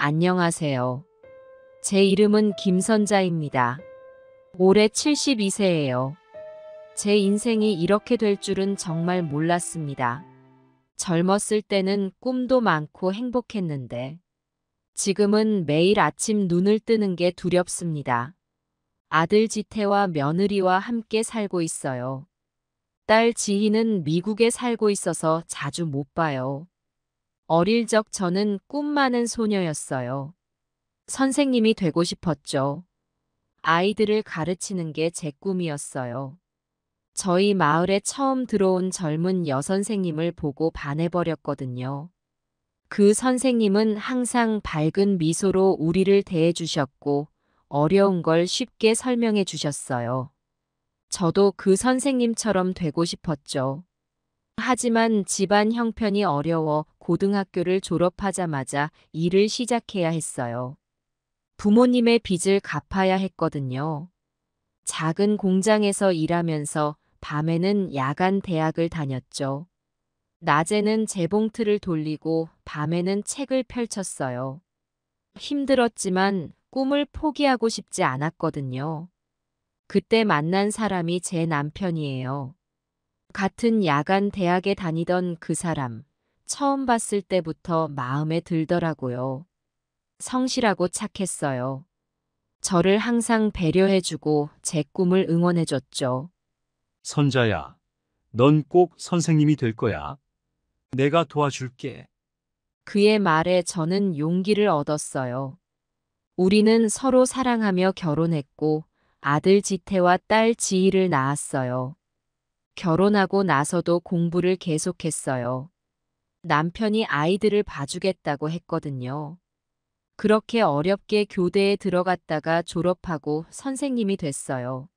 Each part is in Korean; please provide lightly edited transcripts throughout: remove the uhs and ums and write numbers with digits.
안녕하세요. 제 이름은 김선자입니다. 올해 72세예요. 제 인생이 이렇게 될 줄은 정말 몰랐습니다. 젊었을 때는 꿈도 많고 행복했는데 지금은 매일 아침 눈을 뜨는 게 두렵습니다. 아들 지태와 며느리와 함께 살고 있어요. 딸 지희는 미국에 살고 있어서 자주 못 봐요. 어릴 적 저는 꿈 많은 소녀였어요. 선생님이 되고 싶었죠. 아이들을 가르치는 게 제 꿈이었어요. 저희 마을에 처음 들어온 젊은 여선생님을 보고 반해버렸거든요. 그 선생님은 항상 밝은 미소로 우리를 대해주셨고 어려운 걸 쉽게 설명해 주셨어요. 저도 그 선생님처럼 되고 싶었죠. 하지만 집안 형편이 어려워 고등학교를 졸업하자마자 일을 시작해야 했어요. 부모님의 빚을 갚아야 했거든요. 작은 공장에서 일하면서 밤에는 야간 대학을 다녔죠. 낮에는 재봉틀을 돌리고 밤에는 책을 펼쳤어요. 힘들었지만 꿈을 포기하고 싶지 않았거든요. 그때 만난 사람이 제 남편이에요. 같은 야간 대학에 다니던 그 사람, 처음 봤을 때부터 마음에 들더라고요. 성실하고 착했어요. 저를 항상 배려해주고 제 꿈을 응원해줬죠. 선자야, 넌 꼭 선생님이 될 거야. 내가 도와줄게. 그의 말에 저는 용기를 얻었어요. 우리는 서로 사랑하며 결혼했고 아들 지태와 딸 지희를 낳았어요. 결혼하고 나서도 공부를 계속했어요. 남편이 아이들을 봐주겠다고 했거든요. 그렇게 어렵게 교대에 들어갔다가 졸업하고 선생님이 됐어요.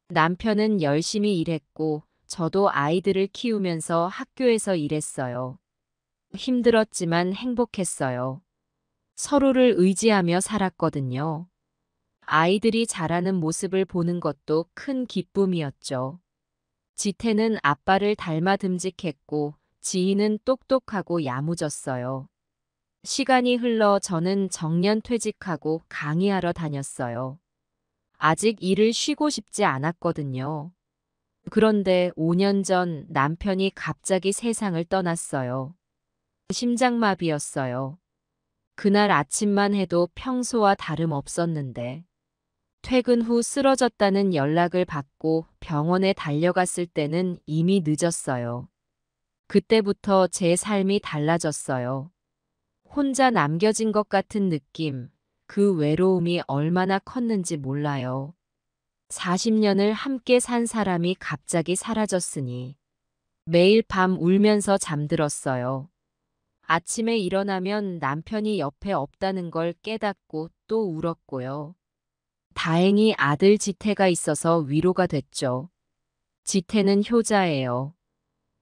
남편은 열심히 일했고 저도 아이들을 키우면서 학교에서 일했어요. 힘들었지만 행복했어요. 서로를 의지하며 살았거든요. 아이들이 자라는 모습을 보는 것도 큰 기쁨이었죠. 지태는 아빠를 닮아 듬직했고 지희는 똑똑하고 야무졌어요. 시간이 흘러 저는 정년 퇴직하고 강의하러 다녔어요. 아직 일을 쉬고 싶지 않았거든요. 그런데 5년 전 남편이 갑자기 세상을 떠났어요. 심장마비였어요. 그날 아침만 해도 평소와 다름없었는데 퇴근 후 쓰러졌다는 연락을 받고 병원에 달려갔을 때는 이미 늦었어요. 그때부터 제 삶이 달라졌어요. 혼자 남겨진 것 같은 느낌, 그 외로움이 얼마나 컸는지 몰라요. 40년을 함께 산 사람이 갑자기 사라졌으니 매일 밤 울면서 잠들었어요. 아침에 일어나면 남편이 옆에 없다는 걸 깨닫고 또 울었고요. 다행히 아들 지태가 있어서 위로가 됐죠. 지태는 효자예요.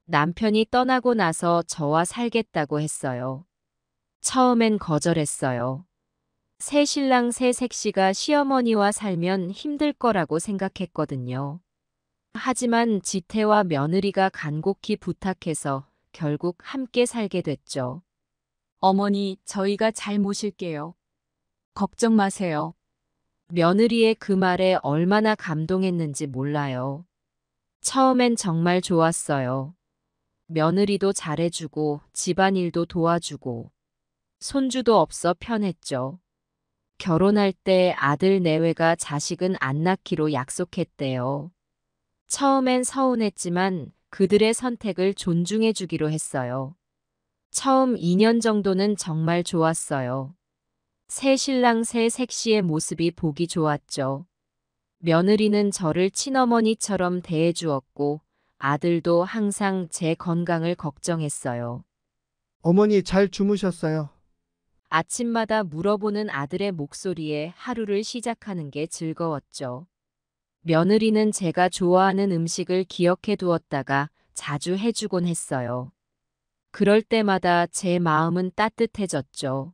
남편이 떠나고 나서 저와 살겠다고 했어요. 처음엔 거절했어요. 새 신랑 새 색시가 시어머니와 살면 힘들 거라고 생각했거든요. 하지만 지태와 며느리가 간곡히 부탁해서 결국 함께 살게 됐죠. 어머니, 저희가 잘 모실게요. 걱정 마세요. 며느리의 그 말에 얼마나 감동했는지 몰라요. 처음엔 정말 좋았어요. 며느리도 잘해주고 집안일도 도와주고 손주도 없어 편했죠. 결혼할 때 아들 내외가 자식은 안 낳기로 약속했대요. 처음엔 서운했지만 그들의 선택을 존중해 주기로 했어요. 처음 2년 정도는 정말 좋았어요. 새 신랑 새 색시의 모습이 보기 좋았죠. 며느리는 저를 친어머니처럼 대해주었고 아들도 항상 제 건강을 걱정했어요. 어머니 잘 주무셨어요? 아침마다 물어보는 아들의 목소리에 하루를 시작하는 게 즐거웠죠. 며느리는 제가 좋아하는 음식을 기억해 두었다가 자주 해주곤 했어요. 그럴 때마다 제 마음은 따뜻해졌죠.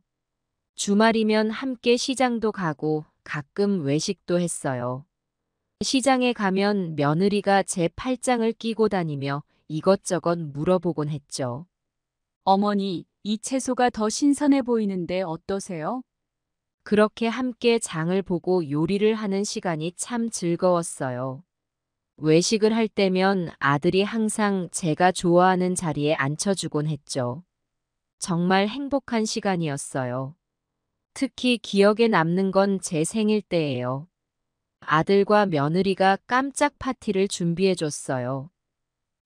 주말이면 함께 시장도 가고 가끔 외식도 했어요. 시장에 가면 며느리가 제 팔짱을 끼고 다니며 이것저것 물어보곤 했죠. 어머니, 이 채소가 더 신선해 보이는데 어떠세요? 그렇게 함께 장을 보고 요리를 하는 시간이 참 즐거웠어요. 외식을 할 때면 아들이 항상 제가 좋아하는 자리에 앉혀주곤 했죠. 정말 행복한 시간이었어요. 특히 기억에 남는 건 제 생일 때예요. 아들과 며느리가 깜짝 파티를 준비해줬어요.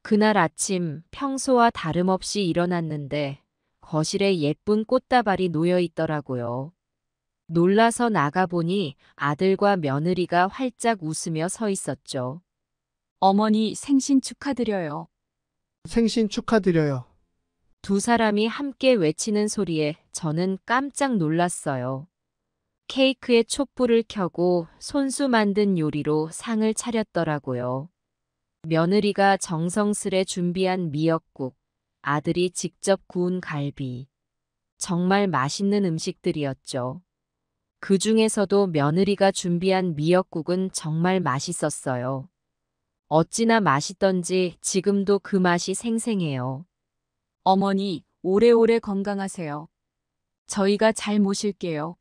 그날 아침 평소와 다름없이 일어났는데 거실에 예쁜 꽃다발이 놓여 있더라고요. 놀라서 나가보니 아들과 며느리가 활짝 웃으며 서 있었죠. 어머니 생신 축하드려요. 생신 축하드려요. 두 사람이 함께 외치는 소리에 저는 깜짝 놀랐어요. 케이크에 촛불을 켜고 손수 만든 요리로 상을 차렸더라고요. 며느리가 정성스레 준비한 미역국, 아들이 직접 구운 갈비. 정말 맛있는 음식들이었죠. 그 중에서도 며느리가 준비한 미역국은 정말 맛있었어요. 어찌나 맛있던지 지금도 그 맛이 생생해요. 어머니, 오래오래 건강하세요. 저희가 잘 모실게요.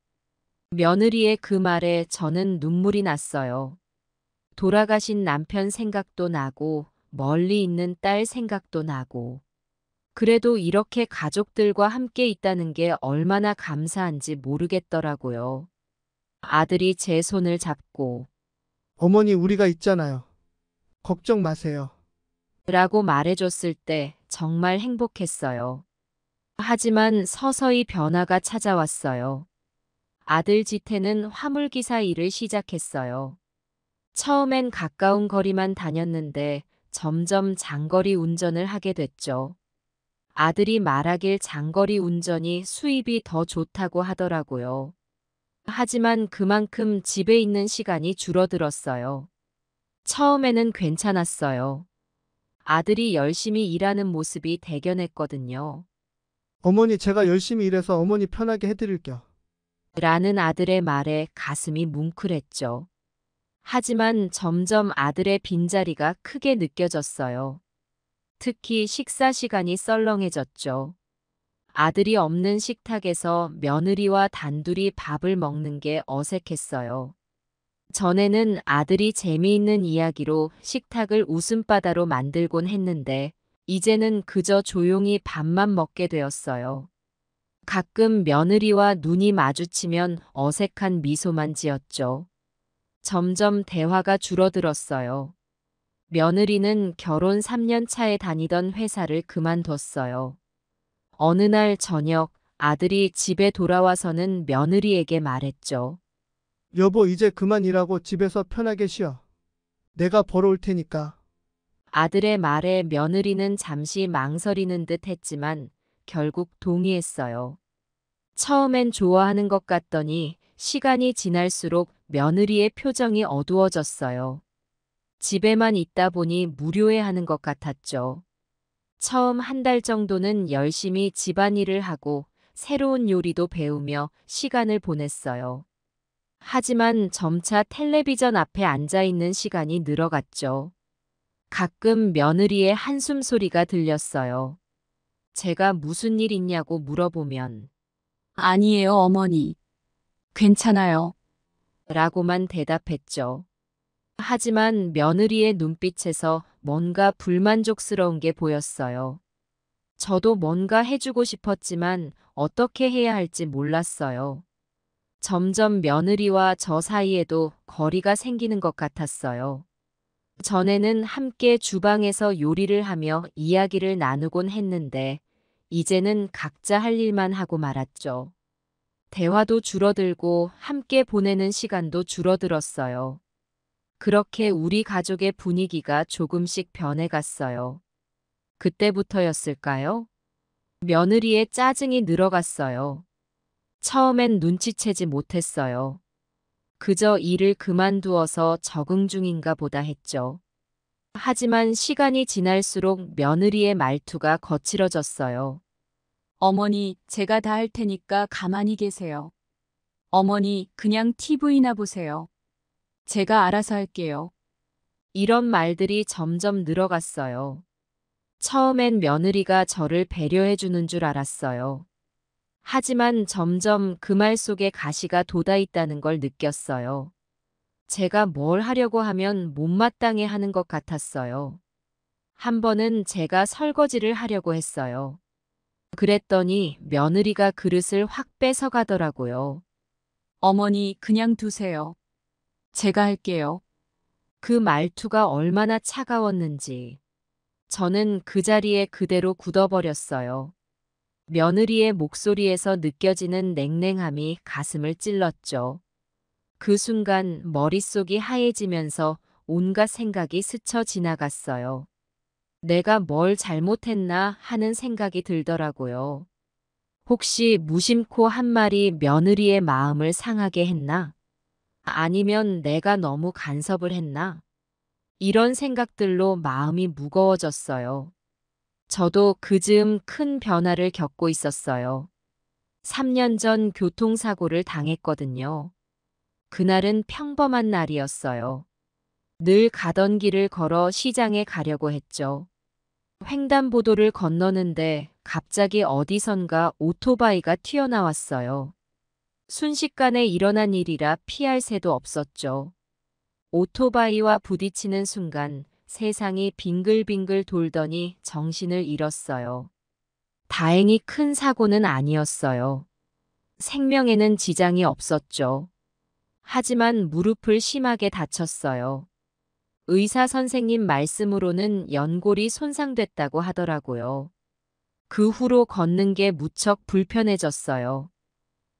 며느리의 그 말에 저는 눈물이 났어요. 돌아가신 남편 생각도 나고 멀리 있는 딸 생각도 나고 그래도 이렇게 가족들과 함께 있다는 게 얼마나 감사한지 모르겠더라고요. 아들이 제 손을 잡고 어머니, 우리가 있잖아요. 걱정 마세요. 라고 말해줬을 때 정말 행복했어요. 하지만 서서히 변화가 찾아왔어요. 아들 지태는 화물기사 일을 시작했어요. 처음엔 가까운 거리만 다녔는데 점점 장거리 운전을 하게 됐죠. 아들이 말하길 장거리 운전이 수입이 더 좋다고 하더라고요. 하지만 그만큼 집에 있는 시간이 줄어들었어요. 처음에는 괜찮았어요. 아들이 열심히 일하는 모습이 대견했거든요. 어머니, 제가 열심히 일해서 어머니 편하게 해드릴게요. 라는 아들의 말에 가슴이 뭉클했죠. 하지만 점점 아들의 빈자리가 크게 느껴졌어요. 특히 식사 시간이 썰렁해졌죠. 아들이 없는 식탁에서 며느리와 단둘이 밥을 먹는 게 어색했어요. 전에는 아들이 재미있는 이야기로 식탁을 웃음바다로 만들곤 했는데 이제는 그저 조용히 밥만 먹게 되었어요. 가끔 며느리와 눈이 마주치면 어색한 미소만 지었죠. 점점 대화가 줄어들었어요. 며느리는 결혼 3년 차에 다니던 회사를 그만뒀어요. 어느 날 저녁 아들이 집에 돌아와서는 며느리에게 말했죠. 여보, 이제 그만 일하고 집에서 편하게 쉬어. 내가 벌어올 테니까. 아들의 말에 며느리는 잠시 망설이는 듯 했지만 결국 동의했어요. 처음엔 좋아하는 것 같더니 시간이 지날수록 며느리의 표정이 어두워졌어요. 집에만 있다 보니 무료해하는 것 같았죠. 처음 한 달 정도는 열심히 집안일을 하고 새로운 요리도 배우며 시간을 보냈어요. 하지만 점차 텔레비전 앞에 앉아 있는 시간이 늘어갔죠. 가끔 며느리의 한숨 소리가 들렸어요. 제가 무슨 일 있냐고 물어보면 아니에요, 어머니. 괜찮아요. 라고만 대답했죠. 하지만 며느리의 눈빛에서 뭔가 불만족스러운 게 보였어요. 저도 뭔가 해주고 싶었지만 어떻게 해야 할지 몰랐어요. 점점 며느리와 저 사이에도 거리가 생기는 것 같았어요. 전에는 함께 주방에서 요리를 하며 이야기를 나누곤 했는데 이제는 각자 할 일만 하고 말았죠. 대화도 줄어들고 함께 보내는 시간도 줄어들었어요. 그렇게 우리 가족의 분위기가 조금씩 변해갔어요. 그때부터였을까요? 며느리의 짜증이 늘어갔어요. 처음엔 눈치채지 못했어요. 그저 일을 그만두어서 적응 중인가 보다 했죠. 하지만 시간이 지날수록 며느리의 말투가 거칠어졌어요. 어머니, 제가 다 할 테니까 가만히 계세요. 어머니, 그냥 TV나 보세요. 제가 알아서 할게요. 이런 말들이 점점 늘어갔어요. 처음엔 며느리가 저를 배려해 주는 줄 알았어요. 하지만 점점 그 말 속에 가시가 돋아 있다는 걸 느꼈어요. 제가 뭘 하려고 하면 못마땅해 하는 것 같았어요. 한 번은 제가 설거지를 하려고 했어요. 그랬더니 며느리가 그릇을 확 뺏어가더라고요. 어머니, 그냥 두세요. 제가 할게요. 그 말투가 얼마나 차가웠는지. 저는 그 자리에 그대로 굳어버렸어요. 며느리의 목소리에서 느껴지는 냉랭함이 가슴을 찔렀죠. 그 순간 머릿속이 하얘지면서 온갖 생각이 스쳐 지나갔어요. 내가 뭘 잘못했나 하는 생각이 들더라고요. 혹시 무심코 한 말이 며느리의 마음을 상하게 했나? 아니면 내가 너무 간섭을 했나? 이런 생각들로 마음이 무거워졌어요. 저도 그 즈음 큰 변화를 겪고 있었어요. 3년 전 교통사고를 당했거든요. 그날은 평범한 날이었어요. 늘 가던 길을 걸어 시장에 가려고 했죠. 횡단보도를 건너는데 갑자기 어디선가 오토바이가 튀어나왔어요. 순식간에 일어난 일이라 피할 새도 없었죠. 오토바이와 부딪히는 순간 세상이 빙글빙글 돌더니 정신을 잃었어요. 다행히 큰 사고는 아니었어요. 생명에는 지장이 없었죠. 하지만 무릎을 심하게 다쳤어요. 의사 선생님 말씀으로는 연골이 손상됐다고 하더라고요. 그 후로 걷는 게 무척 불편해졌어요.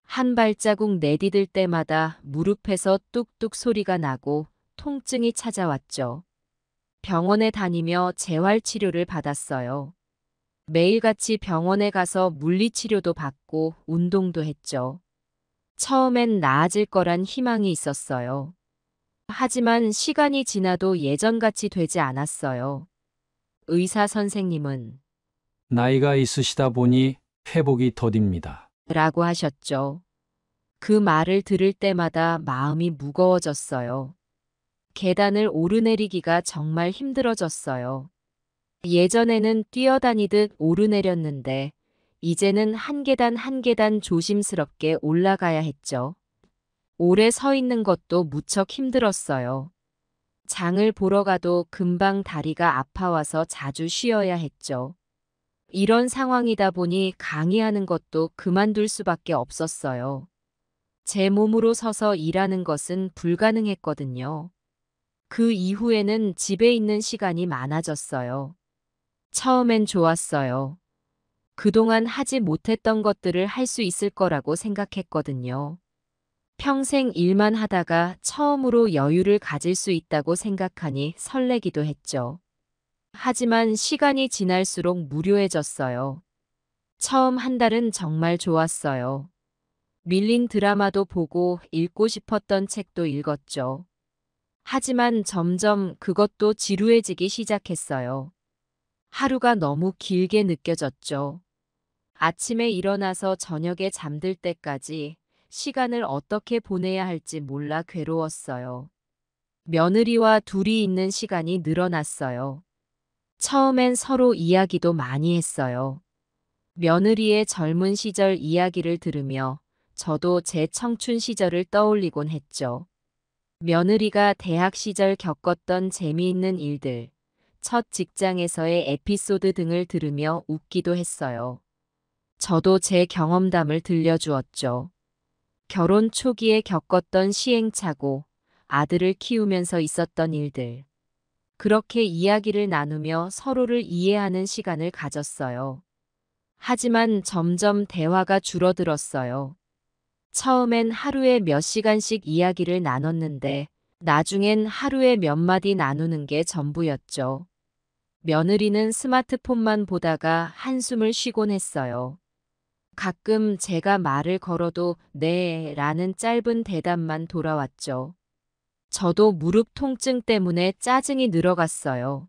한 발자국 내디딜 때마다 무릎에서 뚝뚝 소리가 나고 통증이 찾아왔죠. 병원에 다니며 재활치료를 받았어요. 매일같이 병원에 가서 물리치료도 받고 운동도 했죠. 처음엔 나아질 거란 희망이 있었어요. 하지만 시간이 지나도 예전같이 되지 않았어요. 의사 선생님은 나이가 있으시다 보니 회복이 더딥니다. 라고 하셨죠. 그 말을 들을 때마다 마음이 무거워졌어요. 계단을 오르내리기가 정말 힘들어졌어요. 예전에는 뛰어다니듯 오르내렸는데 이제는 한 계단 한 계단 조심스럽게 올라가야 했죠. 오래 서 있는 것도 무척 힘들었어요. 장을 보러 가도 금방 다리가 아파와서 자주 쉬어야 했죠. 이런 상황이다 보니 강의하는 것도 그만둘 수밖에 없었어요. 제 몸으로 서서 일하는 것은 불가능했거든요. 그 이후에는 집에 있는 시간이 많아졌어요. 처음엔 좋았어요. 그동안 하지 못했던 것들을 할 수 있을 거라고 생각했거든요. 평생 일만 하다가 처음으로 여유를 가질 수 있다고 생각하니 설레기도 했죠. 하지만 시간이 지날수록 무료해졌어요. 처음 한 달은 정말 좋았어요. 밀린 드라마도 보고 읽고 싶었던 책도 읽었죠. 하지만 점점 그것도 지루해지기 시작했어요. 하루가 너무 길게 느껴졌죠. 아침에 일어나서 저녁에 잠들 때까지 시간을 어떻게 보내야 할지 몰라 괴로웠어요. 며느리와 둘이 있는 시간이 늘어났어요. 처음엔 서로 이야기도 많이 했어요. 며느리의 젊은 시절 이야기를 들으며 저도 제 청춘 시절을 떠올리곤 했죠. 며느리가 대학 시절 겪었던 재미있는 일들, 첫 직장에서의 에피소드 등을 들으며 웃기도 했어요. 저도 제 경험담을 들려주었죠. 결혼 초기에 겪었던 시행착오, 아들을 키우면서 있었던 일들. 그렇게 이야기를 나누며 서로를 이해하는 시간을 가졌어요. 하지만 점점 대화가 줄어들었어요. 처음엔 하루에 몇 시간씩 이야기를 나눴는데 나중엔 하루에 몇 마디 나누는 게 전부였죠. 며느리는 스마트폰만 보다가 한숨을 쉬곤 했어요. 가끔 제가 말을 걸어도 네 라는 짧은 대답만 돌아왔죠. 저도 무릎 통증 때문에 짜증이 늘어갔어요.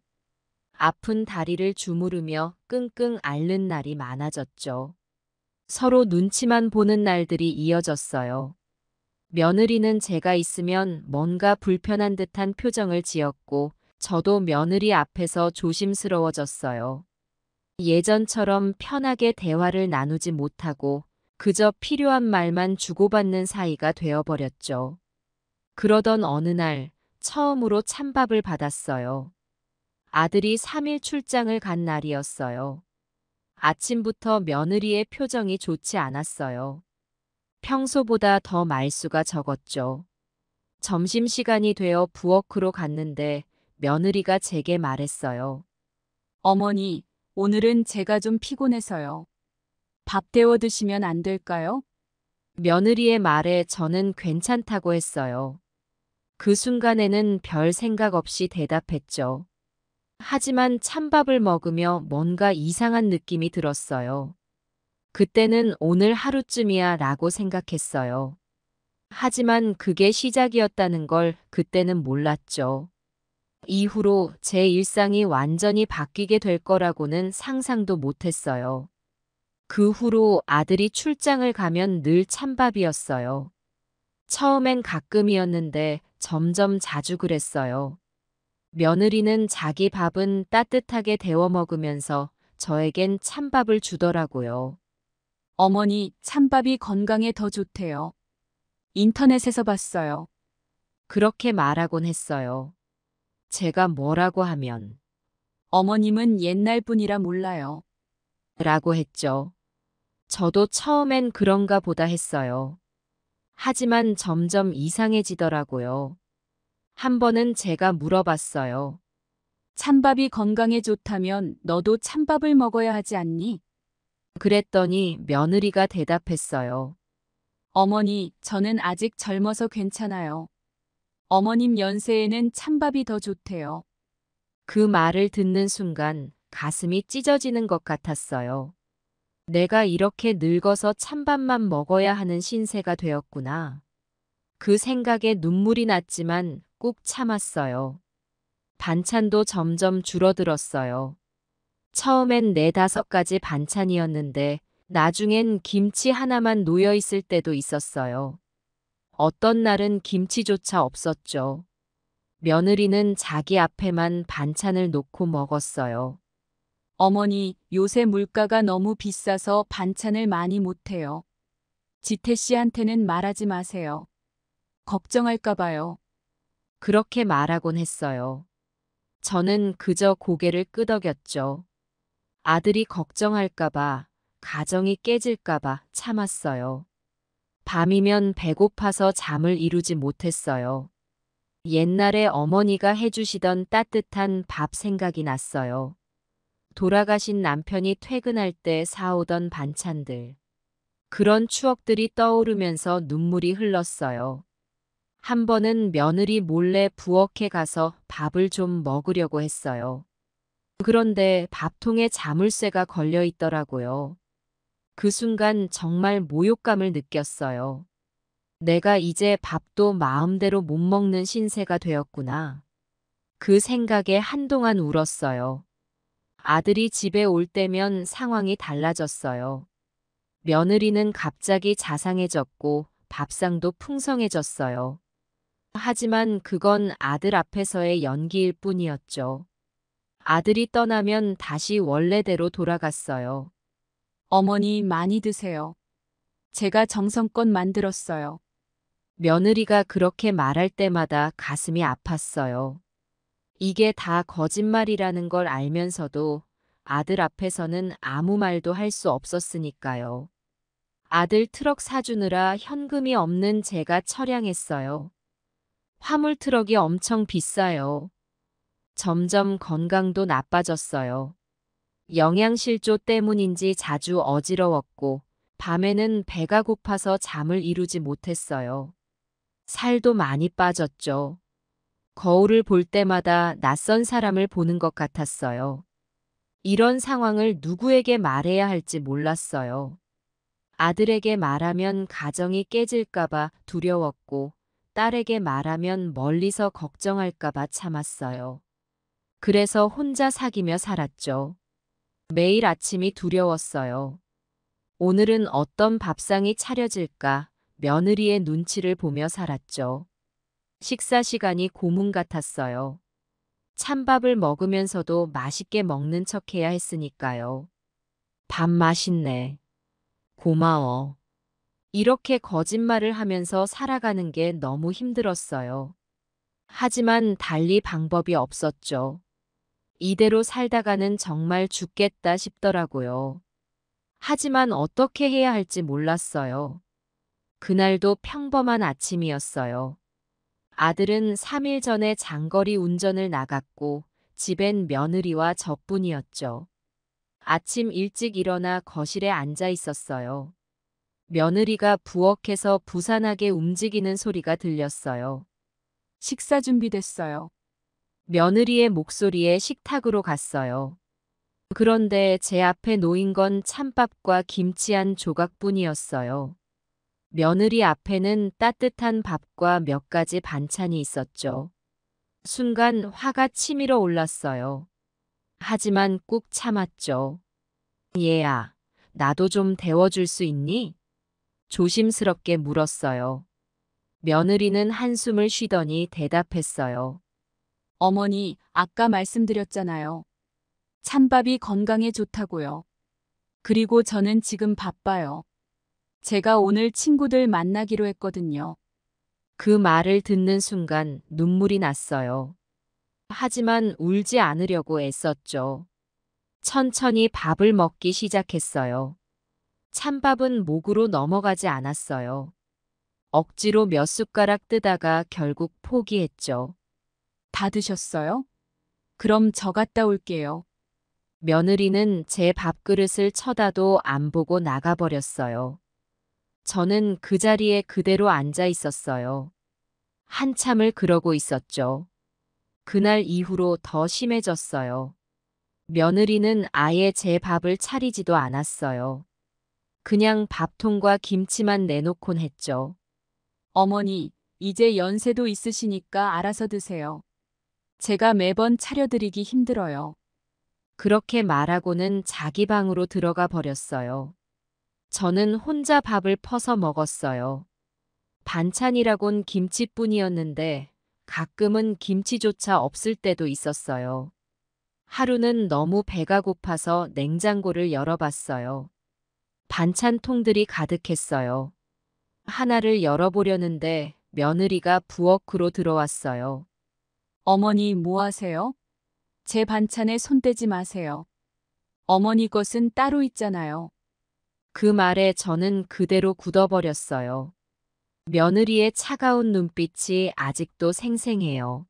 아픈 다리를 주무르며 끙끙 앓는 날이 많아졌죠. 서로 눈치만 보는 날들이 이어졌어요. 며느리는 제가 있으면 뭔가 불편한 듯한 표정을 지었고 저도 며느리 앞에서 조심스러워졌어요. 예전처럼 편하게 대화를 나누지 못하고 그저 필요한 말만 주고받는 사이가 되어버렸죠. 그러던 어느 날 처음으로 찬밥을 받았어요. 아들이 3일 출장을 간 날이었어요. 아침부터 며느리의 표정이 좋지 않았어요. 평소보다 더 말수가 적었죠. 점심시간이 되어 부엌으로 갔는데 며느리가 제게 말했어요. 어머니, 오늘은 제가 좀 피곤해서요. 밥 데워 드시면 안 될까요? 며느리의 말에 저는 괜찮다고 했어요. 그 순간에는 별 생각 없이 대답했죠. 하지만 찬밥을 먹으며 뭔가 이상한 느낌이 들었어요. 그때는 오늘 하루쯤이야 라고 생각했어요. 하지만 그게 시작이었다는 걸 그때는 몰랐죠. 이후로 제 일상이 완전히 바뀌게 될 거라고는 상상도 못했어요. 그 후로 아들이 출장을 가면 늘 찬밥이었어요. 처음엔 가끔이었는데 점점 자주 그랬어요. 며느리는 자기 밥은 따뜻하게 데워 먹으면서 저에겐 찬밥을 주더라고요. 어머니, 찬밥이 건강에 더 좋대요. 인터넷에서 봤어요. 그렇게 말하곤 했어요. 제가 뭐라고 하면 어머님은 옛날 분이라 몰라요. 라고 했죠. 저도 처음엔 그런가 보다 했어요. 하지만 점점 이상해지더라고요. 한 번은 제가 물어봤어요. 찬밥이 건강에 좋다면 너도 찬밥을 먹어야 하지 않니? 그랬더니 며느리가 대답했어요. 어머니, 저는 아직 젊어서 괜찮아요. 어머님 연세에는 찬밥이 더 좋대요. 그 말을 듣는 순간 가슴이 찢어지는 것 같았어요. 내가 이렇게 늙어서 찬밥만 먹어야 하는 신세가 되었구나. 그 생각에 눈물이 났지만 꾹 참았어요. 반찬도 점점 줄어들었어요. 처음엔 4~5가지 반찬이었는데 나중엔 김치 하나만 놓여 있을 때도 있었어요. 어떤 날은 김치조차 없었죠. 며느리는 자기 앞에만 반찬을 놓고 먹었어요. 어머니, 요새 물가가 너무 비싸서 반찬을 많이 못해요. 지태 씨한테는 말하지 마세요. 걱정할까 봐요. 그렇게 말하곤 했어요. 저는 그저 고개를 끄덕였죠. 아들이 걱정할까봐, 가정이 깨질까봐 참았어요. 밤이면 배고파서 잠을 이루지 못했어요. 옛날에 어머니가 해주시던 따뜻한 밥 생각이 났어요. 돌아가신 남편이 퇴근할 때 사오던 반찬들. 그런 추억들이 떠오르면서 눈물이 흘렀어요. 한 번은 며느리 몰래 부엌에 가서 밥을 좀 먹으려고 했어요. 그런데 밥통에 자물쇠가 걸려 있더라고요. 그 순간 정말 모욕감을 느꼈어요. 내가 이제 밥도 마음대로 못 먹는 신세가 되었구나. 그 생각에 한동안 울었어요. 아들이 집에 올 때면 상황이 달라졌어요. 며느리는 갑자기 자상해졌고 밥상도 풍성해졌어요. 하지만 그건 아들 앞에서의 연기일 뿐이었죠. 아들이 떠나면 다시 원래대로 돌아갔어요. 어머니 많이 드세요. 제가 정성껏 만들었어요. 며느리가 그렇게 말할 때마다 가슴이 아팠어요. 이게 다 거짓말이라는 걸 알면서도 아들 앞에서는 아무 말도 할 수 없었으니까요. 아들 트럭 사주느라 현금이 없는 제가 처량했어요. 화물 트럭이 엄청 비싸요. 점점 건강도 나빠졌어요. 영양실조 때문인지 자주 어지러웠고 밤에는 배가 고파서 잠을 이루지 못했어요. 살도 많이 빠졌죠. 거울을 볼 때마다 낯선 사람을 보는 것 같았어요. 이런 상황을 누구에게 말해야 할지 몰랐어요. 아들에게 말하면 가정이 깨질까봐 두려웠고 딸에게 말하면 멀리서 걱정할까봐 참았어요. 그래서 혼자 사귀며 살았죠. 매일 아침이 두려웠어요. 오늘은 어떤 밥상이 차려질까 며느리의 눈치를 보며 살았죠. 식사 시간이 고문 같았어요. 찬밥을 먹으면서도 맛있게 먹는 척해야 했으니까요. 밥 맛있네. 고마워. 이렇게 거짓말을 하면서 살아가는 게 너무 힘들었어요. 하지만 달리 방법이 없었죠. 이대로 살다가는 정말 죽겠다 싶더라고요. 하지만 어떻게 해야 할지 몰랐어요. 그날도 평범한 아침이었어요. 아들은 3일 전에 장거리 운전을 나갔고 집엔 며느리와 저뿐이었죠. 아침 일찍 일어나 거실에 앉아 있었어요. 며느리가 부엌에서 부산하게 움직이는 소리가 들렸어요. 식사 준비됐어요. 며느리의 목소리에 식탁으로 갔어요. 그런데 제 앞에 놓인 건 찬밥과 김치 한 조각뿐이었어요. 며느리 앞에는 따뜻한 밥과 몇 가지 반찬이 있었죠. 순간 화가 치밀어 올랐어요. 하지만 꾹 참았죠. 얘야, 나도 좀 데워줄 수 있니? 조심스럽게 물었어요. 며느리는 한숨을 쉬더니 대답했어요. 어머니, 아까 말씀드렸잖아요. 찬밥이 건강에 좋다고요. 그리고 저는 지금 바빠요. 제가 오늘 친구들 만나기로 했거든요. 그 말을 듣는 순간 눈물이 났어요. 하지만 울지 않으려고 애썼죠. 천천히 밥을 먹기 시작했어요. 찬밥은 목으로 넘어가지 않았어요. 억지로 몇 숟가락 뜨다가 결국 포기했죠. 다 드셨어요? 그럼 저 갔다 올게요. 며느리는 제 밥그릇을 쳐다도 안 보고 나가버렸어요. 저는 그 자리에 그대로 앉아 있었어요. 한참을 그러고 있었죠. 그날 이후로 더 심해졌어요. 며느리는 아예 제 밥을 차리지도 않았어요. 그냥 밥통과 김치만 내놓곤 했죠. 어머니, 이제 연세도 있으시니까 알아서 드세요. 제가 매번 차려드리기 힘들어요. 그렇게 말하고는 자기 방으로 들어가 버렸어요. 저는 혼자 밥을 퍼서 먹었어요. 반찬이라곤 김치뿐이었는데 가끔은 김치조차 없을 때도 있었어요. 하루는 너무 배가 고파서 냉장고를 열어봤어요. 반찬통들이 가득했어요. 하나를 열어보려는데 며느리가 부엌으로 들어왔어요. 어머니 뭐 하세요? 제 반찬에 손대지 마세요. 어머니 것은 따로 있잖아요. 그 말에 저는 그대로 굳어버렸어요. 며느리의 차가운 눈빛이 아직도 생생해요.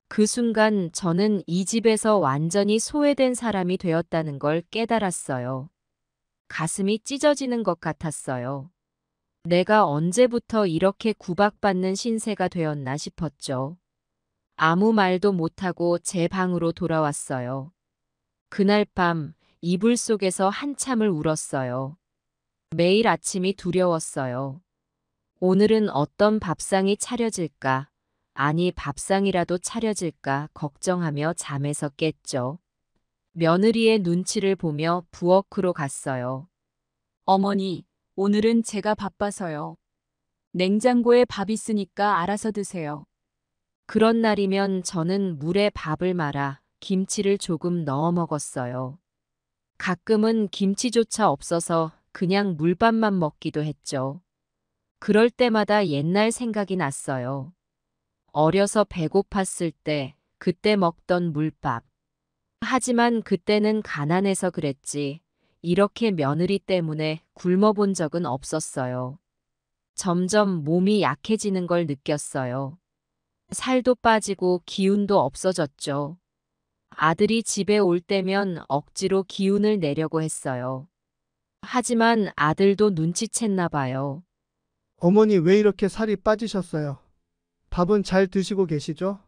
그 순간 저는 이 집에서 완전히 소외된 사람이 되었다는 걸 깨달았어요. 가슴이 찢어지는 것 같았어요. 내가 언제부터 이렇게 구박받는 신세가 되었나 싶었죠. 아무 말도 못하고 제 방으로 돌아왔어요. 그날 밤 이불 속에서 한참을 울었어요. 매일 아침이 두려웠어요. 오늘은 어떤 밥상이 차려질까? 아니, 밥상이라도 차려질까 걱정하며 잠에서 깼죠. 며느리의 눈치를 보며 부엌으로 갔어요. 어머니, 오늘은 제가 바빠서요. 냉장고에 밥 있으니까 알아서 드세요. 그런 날이면 저는 물에 밥을 말아 김치를 조금 넣어 먹었어요. 가끔은 김치조차 없어서 그냥 물밥만 먹기도 했죠. 그럴 때마다 옛날 생각이 났어요. 어려서 배고팠을 때 그때 먹던 물밥. 하지만 그때는 가난해서 그랬지. 이렇게 며느리 때문에 굶어본 적은 없었어요. 점점 몸이 약해지는 걸 느꼈어요. 살도 빠지고 기운도 없어졌죠. 아들이 집에 올 때면 억지로 기운을 내려고 했어요. 하지만 아들도 눈치챘나 봐요. 어머니 왜 이렇게 살이 빠지셨어요? 밥은 잘 드시고 계시죠?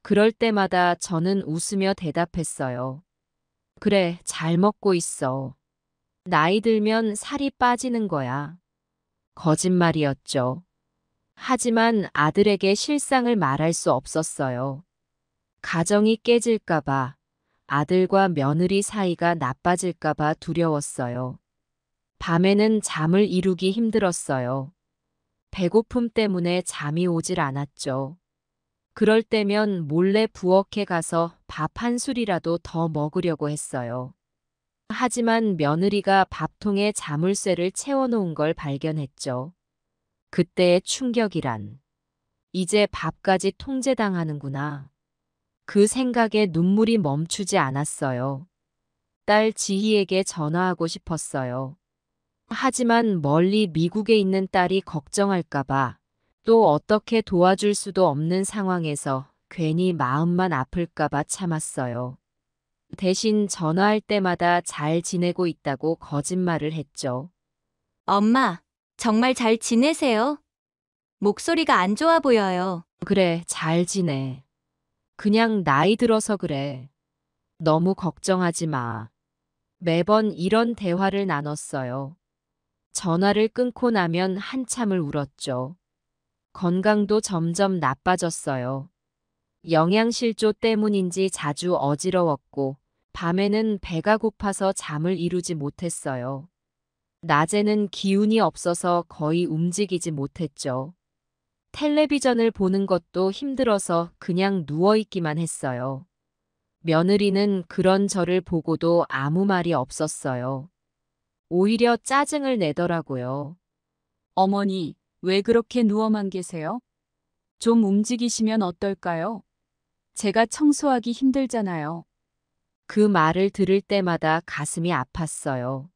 그럴 때마다 저는 웃으며 대답했어요. 그래, 잘 먹고 있어. 나이 들면 살이 빠지는 거야. 거짓말이었죠. 하지만 아들에게 실상을 말할 수 없었어요. 가정이 깨질까봐, 아들과 며느리 사이가 나빠질까봐 두려웠어요. 밤에는 잠을 이루기 힘들었어요. 배고픔 때문에 잠이 오질 않았죠. 그럴 때면 몰래 부엌에 가서 밥 한 술이라도 더 먹으려고 했어요. 하지만 며느리가 밥통에 자물쇠를 채워놓은 걸 발견했죠. 그때의 충격이란. 이제 밥까지 통제당하는구나. 그 생각에 눈물이 멈추지 않았어요. 딸 지희에게 전화하고 싶었어요. 하지만 멀리 미국에 있는 딸이 걱정할까봐, 또 어떻게 도와줄 수도 없는 상황에서 괜히 마음만 아플까봐 참았어요. 대신 전화할 때마다 잘 지내고 있다고 거짓말을 했죠. 엄마, 정말 잘 지내세요? 목소리가 안 좋아 보여요. 그래, 잘 지내. 그냥 나이 들어서 그래. 너무 걱정하지 마. 매번 이런 대화를 나눴어요. 전화를 끊고 나면 한참을 울었죠. 건강도 점점 나빠졌어요. 영양실조 때문인지 자주 어지러웠고, 밤에는 배가 고파서 잠을 이루지 못했어요. 낮에는 기운이 없어서 거의 움직이지 못했죠. 텔레비전을 보는 것도 힘들어서 그냥 누워있기만 했어요. 며느리는 그런 저를 보고도 아무 말이 없었어요. 오히려 짜증을 내더라고요. 어머니, 왜 그렇게 누워만 계세요? 좀 움직이시면 어떨까요? 제가 청소하기 힘들잖아요. 그 말을 들을 때마다 가슴이 아팠어요.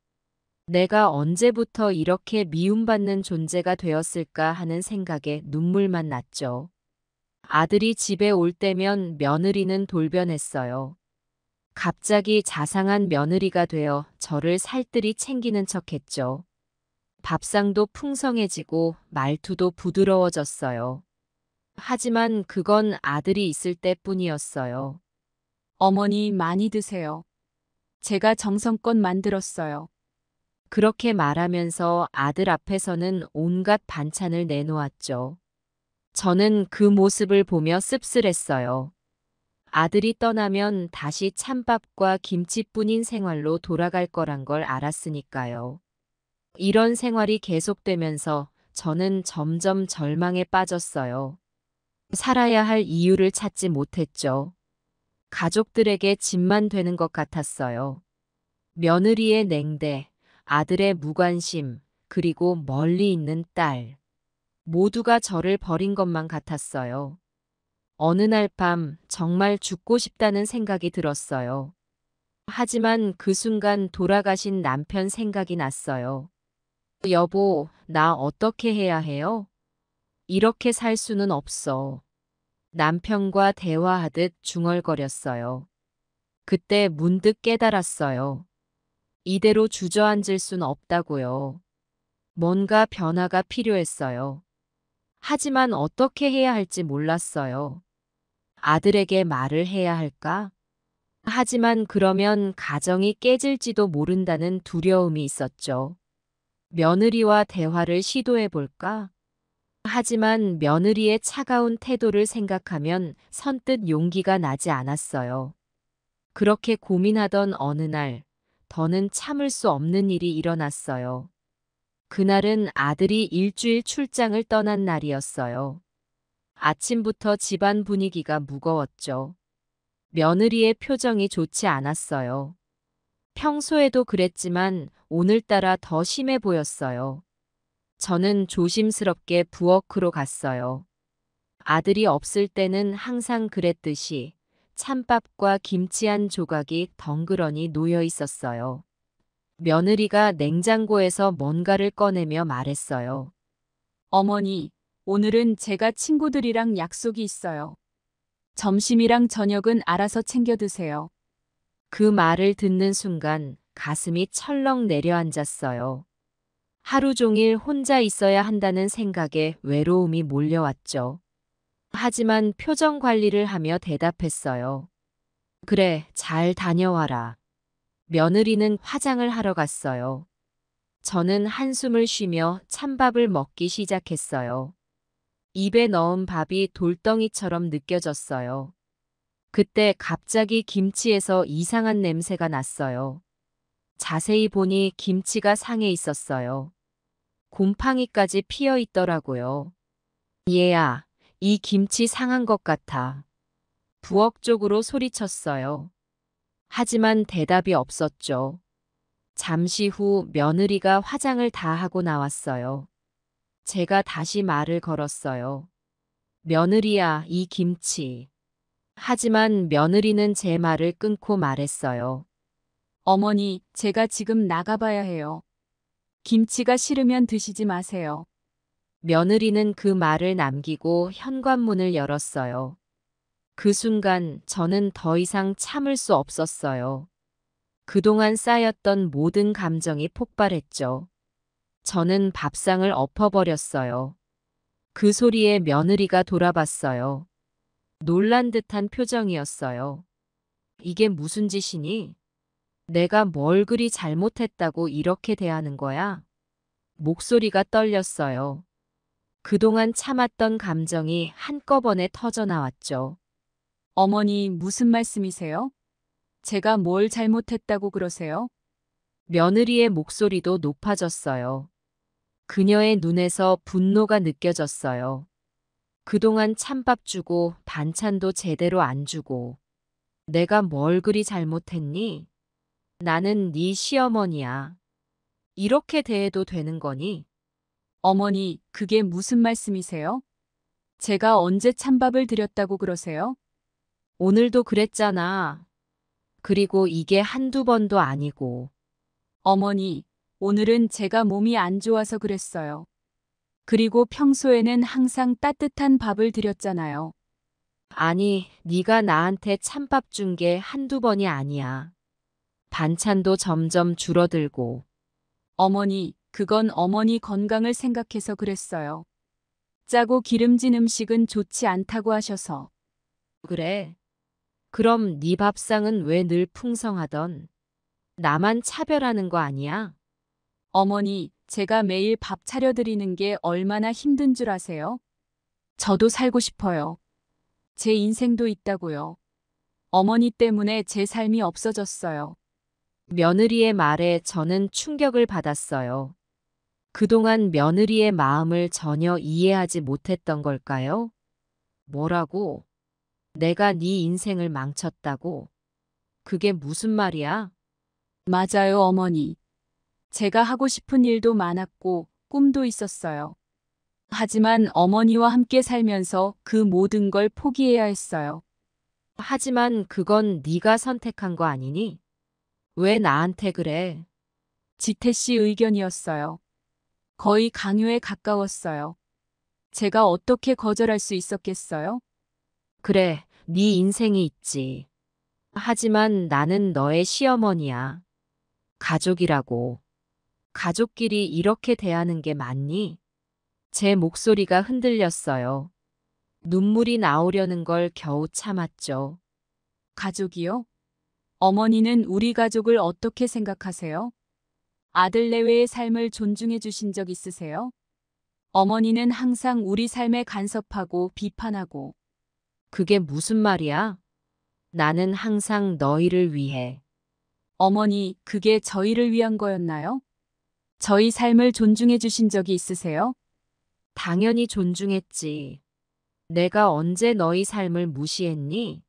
내가 언제부터 이렇게 미움받는 존재가 되었을까 하는 생각에 눈물만 났죠. 아들이 집에 올 때면 며느리는 돌변했어요. 갑자기 자상한 며느리가 되어 저를 살뜰히 챙기는 척했죠. 밥상도 풍성해지고 말투도 부드러워졌어요. 하지만 그건 아들이 있을 때뿐이었어요. 어머니 많이 드세요. 제가 정성껏 만들었어요. 그렇게 말하면서 아들 앞에서는 온갖 반찬을 내놓았죠. 저는 그 모습을 보며 씁쓸했어요. 아들이 떠나면 다시 찬밥과 김치뿐인 생활로 돌아갈 거란 걸 알았으니까요. 이런 생활이 계속되면서 저는 점점 절망에 빠졌어요. 살아야 할 이유를 찾지 못했죠. 가족들에게 짐만 되는 것 같았어요. 며느리의 냉대, 아들의 무관심, 그리고 멀리 있는 딸. 모두가 저를 버린 것만 같았어요. 어느 날 밤 정말 죽고 싶다는 생각이 들었어요. 하지만 그 순간 돌아가신 남편 생각이 났어요. 여보, 나 어떻게 해야 해요? 이렇게 살 수는 없어. 남편과 대화하듯 중얼거렸어요. 그때 문득 깨달았어요. 이대로 주저앉을 순 없다고요. 뭔가 변화가 필요했어요. 하지만 어떻게 해야 할지 몰랐어요. 아들에게 말을 해야 할까? 하지만 그러면 가정이 깨질지도 모른다는 두려움이 있었죠. 며느리와 대화를 시도해 볼까? 하지만 며느리의 차가운 태도를 생각하면 선뜻 용기가 나지 않았어요. 그렇게 고민하던 어느 날, 더는 참을 수 없는 일이 일어났어요. 그날은 아들이 일주일 출장을 떠난 날이었어요. 아침부터 집안 분위기가 무거웠죠. 며느리의 표정이 좋지 않았어요. 평소에도 그랬지만 오늘따라 더 심해 보였어요. 저는 조심스럽게 부엌으로 갔어요. 아들이 없을 때는 항상 그랬듯이 찬밥과 김치 한 조각이 덩그러니 놓여 있었어요. 며느리가 냉장고에서 뭔가를 꺼내며 말했어요. 어머니, 오늘은 제가 친구들이랑 약속이 있어요. 점심이랑 저녁은 알아서 챙겨 드세요. 그 말을 듣는 순간 가슴이 철렁 내려앉았어요. 하루 종일 혼자 있어야 한다는 생각에 외로움이 몰려왔죠. 하지만 표정 관리를 하며 대답했어요. 그래, 잘 다녀와라. 며느리는 화장을 하러 갔어요. 저는 한숨을 쉬며 찬밥을 먹기 시작했어요. 입에 넣은 밥이 돌덩이처럼 느껴졌어요. 그때 갑자기 김치에서 이상한 냄새가 났어요. 자세히 보니 김치가 상해 있었어요. 곰팡이까지 피어 있더라고요. 얘야, 이 김치 상한 것 같아. 부엌 쪽으로 소리쳤어요. 하지만 대답이 없었죠. 잠시 후 며느리가 화장을 다 하고 나왔어요. 제가 다시 말을 걸었어요. 며느리야, 이 김치. 하지만 며느리는 제 말을 끊고 말했어요. 어머니, 제가 지금 나가봐야 해요. 김치가 싫으면 드시지 마세요. 며느리는 그 말을 남기고 현관문을 열었어요. 그 순간 저는 더 이상 참을 수 없었어요. 그동안 쌓였던 모든 감정이 폭발했죠. 저는 밥상을 엎어버렸어요. 그 소리에 며느리가 돌아봤어요. 놀란 듯한 표정이었어요. 이게 무슨 짓이니? 내가 뭘 그리 잘못했다고 이렇게 대하는 거야? 목소리가 떨렸어요. 그동안 참았던 감정이 한꺼번에 터져 나왔죠. 어머니, 무슨 말씀이세요? 제가 뭘 잘못했다고 그러세요? 며느리의 목소리도 높아졌어요. 그녀의 눈에서 분노가 느껴졌어요. 그동안 찬밥 주고 반찬도 제대로 안 주고 내가 뭘 그리 잘못했니? 나는 네 시어머니야. 이렇게 대해도 되는 거니? 어머니, 그게 무슨 말씀이세요? 제가 언제 찬밥을 드렸다고 그러세요? 오늘도 그랬잖아. 그리고 이게 한두 번도 아니고. 어머니, 오늘은 제가 몸이 안 좋아서 그랬어요. 그리고 평소에는 항상 따뜻한 밥을 드렸잖아요. 아니, 네가 나한테 찬밥 준 게 한두 번이 아니야. 반찬도 점점 줄어들고. 어머니, 그건 어머니 건강을 생각해서 그랬어요. 짜고 기름진 음식은 좋지 않다고 하셔서. 그래. 그럼 네 밥상은 왜 늘 풍성하던? 나만 차별하는 거 아니야? 어머니, 제가 매일 밥 차려드리는 게 얼마나 힘든 줄 아세요? 저도 살고 싶어요. 제 인생도 있다고요. 어머니 때문에 제 삶이 없어졌어요. 며느리의 말에 저는 충격을 받았어요. 그동안 며느리의 마음을 전혀 이해하지 못했던 걸까요? 뭐라고? 내가 네 인생을 망쳤다고? 그게 무슨 말이야? 맞아요, 어머니. 제가 하고 싶은 일도 많았고 꿈도 있었어요. 하지만 어머니와 함께 살면서 그 모든 걸 포기해야 했어요. 하지만 그건 네가 선택한 거 아니니? 왜 나한테 그래? 지태 씨 의견이었어요. 거의 강요에 가까웠어요. 제가 어떻게 거절할 수 있었겠어요? 그래, 네 인생이 있지. 하지만 나는 너의 시어머니야. 가족이라고. 가족끼리 이렇게 대하는 게 맞니? 제 목소리가 흔들렸어요. 눈물이 나오려는 걸 겨우 참았죠. 가족이요? 어머니는 우리 가족을 어떻게 생각하세요? 아들 내외의 삶을 존중해 주신 적 있으세요? 어머니는 항상 우리 삶에 간섭하고 비판하고. 그게 무슨 말이야? 나는 항상 너희를 위해. 어머니, 그게 저희를 위한 거였나요? 저희 삶을 존중해 주신 적이 있으세요? 당연히 존중했지. 내가 언제 너희 삶을 무시했니?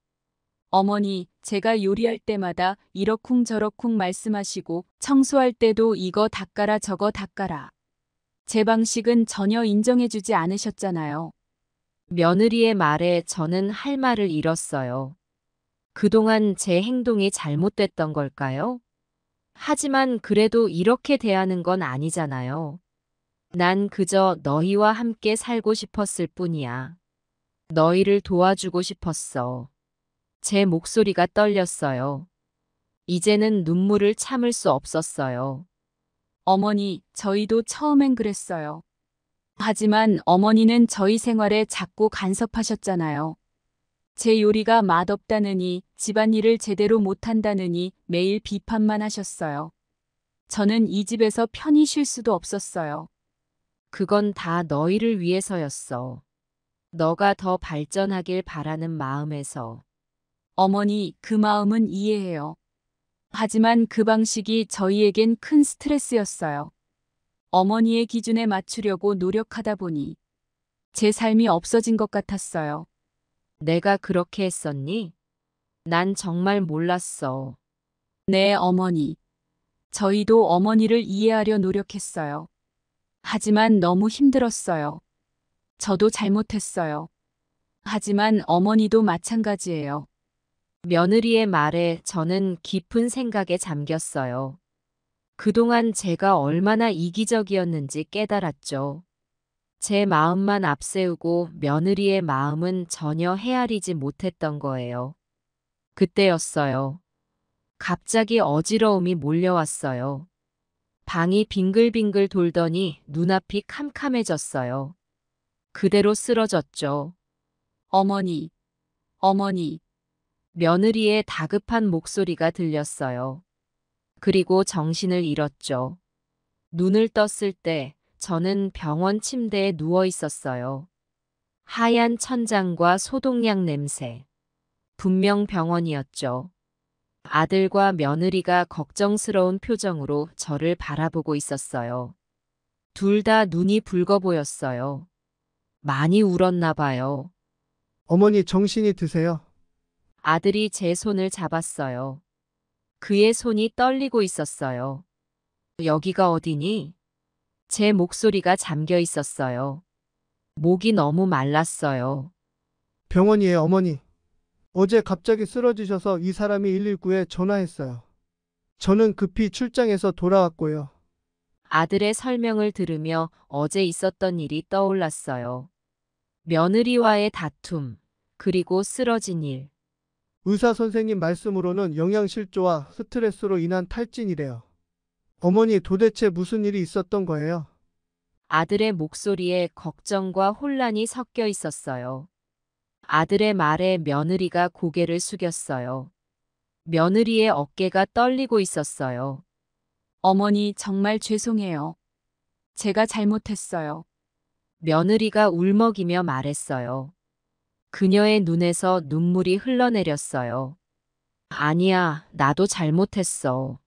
어머니, 제가 요리할 때마다 이러쿵저러쿵 말씀하시고 청소할 때도 이거 닦아라 저거 닦아라. 제 방식은 전혀 인정해주지 않으셨잖아요. 며느리의 말에 저는 할 말을 잃었어요. 그동안 제 행동이 잘못됐던 걸까요? 하지만 그래도 이렇게 대하는 건 아니잖아요. 난 그저 너희와 함께 살고 싶었을 뿐이야. 너희를 도와주고 싶었어. 제 목소리가 떨렸어요. 이제는 눈물을 참을 수 없었어요. 어머니, 저희도 처음엔 그랬어요. 하지만 어머니는 저희 생활에 자꾸 간섭하셨잖아요. 제 요리가 맛없다느니, 집안일을 제대로 못한다느니 매일 비판만 하셨어요. 저는 이 집에서 편히 쉴 수도 없었어요. 그건 다 너희를 위해서였어. 너가 더 발전하길 바라는 마음에서. 어머니, 그 마음은 이해해요. 하지만 그 방식이 저희에겐 큰 스트레스였어요. 어머니의 기준에 맞추려고 노력하다 보니 제 삶이 없어진 것 같았어요. 내가 그렇게 했었니? 난 정말 몰랐어. 네, 어머니. 저희도 어머니를 이해하려 노력했어요. 하지만 너무 힘들었어요. 저도 잘못했어요. 하지만 어머니도 마찬가지예요. 며느리의 말에 저는 깊은 생각에 잠겼어요. 그동안 제가 얼마나 이기적이었는지 깨달았죠. 제 마음만 앞세우고 며느리의 마음은 전혀 헤아리지 못했던 거예요. 그때였어요. 갑자기 어지러움이 몰려왔어요. 방이 빙글빙글 돌더니 눈앞이 캄캄해졌어요. 그대로 쓰러졌죠. 어머니, 어머니, 며느리의 다급한 목소리가 들렸어요. 그리고 정신을 잃었죠. 눈을 떴을 때 저는 병원 침대에 누워 있었어요. 하얀 천장과 소독약 냄새. 분명 병원이었죠. 아들과 며느리가 걱정스러운 표정으로 저를 바라보고 있었어요. 둘 다 눈이 붉어 보였어요. 많이 울었나 봐요. 어머니 정신이 드세요. 아들이 제 손을 잡았어요. 그의 손이 떨리고 있었어요. 여기가 어디니? 제 목소리가 잠겨 있었어요. 목이 너무 말랐어요. 병원이에요, 어머니. 어제 갑자기 쓰러지셔서 이 사람이 119에 전화했어요. 저는 급히 출장해서 돌아왔고요. 아들의 설명을 들으며 어제 있었던 일이 떠올랐어요. 며느리와의 다툼, 그리고 쓰러진 일. 의사 선생님 말씀으로는 영양실조와 스트레스로 인한 탈진이래요. 어머니 도대체 무슨 일이 있었던 거예요? 아들의 목소리에 걱정과 혼란이 섞여 있었어요. 아들의 말에 며느리가 고개를 숙였어요. 며느리의 어깨가 떨리고 있었어요. 어머니 정말 죄송해요. 제가 잘못했어요. 며느리가 울먹이며 말했어요. 그녀의 눈에서 눈물이 흘러내렸어요. 아니야, 나도 잘못했어.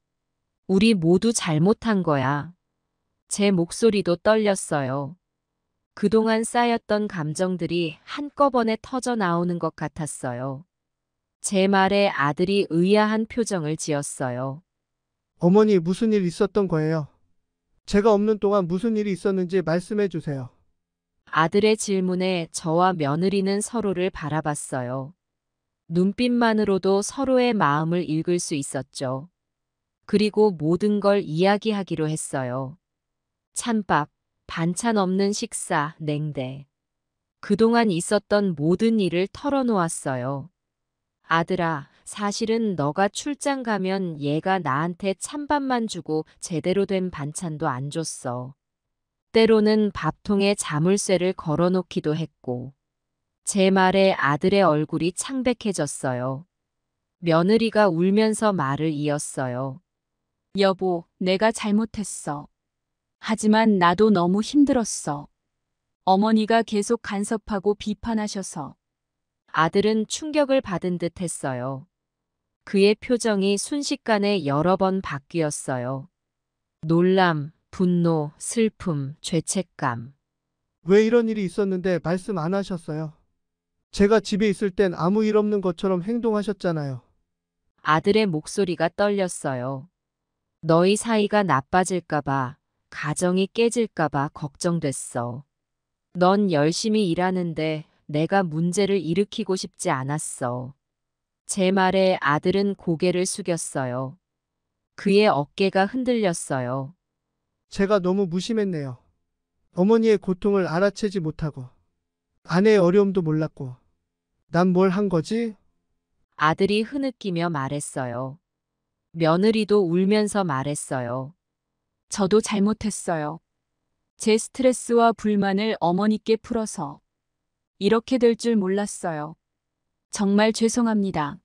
우리 모두 잘못한 거야. 제 목소리도 떨렸어요. 그동안 쌓였던 감정들이 한꺼번에 터져 나오는 것 같았어요. 제 말에 아들이 의아한 표정을 지었어요. 어머니 무슨 일 있었던 거예요? 제가 없는 동안 무슨 일이 있었는지 말씀해 주세요. 아들의 질문에 저와 며느리는 서로를 바라봤어요. 눈빛만으로도 서로의 마음을 읽을 수 있었죠. 그리고 모든 걸 이야기하기로 했어요. 찬밥, 반찬 없는 식사, 냉대. 그동안 있었던 모든 일을 털어놓았어요. 아들아, 사실은 너가 출장 가면 얘가 나한테 찬밥만 주고 제대로 된 반찬도 안 줬어. 때로는 밥통에 자물쇠를 걸어놓기도 했고. 제 말에 아들의 얼굴이 창백해졌어요. 며느리가 울면서 말을 이었어요. 여보, 내가 잘못했어. 하지만 나도 너무 힘들었어. 어머니가 계속 간섭하고 비판하셔서. 아들은 충격을 받은 듯 했어요. 그의 표정이 순식간에 여러 번 바뀌었어요. 놀람, 분노, 슬픔, 죄책감. 왜 이런 일이 있었는데 말씀 안 하셨어요? 제가 집에 있을 땐 아무 일 없는 것처럼 행동하셨잖아요. 아들의 목소리가 떨렸어요. 너희 사이가 나빠질까봐, 가정이 깨질까봐 걱정됐어. 넌 열심히 일하는데 내가 문제를 일으키고 싶지 않았어. 제 말에 아들은 고개를 숙였어요. 그의 어깨가 흔들렸어요. 제가 너무 무심했네요. 어머니의 고통을 알아채지 못하고, 아내의 어려움도 몰랐고, 난 뭘 한 거지? 아들이 흐느끼며 말했어요. 며느리도 울면서 말했어요. 저도 잘못했어요. 제 스트레스와 불만을 어머니께 풀어서 이렇게 될 줄 몰랐어요. 정말 죄송합니다.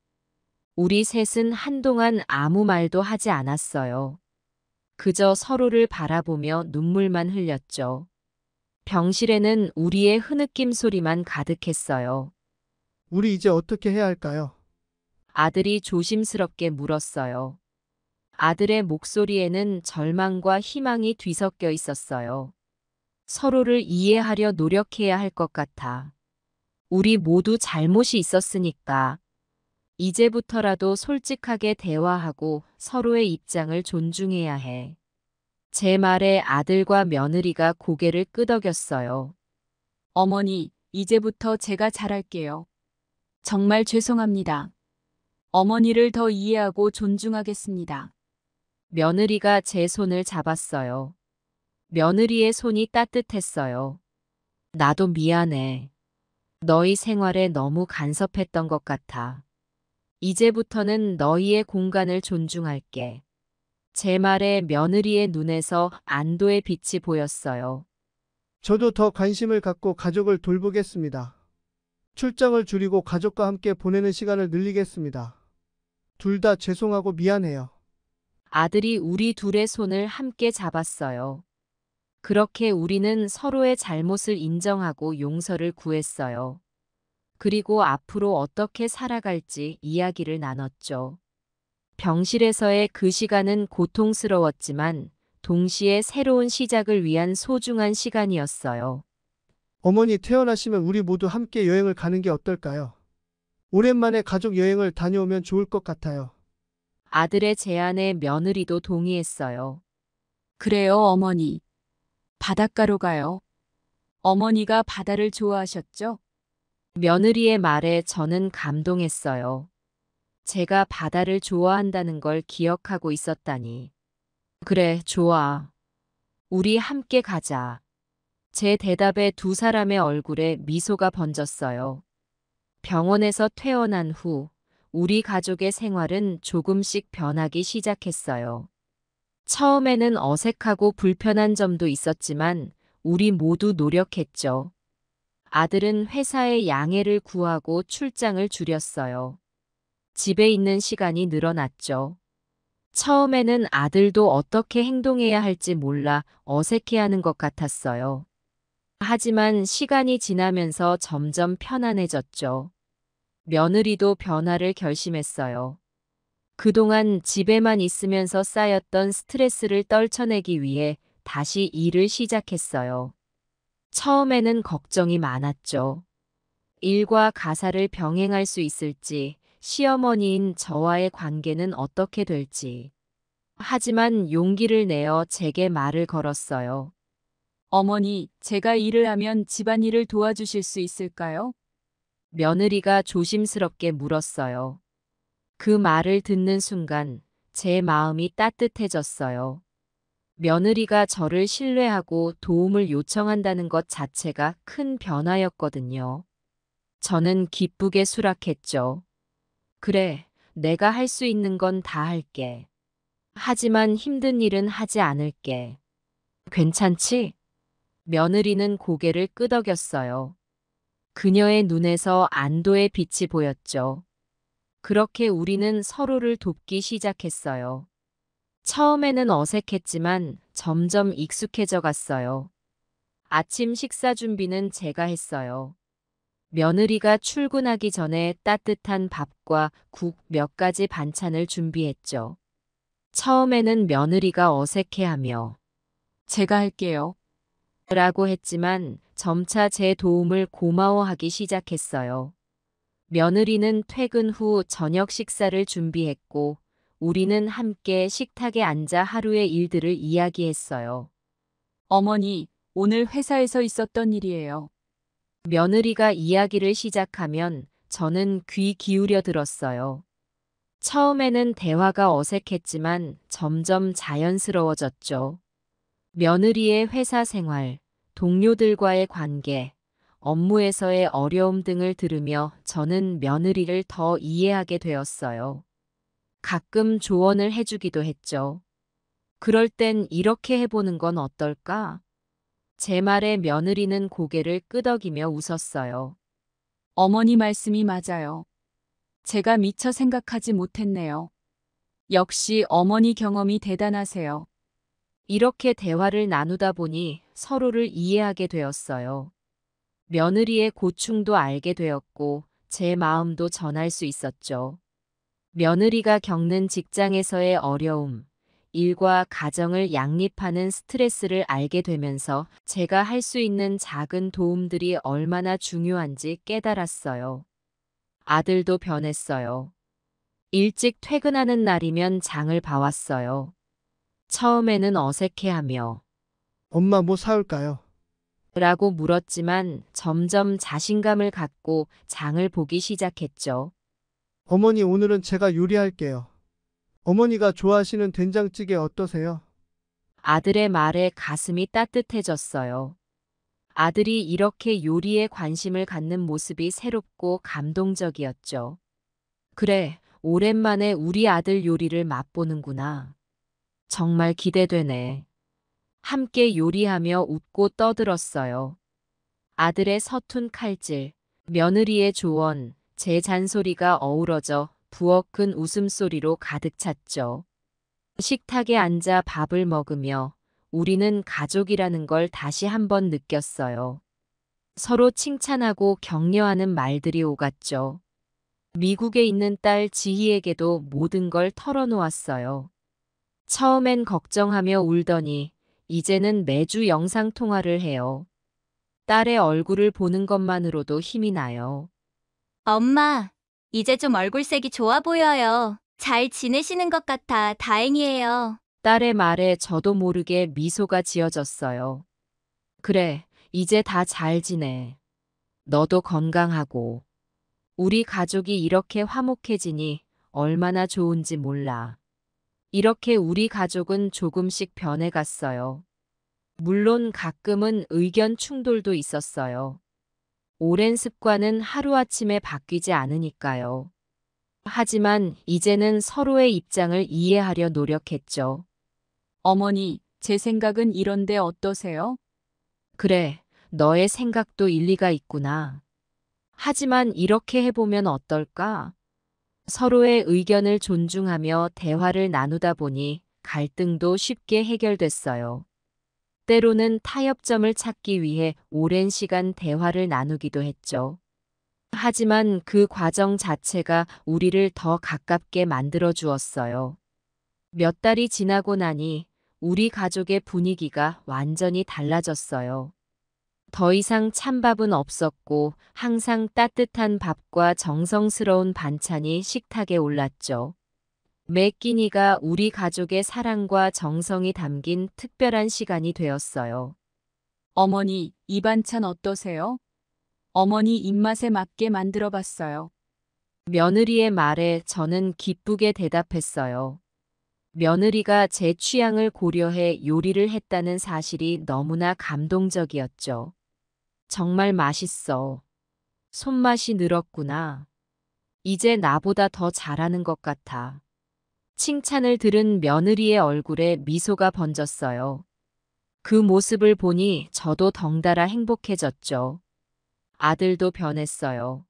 우리 셋은 한동안 아무 말도 하지 않았어요. 그저 서로를 바라보며 눈물만 흘렸죠. 병실에는 우리의 흐느낌 소리만 가득했어요. 우리 이제 어떻게 해야 할까요? 아들이 조심스럽게 물었어요. 아들의 목소리에는 절망과 희망이 뒤섞여 있었어요. 서로를 이해하려 노력해야 할 것 같아. 우리 모두 잘못이 있었으니까. 이제부터라도 솔직하게 대화하고 서로의 입장을 존중해야 해. 제 말에 아들과 며느리가 고개를 끄덕였어요. 어머니, 이제부터 제가 잘할게요. 정말 죄송합니다. 어머니를 더 이해하고 존중하겠습니다. 며느리가 제 손을 잡았어요. 며느리의 손이 따뜻했어요. 나도 미안해. 너희 생활에 너무 간섭했던 것 같아. 이제부터는 너희의 공간을 존중할게. 제 말에 며느리의 눈에서 안도의 빛이 보였어요. 저도 더 관심을 갖고 가족을 돌보겠습니다. 출장을 줄이고 가족과 함께 보내는 시간을 늘리겠습니다. 둘 다 죄송하고 미안해요. 아들이 우리 둘의 손을 함께 잡았어요. 그렇게 우리는 서로의 잘못을 인정하고 용서를 구했어요. 그리고 앞으로 어떻게 살아갈지 이야기를 나눴죠. 병실에서의 그 시간은 고통스러웠지만 동시에 새로운 시작을 위한 소중한 시간이었어요. 어머니 퇴원하시면 우리 모두 함께 여행을 가는 게 어떨까요? 오랜만에 가족 여행을 다녀오면 좋을 것 같아요. 아들의 제안에 며느리도 동의했어요. 그래요, 어머니. 바닷가로 가요. 어머니가 바다를 좋아하셨죠? 며느리의 말에 저는 감동했어요. 제가 바다를 좋아한다는 걸 기억하고 있었다니. 그래, 좋아. 우리 함께 가자. 제 대답에 두 사람의 얼굴에 미소가 번졌어요. 병원에서 퇴원한 후 우리 가족의 생활은 조금씩 변하기 시작했어요. 처음에는 어색하고 불편한 점도 있었지만 우리 모두 노력했죠. 아들은 회사에 양해를 구하고 출장을 줄였어요. 집에 있는 시간이 늘어났죠. 처음에는 아들도 어떻게 행동해야 할지 몰라 어색해하는 것 같았어요. 하지만 시간이 지나면서 점점 편안해졌죠. 며느리도 변화를 결심했어요. 그동안 집에만 있으면서 쌓였던 스트레스를 떨쳐내기 위해 다시 일을 시작했어요. 처음에는 걱정이 많았죠. 일과 가사를 병행할 수 있을지, 시어머니인 저와의 관계는 어떻게 될지. 하지만 용기를 내어 제게 말을 걸었어요. 어머니, 제가 일을 하면 집안일을 도와주실 수 있을까요? 며느리가 조심스럽게 물었어요. 그 말을 듣는 순간 제 마음이 따뜻해졌어요. 며느리가 저를 신뢰하고 도움을 요청한다는 것 자체가 큰 변화였거든요. 저는 기쁘게 수락했죠. 그래, 내가 할 수 있는 건 다 할게. 하지만 힘든 일은 하지 않을게. 괜찮지? 며느리는 고개를 끄덕였어요. 그녀의 눈에서 안도의 빛이 보였죠. 그렇게 우리는 서로를 돕기 시작했어요. 처음에는 어색했지만 점점 익숙해져 갔어요. 아침 식사 준비는 제가 했어요. 며느리가 출근하기 전에 따뜻한 밥과 국 몇 가지 반찬을 준비했죠. 처음에는 며느리가 어색해하며 제가 할게요. 라고 했지만 점차 제 도움을 고마워하기 시작했어요. 며느리는 퇴근 후 저녁 식사를 준비했고 우리는 함께 식탁에 앉아 하루의 일들을 이야기했어요. 어머니, 오늘 회사에서 있었던 일이에요. 며느리가 이야기를 시작하면 저는 귀 기울여 들었어요. 처음에는 대화가 어색했지만 점점 자연스러워졌죠. 며느리의 회사 생활, 동료들과의 관계, 업무에서의 어려움 등을 들으며 저는 며느리를 더 이해하게 되었어요. 가끔 조언을 해주기도 했죠. 그럴 땐 이렇게 해보는 건 어떨까? 제 말에 며느리는 고개를 끄덕이며 웃었어요. 어머니 말씀이 맞아요. 제가 미처 생각하지 못했네요. 역시 어머니 경험이 대단하세요. 이렇게 대화를 나누다 보니 서로를 이해하게 되었어요. 며느리의 고충도 알게 되었고 제 마음도 전할 수 있었죠. 며느리가 겪는 직장에서의 어려움, 일과 가정을 양립하는 스트레스를 알게 되면서 제가 할 수 있는 작은 도움들이 얼마나 중요한지 깨달았어요. 아들도 변했어요. 일찍 퇴근하는 날이면 장을 봐왔어요. 처음에는 어색해하며 엄마 뭐 사올까요? 라고 물었지만 점점 자신감을 갖고 장을 보기 시작했죠. 어머니 오늘은 제가 요리할게요. 어머니가 좋아하시는 된장찌개 어떠세요? 아들의 말에 가슴이 따뜻해졌어요. 아들이 이렇게 요리에 관심을 갖는 모습이 새롭고 감동적이었죠. 그래, 오랜만에 우리 아들 요리를 맛보는구나. 정말 기대되네. 함께 요리하며 웃고 떠들었어요. 아들의 서툰 칼질, 며느리의 조언, 제 잔소리가 어우러져 부엌은 웃음소리로 가득 찼죠. 식탁에 앉아 밥을 먹으며 우리는 가족이라는 걸 다시 한번 느꼈어요. 서로 칭찬하고 격려하는 말들이 오갔죠. 미국에 있는 딸 지희에게도 모든 걸 털어놓았어요. 처음엔 걱정하며 울더니 이제는 매주 영상통화를 해요. 딸의 얼굴을 보는 것만으로도 힘이 나요. 엄마, 이제 좀 얼굴색이 좋아 보여요. 잘 지내시는 것 같아 다행이에요. 딸의 말에 저도 모르게 미소가 지어졌어요. 그래, 이제 다 잘 지내. 너도 건강하고. 우리 가족이 이렇게 화목해지니 얼마나 좋은지 몰라. 이렇게 우리 가족은 조금씩 변해갔어요. 물론 가끔은 의견 충돌도 있었어요. 오랜 습관은 하루아침에 바뀌지 않으니까요. 하지만 이제는 서로의 입장을 이해하려 노력했죠. 어머니, 제 생각은 이런데 어떠세요? 그래, 너의 생각도 일리가 있구나. 하지만 이렇게 해보면 어떨까? 서로의 의견을 존중하며 대화를 나누다 보니 갈등도 쉽게 해결됐어요. 때로는 타협점을 찾기 위해 오랜 시간 대화를 나누기도 했죠. 하지만 그 과정 자체가 우리를 더 가깝게 만들어 주었어요. 몇 달이 지나고 나니 우리 가족의 분위기가 완전히 달라졌어요. 더 이상 찬밥은 없었고 항상 따뜻한 밥과 정성스러운 반찬이 식탁에 올랐죠. 매 끼니가 우리 가족의 사랑과 정성이 담긴 특별한 시간이 되었어요. 어머니, 이 반찬 어떠세요? 어머니 입맛에 맞게 만들어 봤어요. 며느리의 말에 저는 기쁘게 대답했어요. 며느리가 제 취향을 고려해 요리를 했다는 사실이 너무나 감동적이었죠. 정말 맛있어. 손맛이 늘었구나. 이제 나보다 더 잘하는 것 같아. 칭찬을 들은 며느리의 얼굴에 미소가 번졌어요. 그 모습을 보니 저도 덩달아 행복해졌죠. 아들도 변했어요.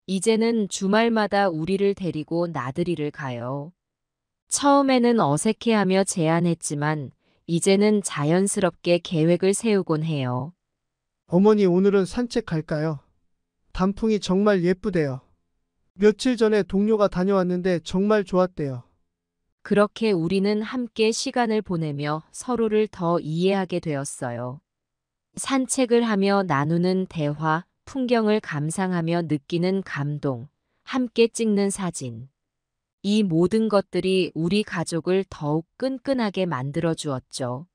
이제는 주말마다 우리를 데리고 나들이를 가요. 처음에는 어색해하며 제안했지만 이제는 자연스럽게 계획을 세우곤 해요. 어머니 오늘은 산책 갈까요? 단풍이 정말 예쁘대요. 며칠 전에 동료가 다녀왔는데 정말 좋았대요. 그렇게 우리는 함께 시간을 보내며 서로를 더 이해하게 되었어요. 산책을 하며 나누는 대화, 풍경을 감상하며 느끼는 감동, 함께 찍는 사진. 이 모든 것들이 우리 가족을 더욱 끈끈하게 만들어 주었죠.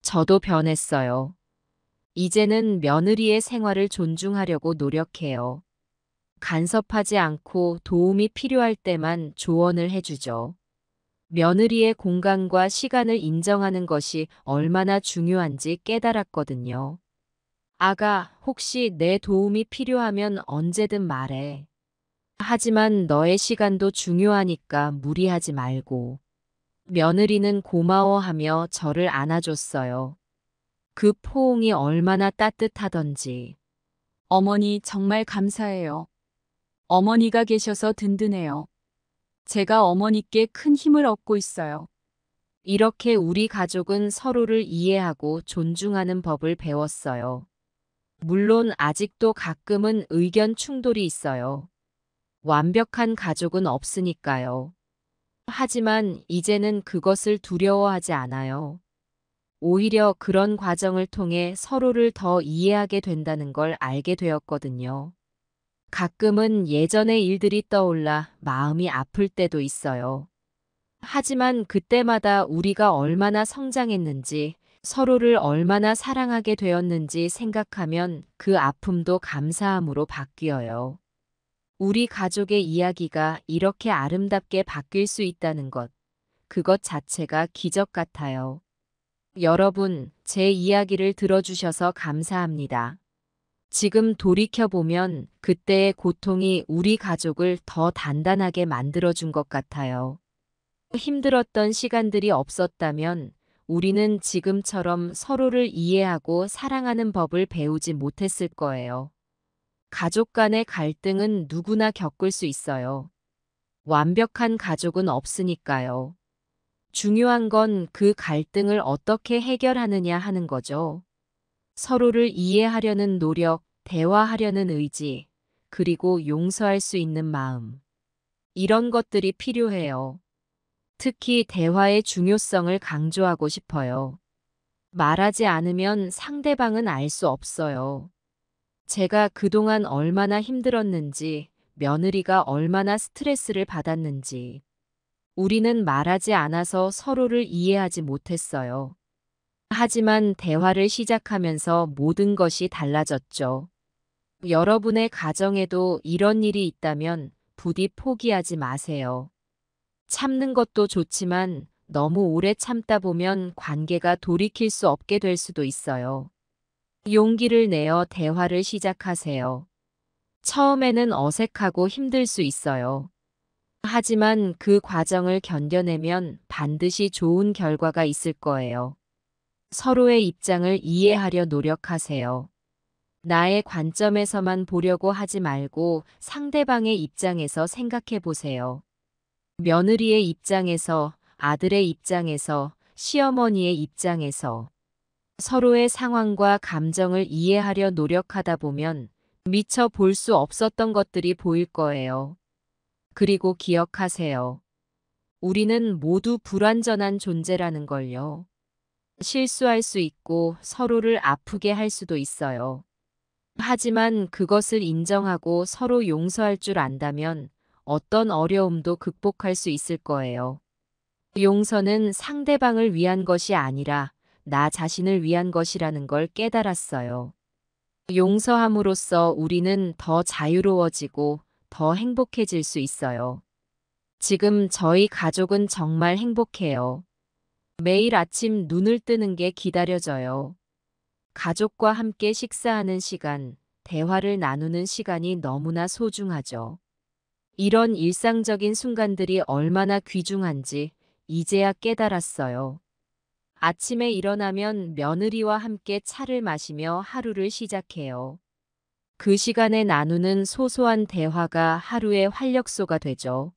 저도 변했어요. 이제는 며느리의 생활을 존중하려고 노력해요. 간섭하지 않고 도움이 필요할 때만 조언을 해주죠. 며느리의 공간과 시간을 인정하는 것이 얼마나 중요한지 깨달았거든요. 아가, 혹시 내 도움이 필요하면 언제든 말해. 하지만 너의 시간도 중요하니까 무리하지 말고. 며느리는 고마워하며 저를 안아줬어요. 그 포옹이 얼마나 따뜻하던지. 어머니 정말 감사해요. 어머니가 계셔서 든든해요. 제가 어머니께 큰 힘을 얻고 있어요. 이렇게 우리 가족은 서로를 이해하고 존중하는 법을 배웠어요. 물론 아직도 가끔은 의견 충돌이 있어요. 완벽한 가족은 없으니까요. 하지만 이제는 그것을 두려워하지 않아요. 오히려 그런 과정을 통해 서로를 더 이해하게 된다는 걸 알게 되었거든요. 가끔은 예전의 일들이 떠올라 마음이 아플 때도 있어요. 하지만 그때마다 우리가 얼마나 성장했는지, 서로를 얼마나 사랑하게 되었는지 생각하면 그 아픔도 감사함으로 바뀌어요. 우리 가족의 이야기가 이렇게 아름답게 바뀔 수 있다는 것, 그것 자체가 기적 같아요. 여러분, 제 이야기를 들어주셔서 감사합니다. 지금 돌이켜보면 그때의 고통이 우리 가족을 더 단단하게 만들어준 것 같아요. 힘들었던 시간들이 없었다면 우리는 지금처럼 서로를 이해하고 사랑하는 법을 배우지 못했을 거예요. 가족 간의 갈등은 누구나 겪을 수 있어요. 완벽한 가족은 없으니까요. 중요한 건 그 갈등을 어떻게 해결하느냐 하는 거죠. 서로를 이해하려는 노력, 대화하려는 의지, 그리고 용서할 수 있는 마음. 이런 것들이 필요해요. 특히 대화의 중요성을 강조하고 싶어요. 말하지 않으면 상대방은 알 수 없어요. 제가 그동안 얼마나 힘들었는지, 며느리가 얼마나 스트레스를 받았는지. 우리는 말하지 않아서 서로를 이해하지 못했어요. 하지만 대화를 시작하면서 모든 것이 달라졌죠. 여러분의 가정에도 이런 일이 있다면 부디 포기하지 마세요. 참는 것도 좋지만 너무 오래 참다 보면 관계가 돌이킬 수 없게 될 수도 있어요. 용기를 내어 대화를 시작하세요. 처음에는 어색하고 힘들 수 있어요. 하지만 그 과정을 견뎌내면 반드시 좋은 결과가 있을 거예요. 서로의 입장을 이해하려 노력하세요. 나의 관점에서만 보려고 하지 말고 상대방의 입장에서 생각해 보세요. 며느리의 입장에서, 아들의 입장에서, 시어머니의 입장에서 서로의 상황과 감정을 이해하려 노력하다 보면 미처 볼 수 없었던 것들이 보일 거예요. 그리고 기억하세요. 우리는 모두 불완전한 존재라는 걸요. 실수할 수 있고 서로를 아프게 할 수도 있어요. 하지만 그것을 인정하고 서로 용서할 줄 안다면 어떤 어려움도 극복할 수 있을 거예요. 용서는 상대방을 위한 것이 아니라 나 자신을 위한 것이라는 걸 깨달았어요. 용서함으로써 우리는 더 자유로워지고 더 행복해질 수 있어요. 지금 저희 가족은 정말 행복해요. 매일 아침 눈을 뜨는 게 기다려져요. 가족과 함께 식사하는 시간, 대화를 나누는 시간이 너무나 소중하죠. 이런 일상적인 순간들이 얼마나 귀중한지 이제야 깨달았어요. 아침에 일어나면 며느리와 함께 차를 마시며 하루를 시작해요. 그 시간에 나누는 소소한 대화가 하루의 활력소가 되죠.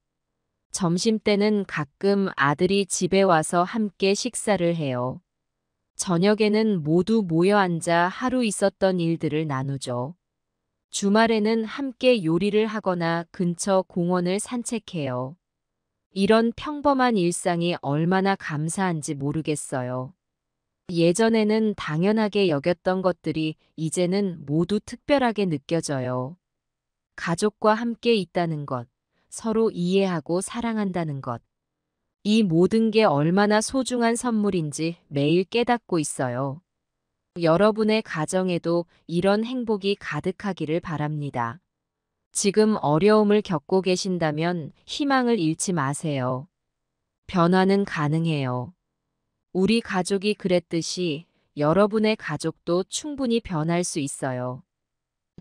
점심때는 가끔 아들이 집에 와서 함께 식사를 해요. 저녁에는 모두 모여 앉아 하루 있었던 일들을 나누죠. 주말에는 함께 요리를 하거나 근처 공원을 산책해요. 이런 평범한 일상이 얼마나 감사한지 모르겠어요. 예전에는 당연하게 여겼던 것들이 이제는 모두 특별하게 느껴져요. 가족과 함께 있다는 것, 서로 이해하고 사랑한다는 것. 이 모든 게 얼마나 소중한 선물인지 매일 깨닫고 있어요. 여러분의 가정에도 이런 행복이 가득하기를 바랍니다. 지금 어려움을 겪고 계신다면 희망을 잃지 마세요. 변화는 가능해요. 우리 가족이 그랬듯이 여러분의 가족도 충분히 변할 수 있어요.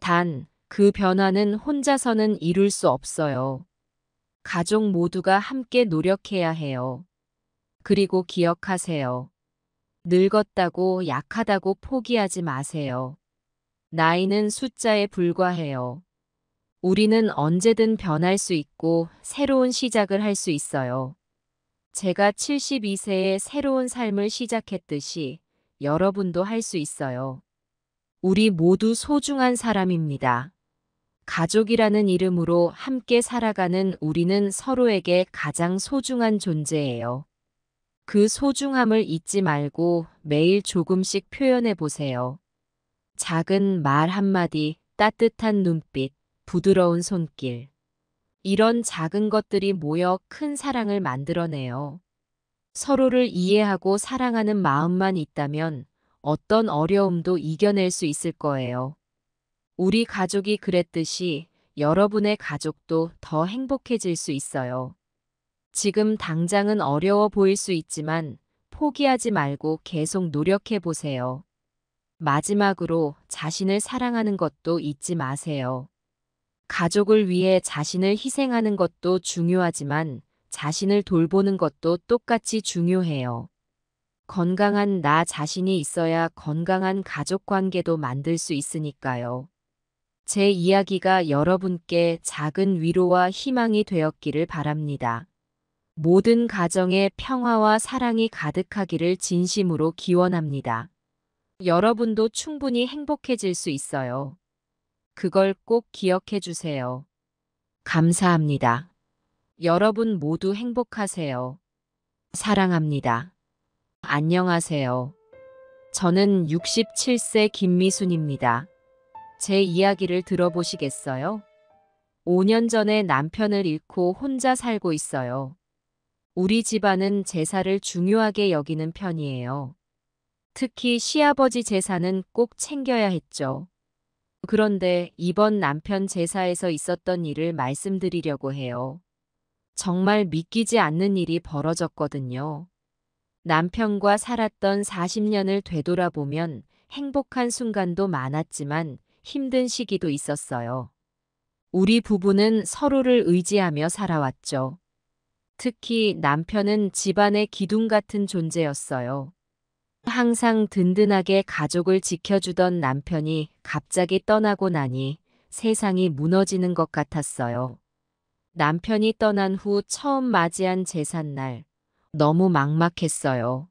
단, 그 변화는 혼자서는 이룰 수 없어요. 가족 모두가 함께 노력해야 해요. 그리고 기억하세요. 늙었다고 약하다고 포기하지 마세요. 나이는 숫자에 불과해요. 우리는 언제든 변할 수 있고 새로운 시작을 할 수 있어요. 제가 72세에 새로운 삶을 시작했듯이 여러분도 할 수 있어요. 우리 모두 소중한 사람입니다. 가족이라는 이름으로 함께 살아가는 우리는 서로에게 가장 소중한 존재예요. 그 소중함을 잊지 말고 매일 조금씩 표현해 보세요. 작은 말 한마디, 따뜻한 눈빛, 부드러운 손길. 이런 작은 것들이 모여 큰 사랑을 만들어내요. 서로를 이해하고 사랑하는 마음만 있다면 어떤 어려움도 이겨낼 수 있을 거예요. 우리 가족이 그랬듯이 여러분의 가족도 더 행복해질 수 있어요. 지금 당장은 어려워 보일 수 있지만 포기하지 말고 계속 노력해 보세요. 마지막으로 자신을 사랑하는 것도 잊지 마세요. 가족을 위해 자신을 희생하는 것도 중요하지만 자신을 돌보는 것도 똑같이 중요해요. 건강한 나 자신이 있어야 건강한 가족 관계도 만들 수 있으니까요. 제 이야기가 여러분께 작은 위로와 희망이 되었기를 바랍니다. 모든 가정에 평화와 사랑이 가득하기를 진심으로 기원합니다. 여러분도 충분히 행복해질 수 있어요. 그걸 꼭 기억해 주세요. 감사합니다. 여러분 모두 행복하세요. 사랑합니다. 안녕하세요. 저는 67세 김미순입니다. 제 이야기를 들어보시겠어요? 5년 전에 남편을 잃고 혼자 살고 있어요. 우리 집안은 제사를 중요하게 여기는 편이에요. 특히 시아버지 제사는 꼭 챙겨야 했죠. 그런데 이번 남편 제사에서 있었던 일을 말씀드리려고 해요. 정말 믿기지 않는 일이 벌어졌거든요. 남편과 살았던 40년을 되돌아보면 행복한 순간도 많았지만 힘든 시기도 있었어요. 우리 부부는 서로를 의지하며 살아왔죠. 특히 남편은 집안의 기둥 같은 존재였어요. 항상 든든하게 가족을 지켜주던 남편이 갑자기 떠나고 나니 세상이 무너지는 것 같았어요. 남편이 떠난 후 처음 맞이한 제삿날, 너무 막막했어요.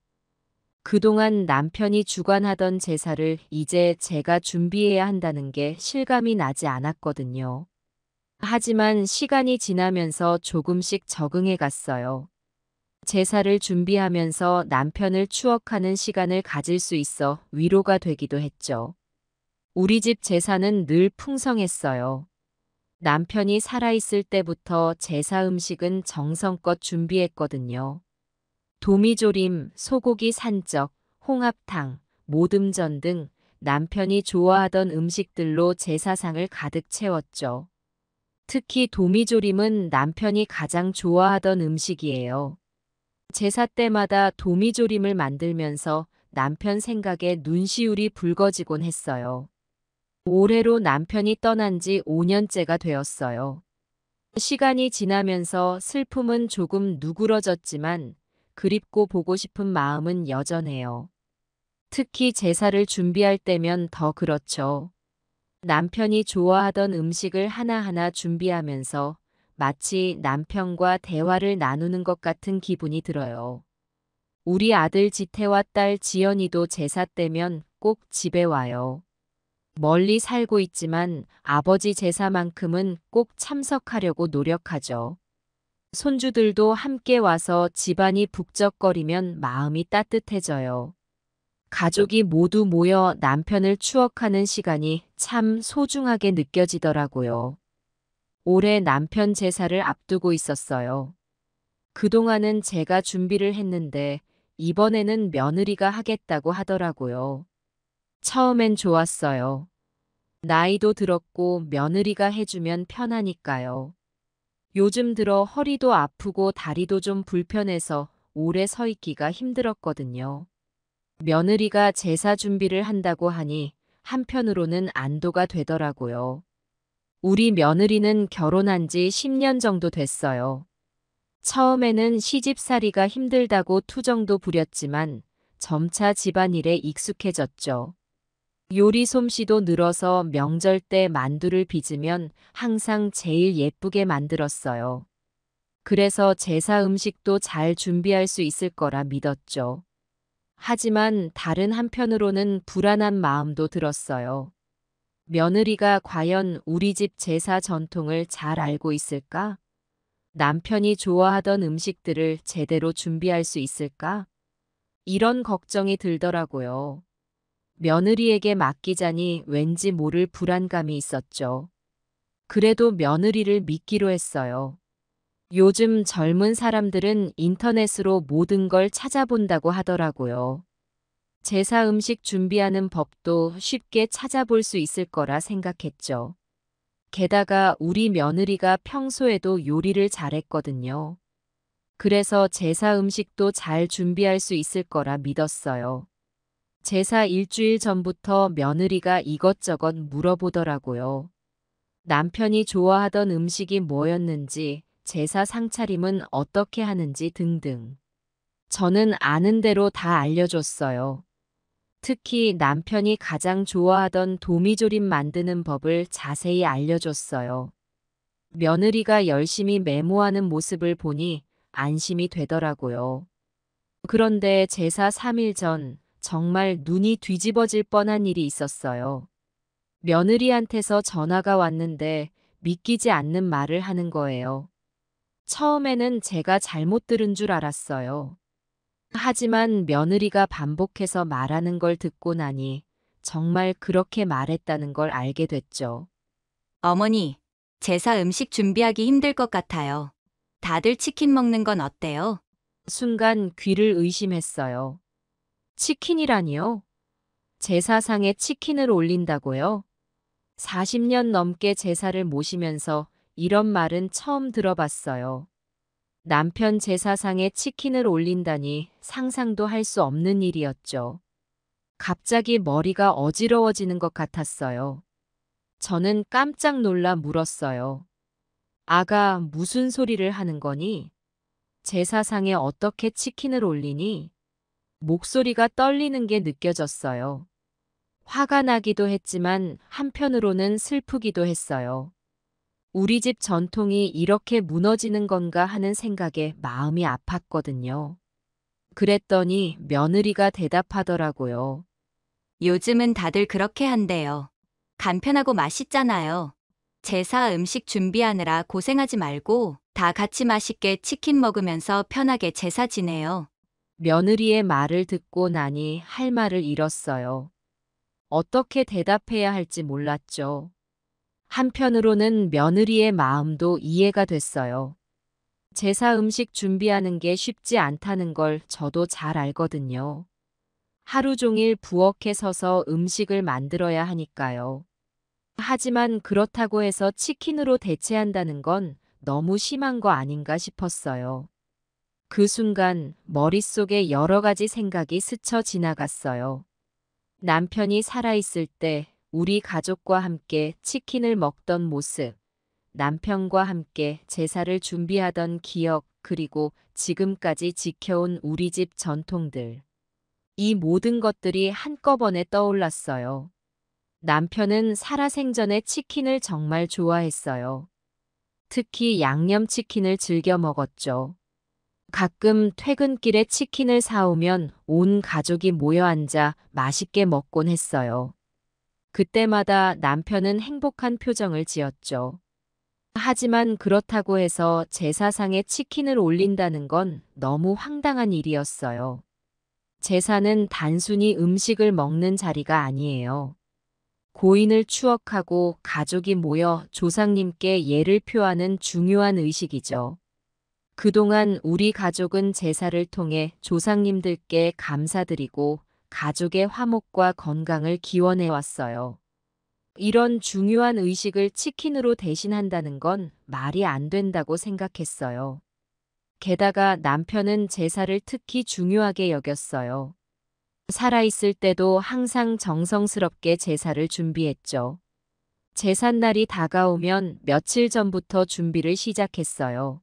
그동안 남편이 주관하던 제사를 이제 제가 준비해야 한다는 게 실감이 나지 않았거든요. 하지만 시간이 지나면서 조금씩 적응해 갔어요. 제사를 준비하면서 남편을 추억하는 시간을 가질 수 있어 위로가 되기도 했죠. 우리 집 제사는 늘 풍성했어요. 남편이 살아있을 때부터 제사 음식은 정성껏 준비했거든요. 도미조림, 소고기 산적, 홍합탕, 모듬전 등 남편이 좋아하던 음식들로 제사상을 가득 채웠죠. 특히 도미조림은 남편이 가장 좋아하던 음식이에요. 제사 때마다 도미조림을 만들면서 남편 생각에 눈시울이 붉어지곤 했어요. 올해로 남편이 떠난 지 5년째가 되었어요. 시간이 지나면서 슬픔은 조금 누그러졌지만 그립고 보고 싶은 마음은 여전해요. 특히 제사를 준비할 때면 더 그렇죠. 남편이 좋아하던 음식을 하나하나 준비하면서 마치 남편과 대화를 나누는 것 같은 기분이 들어요. 우리 아들 지태와 딸 지연이도 제사 때면 꼭 집에 와요. 멀리 살고 있지만 아버지 제사만큼은 꼭 참석하려고 노력하죠. 손주들도 함께 와서 집안이 북적거리면 마음이 따뜻해져요. 가족이 모두 모여 남편을 추억하는 시간이 참 소중하게 느껴지더라고요. 올해 남편 제사를 앞두고 있었어요. 그동안은 제가 준비를 했는데 이번에는 며느리가 하겠다고 하더라고요. 처음엔 좋았어요. 나이도 들었고 며느리가 해주면 편하니까요. 요즘 들어 허리도 아프고 다리도 좀 불편해서 오래 서 있기가 힘들었거든요. 며느리가 제사 준비를 한다고 하니 한편으로는 안도가 되더라고요. 우리 며느리는 결혼한 지 10년 정도 됐어요. 처음에는 시집살이가 힘들다고 투정도 부렸지만 점차 집안일에 익숙해졌죠. 요리 솜씨도 늘어서 명절 때 만두를 빚으면 항상 제일 예쁘게 만들었어요. 그래서 제사 음식도 잘 준비할 수 있을 거라 믿었죠. 하지만 다른 한편으로는 불안한 마음도 들었어요. 며느리가 과연 우리 집 제사 전통을 잘 알고 있을까? 남편이 좋아하던 음식들을 제대로 준비할 수 있을까? 이런 걱정이 들더라고요. 며느리에게 맡기자니 왠지 모를 불안감이 있었죠. 그래도 며느리를 믿기로 했어요. 요즘 젊은 사람들은 인터넷으로 모든 걸 찾아본다고 하더라고요. 제사 음식 준비하는 법도 쉽게 찾아볼 수 있을 거라 생각했죠. 게다가 우리 며느리가 평소에도 요리를 잘했거든요. 그래서 제사 음식도 잘 준비할 수 있을 거라 믿었어요. 제사 일주일 전부터 며느리가 이것저것 물어보더라고요. 남편이 좋아하던 음식이 뭐였는지, 제사 상차림은 어떻게 하는지 등등. 저는 아는 대로 다 알려줬어요. 특히 남편이 가장 좋아하던 도미조림 만드는 법을 자세히 알려줬어요. 며느리가 열심히 메모하는 모습을 보니 안심이 되더라고요. 그런데 제사 3일 전 정말 눈이 뒤집어질 뻔한 일이 있었어요. 며느리한테서 전화가 왔는데 믿기지 않는 말을 하는 거예요. 처음에는 제가 잘못 들은 줄 알았어요. 하지만 며느리가 반복해서 말하는 걸 듣고 나니 정말 그렇게 말했다는 걸 알게 됐죠. 어머니, 제사 음식 준비하기 힘들 것 같아요. 다들 치킨 먹는 건 어때요? 순간 귀를 의심했어요. 치킨이라니요? 제사상에 치킨을 올린다고요? 40년 넘게 제사를 모시면서 이런 말은 처음 들어봤어요. 남편 제사상에 치킨을 올린다니 상상도 할 수 없는 일이었죠. 갑자기 머리가 어지러워지는 것 같았어요. 저는 깜짝 놀라 물었어요. 아가, 무슨 소리를 하는 거니? 제사상에 어떻게 치킨을 올리니? 목소리가 떨리는 게 느껴졌어요. 화가 나기도 했지만 한편으로는 슬프기도 했어요. 우리 집 전통이 이렇게 무너지는 건가 하는 생각에 마음이 아팠거든요. 그랬더니 며느리가 대답하더라고요. 요즘은 다들 그렇게 한대요. 간편하고 맛있잖아요. 제사 음식 준비하느라 고생하지 말고 다 같이 맛있게 치킨 먹으면서 편하게 제사 지내요. 며느리의 말을 듣고 나니 할 말을 잃었어요. 어떻게 대답해야 할지 몰랐죠. 한편으로는 며느리의 마음도 이해가 됐어요. 제사 음식 준비하는 게 쉽지 않다는 걸 저도 잘 알거든요. 하루 종일 부엌에 서서 음식을 만들어야 하니까요. 하지만 그렇다고 해서 치킨으로 대체한다는 건 너무 심한 거 아닌가 싶었어요. 그 순간 머릿속에 여러 가지 생각이 스쳐 지나갔어요. 남편이 살아있을 때 우리 가족과 함께 치킨을 먹던 모습, 남편과 함께 제사를 준비하던 기억, 그리고 지금까지 지켜온 우리 집 전통들. 이 모든 것들이 한꺼번에 떠올랐어요. 남편은 살아생전에 치킨을 정말 좋아했어요. 특히 양념치킨을 즐겨 먹었죠. 가끔 퇴근길에 치킨을 사오면 온 가족이 모여 앉아 맛있게 먹곤 했어요. 그때마다 남편은 행복한 표정을 지었죠. 하지만 그렇다고 해서 제사상에 치킨을 올린다는 건 너무 황당한 일이었어요. 제사는 단순히 음식을 먹는 자리가 아니에요. 고인을 추억하고 가족이 모여 조상님께 예를 표하는 중요한 의식이죠. 그동안 우리 가족은 제사를 통해 조상님들께 감사드리고 가족의 화목과 건강을 기원해 왔어요. 이런 중요한 의식을 치킨으로 대신한다는 건 말이 안 된다고 생각했어요. 게다가 남편은 제사를 특히 중요하게 여겼어요. 살아있을 때도 항상 정성스럽게 제사를 준비했죠. 제삿날이 다가오면 며칠 전부터 준비를 시작했어요.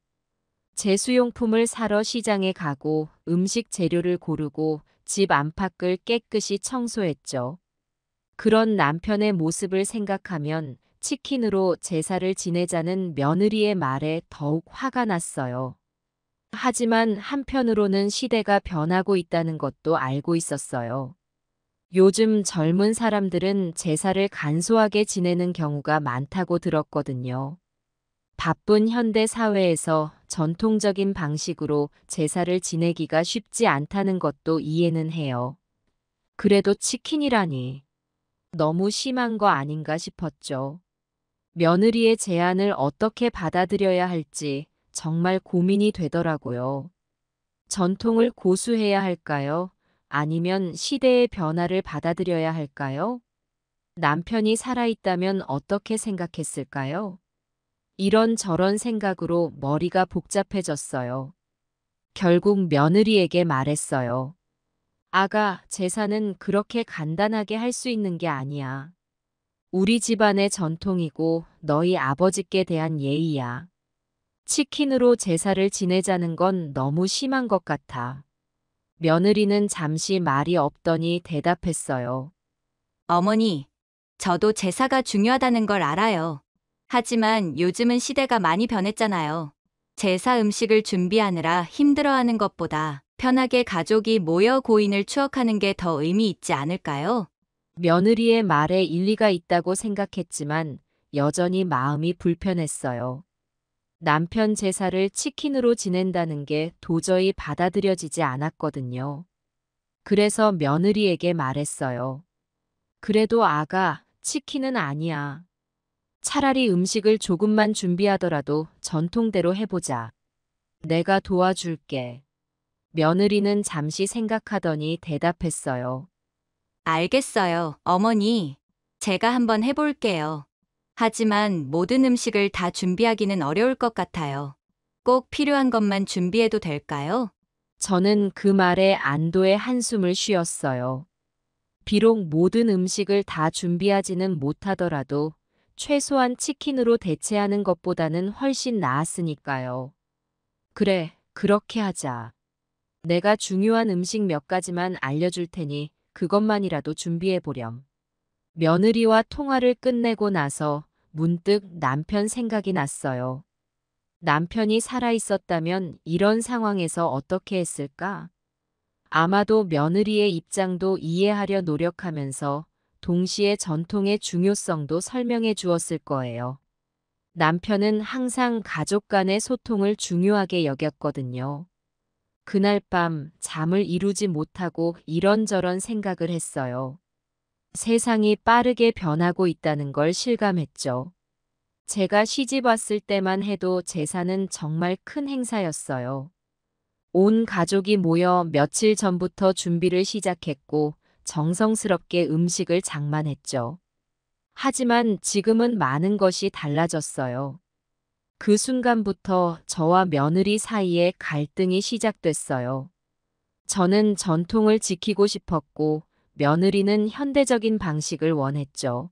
제수용품을 사러 시장에 가고 음식 재료를 고르고 집 안팎을 깨끗이 청소했죠. 그런 남편의 모습을 생각하면 치킨으로 제사를 지내자는 며느리의 말에 더욱 화가 났어요. 하지만 한편으로는 시대가 변하고 있다는 것도 알고 있었어요. 요즘 젊은 사람들은 제사를 간소하게 지내는 경우가 많다고 들었거든요. 바쁜 현대 사회에서 전통적인 방식으로 제사를 지내기가 쉽지 않다는 것도 이해는 해요. 그래도 치킨이라니 너무 심한 거 아닌가 싶었죠. 며느리의 제안을 어떻게 받아들여야 할지 정말 고민이 되더라고요. 전통을 고수해야 할까요? 아니면 시대의 변화를 받아들여야 할까요? 남편이 살아있다면 어떻게 생각했을까요? 이런저런 생각으로 머리가 복잡해졌어요. 결국 며느리에게 말했어요. 아가, 제사는 그렇게 간단하게 할 수 있는 게 아니야. 우리 집안의 전통이고 너희 아버지께 대한 예의야. 치킨으로 제사를 지내자는 건 너무 심한 것 같아. 며느리는 잠시 말이 없더니 대답했어요. 어머니, 저도 제사가 중요하다는 걸 알아요. 하지만 요즘은 시대가 많이 변했잖아요. 제사 음식을 준비하느라 힘들어하는 것보다 편하게 가족이 모여 고인을 추억하는 게 더 의미 있지 않을까요? 며느리의 말에 일리가 있다고 생각했지만 여전히 마음이 불편했어요. 남편 제사를 치킨으로 지낸다는 게 도저히 받아들여지지 않았거든요. 그래서 며느리에게 말했어요. 그래도 아가, 치킨은 아니야. 차라리 음식을 조금만 준비하더라도 전통대로 해보자. 내가 도와줄게. 며느리는 잠시 생각하더니 대답했어요. 알겠어요, 어머니. 제가 한번 해볼게요. 하지만 모든 음식을 다 준비하기는 어려울 것 같아요. 꼭 필요한 것만 준비해도 될까요? 저는 그 말에 안도의 한숨을 쉬었어요. 비록 모든 음식을 다 준비하지는 못하더라도 최소한 치킨으로 대체하는 것보다는 훨씬 나았으니까요. 그래, 그렇게 하자. 내가 중요한 음식 몇 가지만 알려줄 테니 그것만이라도 준비해보렴. 며느리와 통화를 끝내고 나서 문득 남편 생각이 났어요. 남편이 살아있었다면 이런 상황에서 어떻게 했을까? 아마도 며느리의 입장도 이해하려 노력하면서 동시에 전통의 중요성도 설명해 주었을 거예요. 남편은 항상 가족 간의 소통을 중요하게 여겼거든요. 그날 밤 잠을 이루지 못하고 이런저런 생각을 했어요. 세상이 빠르게 변하고 있다는 걸 실감했죠. 제가 시집 왔을 때만 해도 제사는 정말 큰 행사였어요. 온 가족이 모여 며칠 전부터 준비를 시작했고 정성스럽게 음식을 장만했죠. 하지만 지금은 많은 것이 달라졌어요. 그 순간부터 저와 며느리 사이에 갈등이 시작됐어요. 저는 전통을 지키고 싶었고 며느리는 현대적인 방식을 원했죠.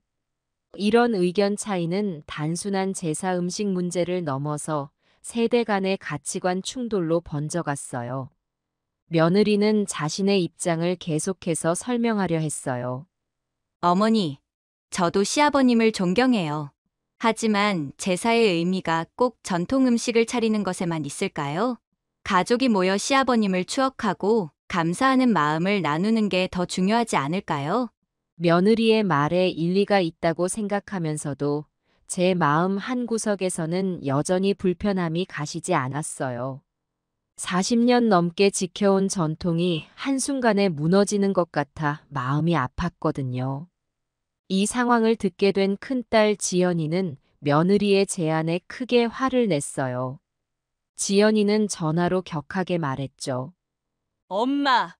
이런 의견 차이는 단순한 제사 음식 문제를 넘어서 세대 간의 가치관 충돌로 번져갔어요. 며느리는 자신의 입장을 계속해서 설명하려 했어요. 어머니, 저도 시아버님을 존경해요. 하지만 제사의 의미가 꼭 전통 음식을 차리는 것에만 있을까요? 가족이 모여 시아버님을 추억하고 감사하는 마음을 나누는 게 더 중요하지 않을까요? 며느리의 말에 일리가 있다고 생각하면서도 제 마음 한구석에서는 여전히 불편함이 가시지 않았어요. 40년 넘게 지켜온 전통이 한순간에 무너지는 것 같아 마음이 아팠거든요. 이 상황을 듣게 된 큰딸 지연이는 며느리의 제안에 크게 화를 냈어요. 지연이는 전화로 격하게 말했죠. 엄마,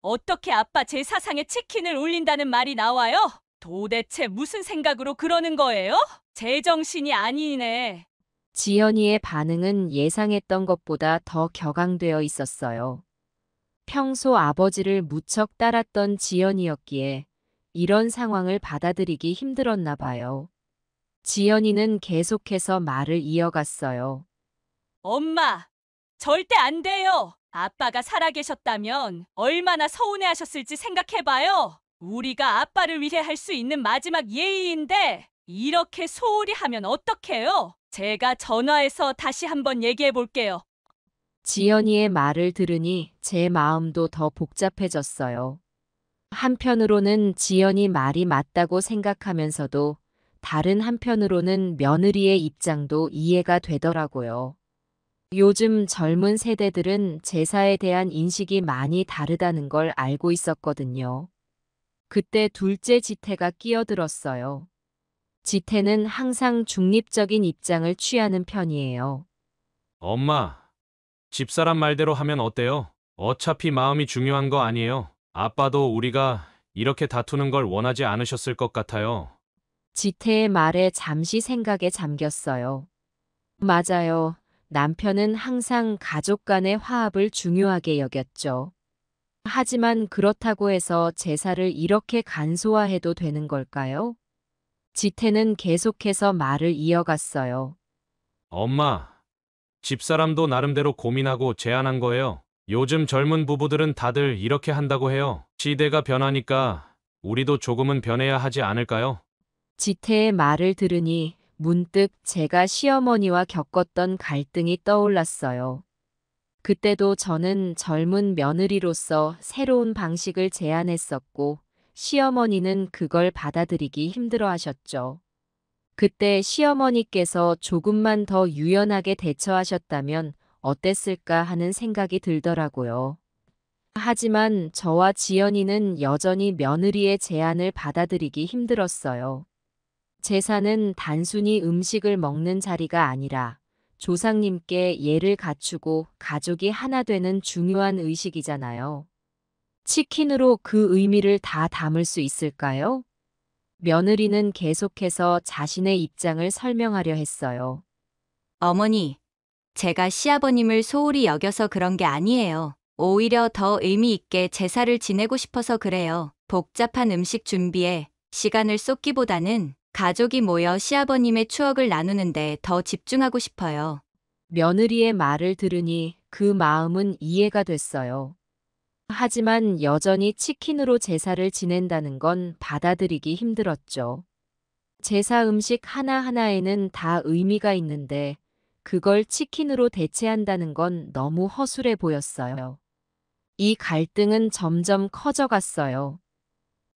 어떻게 아빠 제사상에 치킨을 올린다는 말이 나와요? 도대체 무슨 생각으로 그러는 거예요? 제정신이 아니네. 지연이의 반응은 예상했던 것보다 더 격앙되어 있었어요. 평소 아버지를 무척 따랐던 지연이었기에 이런 상황을 받아들이기 힘들었나 봐요. 지연이는 계속해서 말을 이어갔어요. 엄마, 절대 안 돼요. 아빠가 살아계셨다면 얼마나 서운해하셨을지 생각해봐요. 우리가 아빠를 위해 할 수 있는 마지막 예의인데 이렇게 소홀히 하면 어떡해요? 제가 전화해서 다시 한번 얘기해 볼게요. 지연이의 말을 들으니 제 마음도 더 복잡해졌어요. 한편으로는 지연이 말이 맞다고 생각하면서도 다른 한편으로는 며느리의 입장도 이해가 되더라고요. 요즘 젊은 세대들은 제사에 대한 인식이 많이 다르다는 걸 알고 있었거든요. 그때 둘째 지태가 끼어들었어요. 지태는 항상 중립적인 입장을 취하는 편이에요. 엄마, 집사람 말대로 하면 어때요? 어차피 마음이 중요한 거 아니에요. 아빠도 우리가 이렇게 다투는 걸 원하지 않으셨을 것 같아요. 지태의 말에 잠시 생각에 잠겼어요. 맞아요. 남편은 항상 가족 간의 화합을 중요하게 여겼죠. 하지만 그렇다고 해서 제사를 이렇게 간소화해도 되는 걸까요? 지태는 계속해서 말을 이어갔어요. 엄마, 집사람도 나름대로 고민하고 제안한 거예요. 요즘 젊은 부부들은 다들 이렇게 한다고 해요. 시대가 변하니까 우리도 조금은 변해야 하지 않을까요? 지태의 말을 들으니 문득 제가 시어머니와 겪었던 갈등이 떠올랐어요. 그때도 저는 젊은 며느리로서 새로운 방식을 제안했었고, 시어머니는 그걸 받아들이기 힘들어 하셨죠. 그때 시어머니께서 조금만 더 유연하게 대처하셨다면 어땠을까 하는 생각이 들더라고요. 하지만 저와 지연이는 여전히 며느리의 제안을 받아들이기 힘들었어요. 제사는 단순히 음식을 먹는 자리가 아니라 조상님께 예를 갖추고 가족이 하나 되는 중요한 의식이잖아요. 치킨으로 그 의미를 다 담을 수 있을까요? 며느리는 계속해서 자신의 입장을 설명하려 했어요. 어머니, 제가 시아버님을 소홀히 여겨서 그런 게 아니에요. 오히려 더 의미 있게 제사를 지내고 싶어서 그래요. 복잡한 음식 준비에 시간을 쏟기보다는 가족이 모여 시아버님의 추억을 나누는데 더 집중하고 싶어요. 며느리의 말을 들으니 그 마음은 이해가 됐어요. 하지만 여전히 치킨으로 제사를 지낸다는 건 받아들이기 힘들었죠. 제사 음식 하나하나에는 다 의미가 있는데 그걸 치킨으로 대체한다는 건 너무 허술해 보였어요. 이 갈등은 점점 커져갔어요.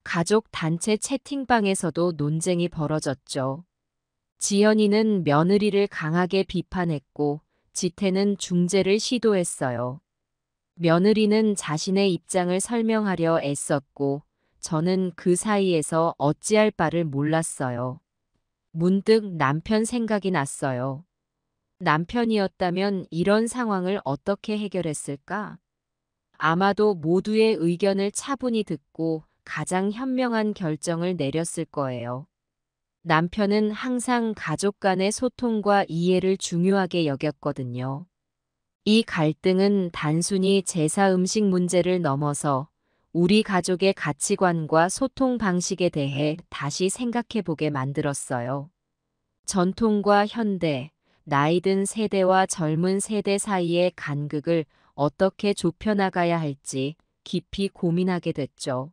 가족 단체 채팅방에서도 논쟁이 벌어졌죠. 지연이는 며느리를 강하게 비판했고 지태는 중재를 시도했어요. 며느리는 자신의 입장을 설명하려 애썼고 저는 그 사이에서 어찌할 바를 몰랐어요. 문득 남편 생각이 났어요. 남편이었다면 이런 상황을 어떻게 해결했을까? 아마도 모두의 의견을 차분히 듣고 가장 현명한 결정을 내렸을 거예요. 남편은 항상 가족 간의 소통과 이해를 중요하게 여겼거든요. 이 갈등은 단순히 제사 음식 문제를 넘어서 우리 가족의 가치관과 소통 방식에 대해 다시 생각해 보게 만들었어요. 전통과 현대, 나이든 세대와 젊은 세대 사이의 간극을 어떻게 좁혀나가야 할지 깊이 고민하게 됐죠.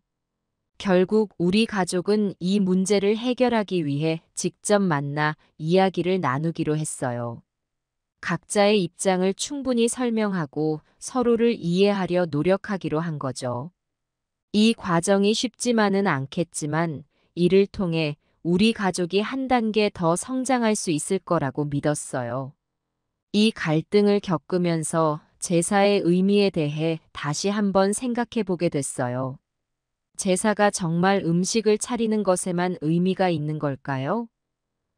결국 우리 가족은 이 문제를 해결하기 위해 직접 만나 이야기를 나누기로 했어요. 각자의 입장을 충분히 설명하고 서로를 이해하려 노력하기로 한 거죠. 이 과정이 쉽지만은 않겠지만 이를 통해 우리 가족이 한 단계 더 성장할 수 있을 거라고 믿었어요. 이 갈등을 겪으면서 제사의 의미에 대해 다시 한번 생각해 보게 됐어요. 제사가 정말 음식을 차리는 것에만 의미가 있는 걸까요?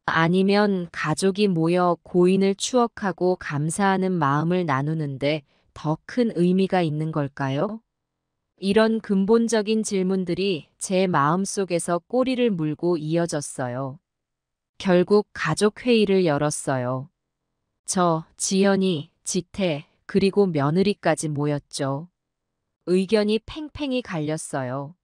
아니면 가족이 모여 고인을 추억하고 감사하는 마음을 나누는데 더 큰 의미가 있는 걸까요? 이런 근본적인 질문들이 제 마음속에서 꼬리를 물고 이어졌어요. 결국 가족회의를 열었어요. 저, 지연이, 지태, 그리고 며느리까지 모였죠. 의견이 팽팽히 갈렸어요.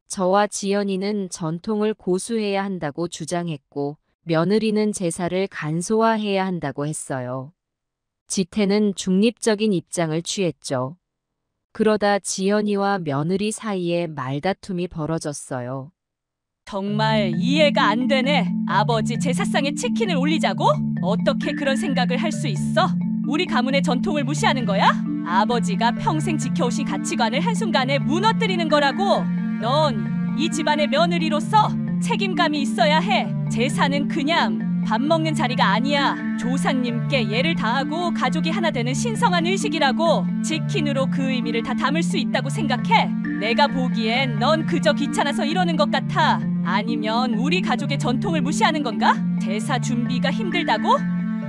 저와 지연이는 전통을 고수해야 한다고 주장했고, 며느리는 제사를 간소화해야 한다고 했어요. 지태는 중립적인 입장을 취했죠. 그러다 지연이와 며느리 사이에 말다툼이 벌어졌어요. 정말 이해가 안 되네. 아버지 제사상에 치킨을 올리자고? 어떻게 그런 생각을 할 수 있어? 우리 가문의 전통을 무시하는 거야? 아버지가 평생 지켜오신 가치관을 한순간에 무너뜨리는 거라고. 넌 이 집안의 며느리로서 책임감이 있어야 해. 제사는 그냥 밥 먹는 자리가 아니야. 조상님께 예를 다하고 가족이 하나 되는 신성한 의식이라고. 치킨으로 그 의미를 다 담을 수 있다고 생각해? 내가 보기엔 넌 그저 귀찮아서 이러는 것 같아. 아니면 우리 가족의 전통을 무시하는 건가? 제사 준비가 힘들다고?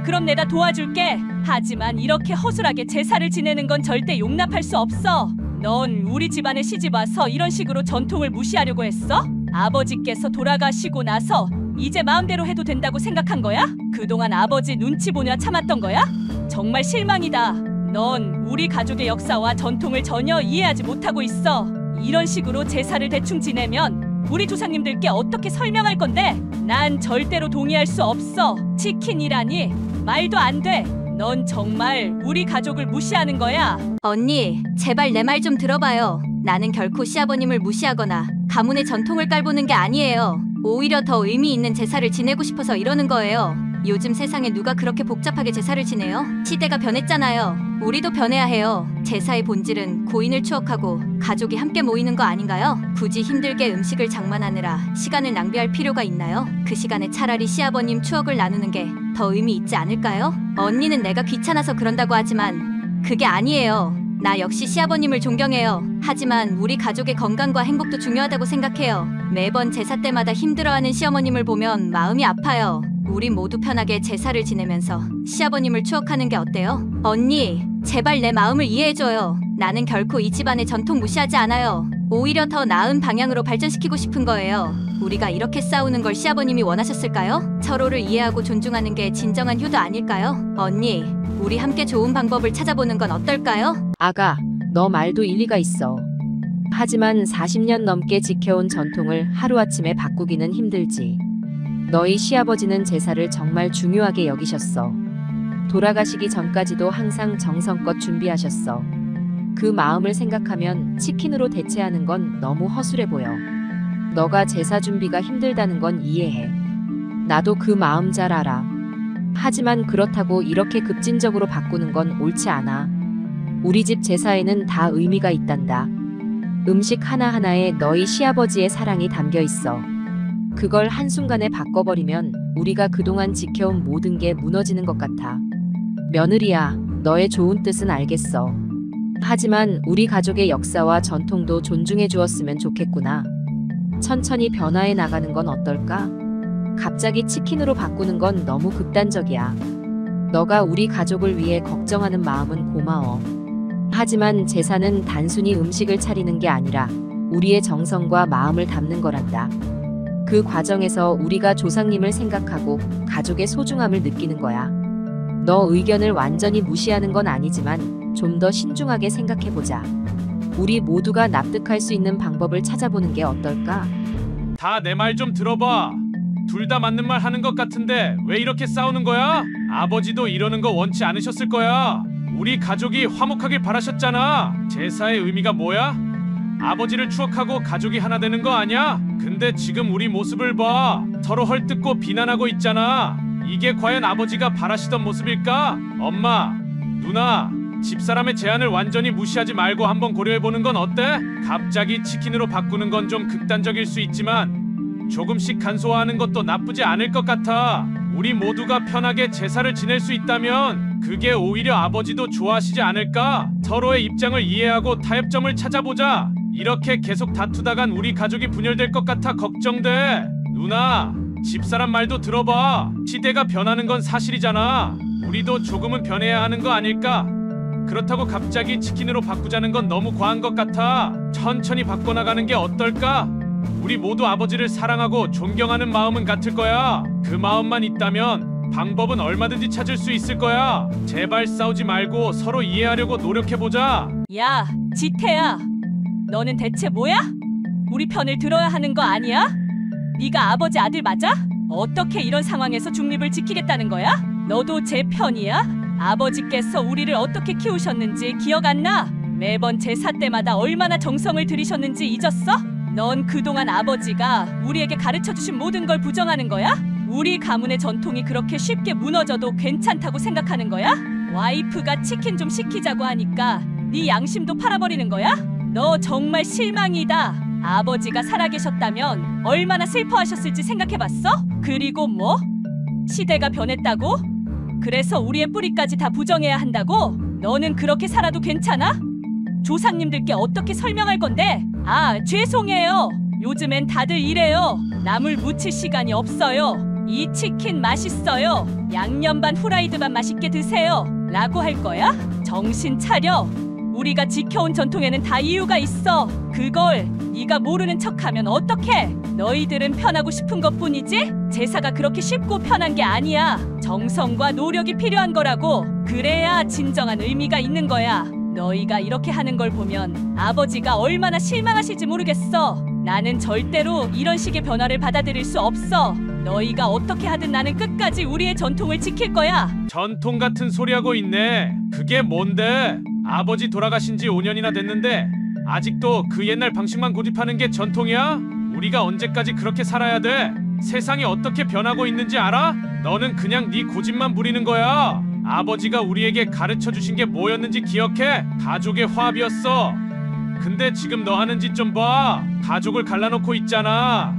그럼 내가 도와줄게. 하지만 이렇게 허술하게 제사를 지내는 건 절대 용납할 수 없어. 넌 우리 집안에 시집 와서 이런 식으로 전통을 무시하려고 했어? 아버지께서 돌아가시고 나서 이제 마음대로 해도 된다고 생각한 거야? 그동안 아버지 눈치 보냐 참았던 거야? 정말 실망이다. 넌 우리 가족의 역사와 전통을 전혀 이해하지 못하고 있어. 이런 식으로 제사를 대충 지내면 우리 조상님들께 어떻게 설명할 건데? 난 절대로 동의할 수 없어. 치킨이라니 말도 안 돼. 넌 정말 우리 가족을 무시하는 거야. 언니, 제발 내 말 좀 들어봐요. 나는 결코 시아버님을 무시하거나 가문의 전통을 깔보는 게 아니에요. 오히려 더 의미 있는 제사를 지내고 싶어서 이러는 거예요. 요즘 세상에 누가 그렇게 복잡하게 제사를 지내요? 시대가 변했잖아요. 우리도 변해야 해요. 제사의 본질은 고인을 추억하고 가족이 함께 모이는 거 아닌가요? 굳이 힘들게 음식을 장만하느라 시간을 낭비할 필요가 있나요? 그 시간에 차라리 시아버님 추억을 나누는 게 더 의미 있지 않을까요? 언니는 내가 귀찮아서 그런다고 하지만 그게 아니에요. 나 역시 시아버님을 존경해요. 하지만 우리 가족의 건강과 행복도 중요하다고 생각해요. 매번 제사 때마다 힘들어하는 시어머님을 보면 마음이 아파요. 우리 모두 편하게 제사를 지내면서 시아버님을 추억하는 게 어때요? 언니, 제발 내 마음을 이해해줘요. 나는 결코 이 집안의 전통 무시하지 않아요. 오히려 더 나은 방향으로 발전시키고 싶은 거예요. 우리가 이렇게 싸우는 걸 시아버님이 원하셨을까요? 서로를 이해하고 존중하는 게 진정한 효도 아닐까요? 언니, 우리 함께 좋은 방법을 찾아보는 건 어떨까요? 아가, 너 말도 일리가 있어. 하지만 40년 넘게 지켜온 전통을 하루아침에 바꾸기는 힘들지. 너희 시아버지는 제사를 정말 중요하게 여기셨어. 돌아가시기 전까지도 항상 정성껏 준비하셨어. 그 마음을 생각하면 치킨으로 대체하는 건 너무 허술해 보여. 너가 제사 준비가 힘들다는 건 이해해. 나도 그 마음 잘 알아. 하지만 그렇다고 이렇게 급진적으로 바꾸는 건 옳지 않아. 우리 집 제사에는 다 의미가 있단다. 음식 하나하나에 너희 시아버지의 사랑이 담겨 있어. 그걸 한순간에 바꿔버리면 우리가 그동안 지켜온 모든 게 무너지는 것 같아. 며느리야, 너의 좋은 뜻은 알겠어. 하지만 우리 가족의 역사와 전통도 존중해 주었으면 좋겠구나. 천천히 변화해 나가는 건 어떨까? 갑자기 치킨으로 바꾸는 건 너무 극단적이야. 너가 우리 가족을 위해 걱정하는 마음은 고마워. 하지만 제사는 단순히 음식을 차리는 게 아니라 우리의 정성과 마음을 담는 거란다. 그 과정에서 우리가 조상님을 생각하고 가족의 소중함을 느끼는 거야. 너 의견을 완전히 무시하는 건 아니지만 좀 더 신중하게 생각해보자. 우리 모두가 납득할 수 있는 방법을 찾아보는 게 어떨까? 다 내 말 좀 들어봐. 둘 다 맞는 말 하는 것 같은데 왜 이렇게 싸우는 거야? 아버지도 이러는 거 원치 않으셨을 거야. 우리 가족이 화목하길 바라셨잖아. 제사의 의미가 뭐야? 아버지를 추억하고 가족이 하나 되는 거 아니야? 근데 지금 우리 모습을 봐. 서로 헐뜯고 비난하고 있잖아. 이게 과연 아버지가 바라시던 모습일까? 엄마, 누나, 집사람의 제안을 완전히 무시하지 말고 한번 고려해보는 건 어때? 갑자기 치킨으로 바꾸는 건 좀 극단적일 수 있지만 조금씩 간소화하는 것도 나쁘지 않을 것 같아. 우리 모두가 편하게 제사를 지낼 수 있다면 그게 오히려 아버지도 좋아하시지 않을까? 서로의 입장을 이해하고 타협점을 찾아보자. 이렇게 계속 다투다간 우리 가족이 분열될 것 같아 걱정돼. 누나, 집사람 말도 들어봐. 시대가 변하는 건 사실이잖아. 우리도 조금은 변해야 하는 거 아닐까? 그렇다고 갑자기 치킨으로 바꾸자는 건 너무 과한 것 같아. 천천히 바꿔나가는 게 어떨까? 우리 모두 아버지를 사랑하고 존경하는 마음은 같을 거야. 그 마음만 있다면 방법은 얼마든지 찾을 수 있을 거야. 제발 싸우지 말고 서로 이해하려고 노력해보자. 야, 지태야. 너는 대체 뭐야? 우리 편을 들어야 하는 거 아니야? 네가 아버지 아들 맞아? 어떻게 이런 상황에서 중립을 지키겠다는 거야? 너도 제 편이야? 아버지께서 우리를 어떻게 키우셨는지 기억 안 나? 매번 제사 때마다 얼마나 정성을 들이셨는지 잊었어? 넌 그동안 아버지가 우리에게 가르쳐주신 모든 걸 부정하는 거야? 우리 가문의 전통이 그렇게 쉽게 무너져도 괜찮다고 생각하는 거야? 와이프가 치킨 좀 시키자고 하니까 네 양심도 팔아버리는 거야? 너 정말 실망이다. 아버지가 살아계셨다면 얼마나 슬퍼하셨을지 생각해봤어? 그리고 뭐? 시대가 변했다고? 그래서 우리의 뿌리까지 다 부정해야 한다고? 너는 그렇게 살아도 괜찮아? 조상님들께 어떻게 설명할 건데? 아, 죄송해요. 요즘엔 다들 이래요. 나물 무칠 시간이 없어요. 이 치킨 맛있어요. 양념 반 후라이드 반 맛있게 드세요. 라고 할 거야? 정신 차려. 우리가 지켜온 전통에는 다 이유가 있어. 그걸 네가 모르는 척하면 어떡해? 너희들은 편하고 싶은 것뿐이지? 제사가 그렇게 쉽고 편한 게 아니야. 정성과 노력이 필요한 거라고. 그래야 진정한 의미가 있는 거야. 너희가 이렇게 하는 걸 보면 아버지가 얼마나 실망하실지 모르겠어. 나는 절대로 이런 식의 변화를 받아들일 수 없어. 너희가 어떻게 하든 나는 끝까지 우리의 전통을 지킬 거야. 전통 같은 소리 하고 있네. 그게 뭔데? 아버지 돌아가신 지 5년이나 됐는데 아직도 그 옛날 방식만 고집하는 게 전통이야? 우리가 언제까지 그렇게 살아야 돼? 세상이 어떻게 변하고 있는지 알아? 너는 그냥 네 고집만 부리는 거야. 아버지가 우리에게 가르쳐 주신 게 뭐였는지 기억해? 가족의 화합이었어. 근데 지금 너 하는 짓 좀 봐. 가족을 갈라놓고 있잖아.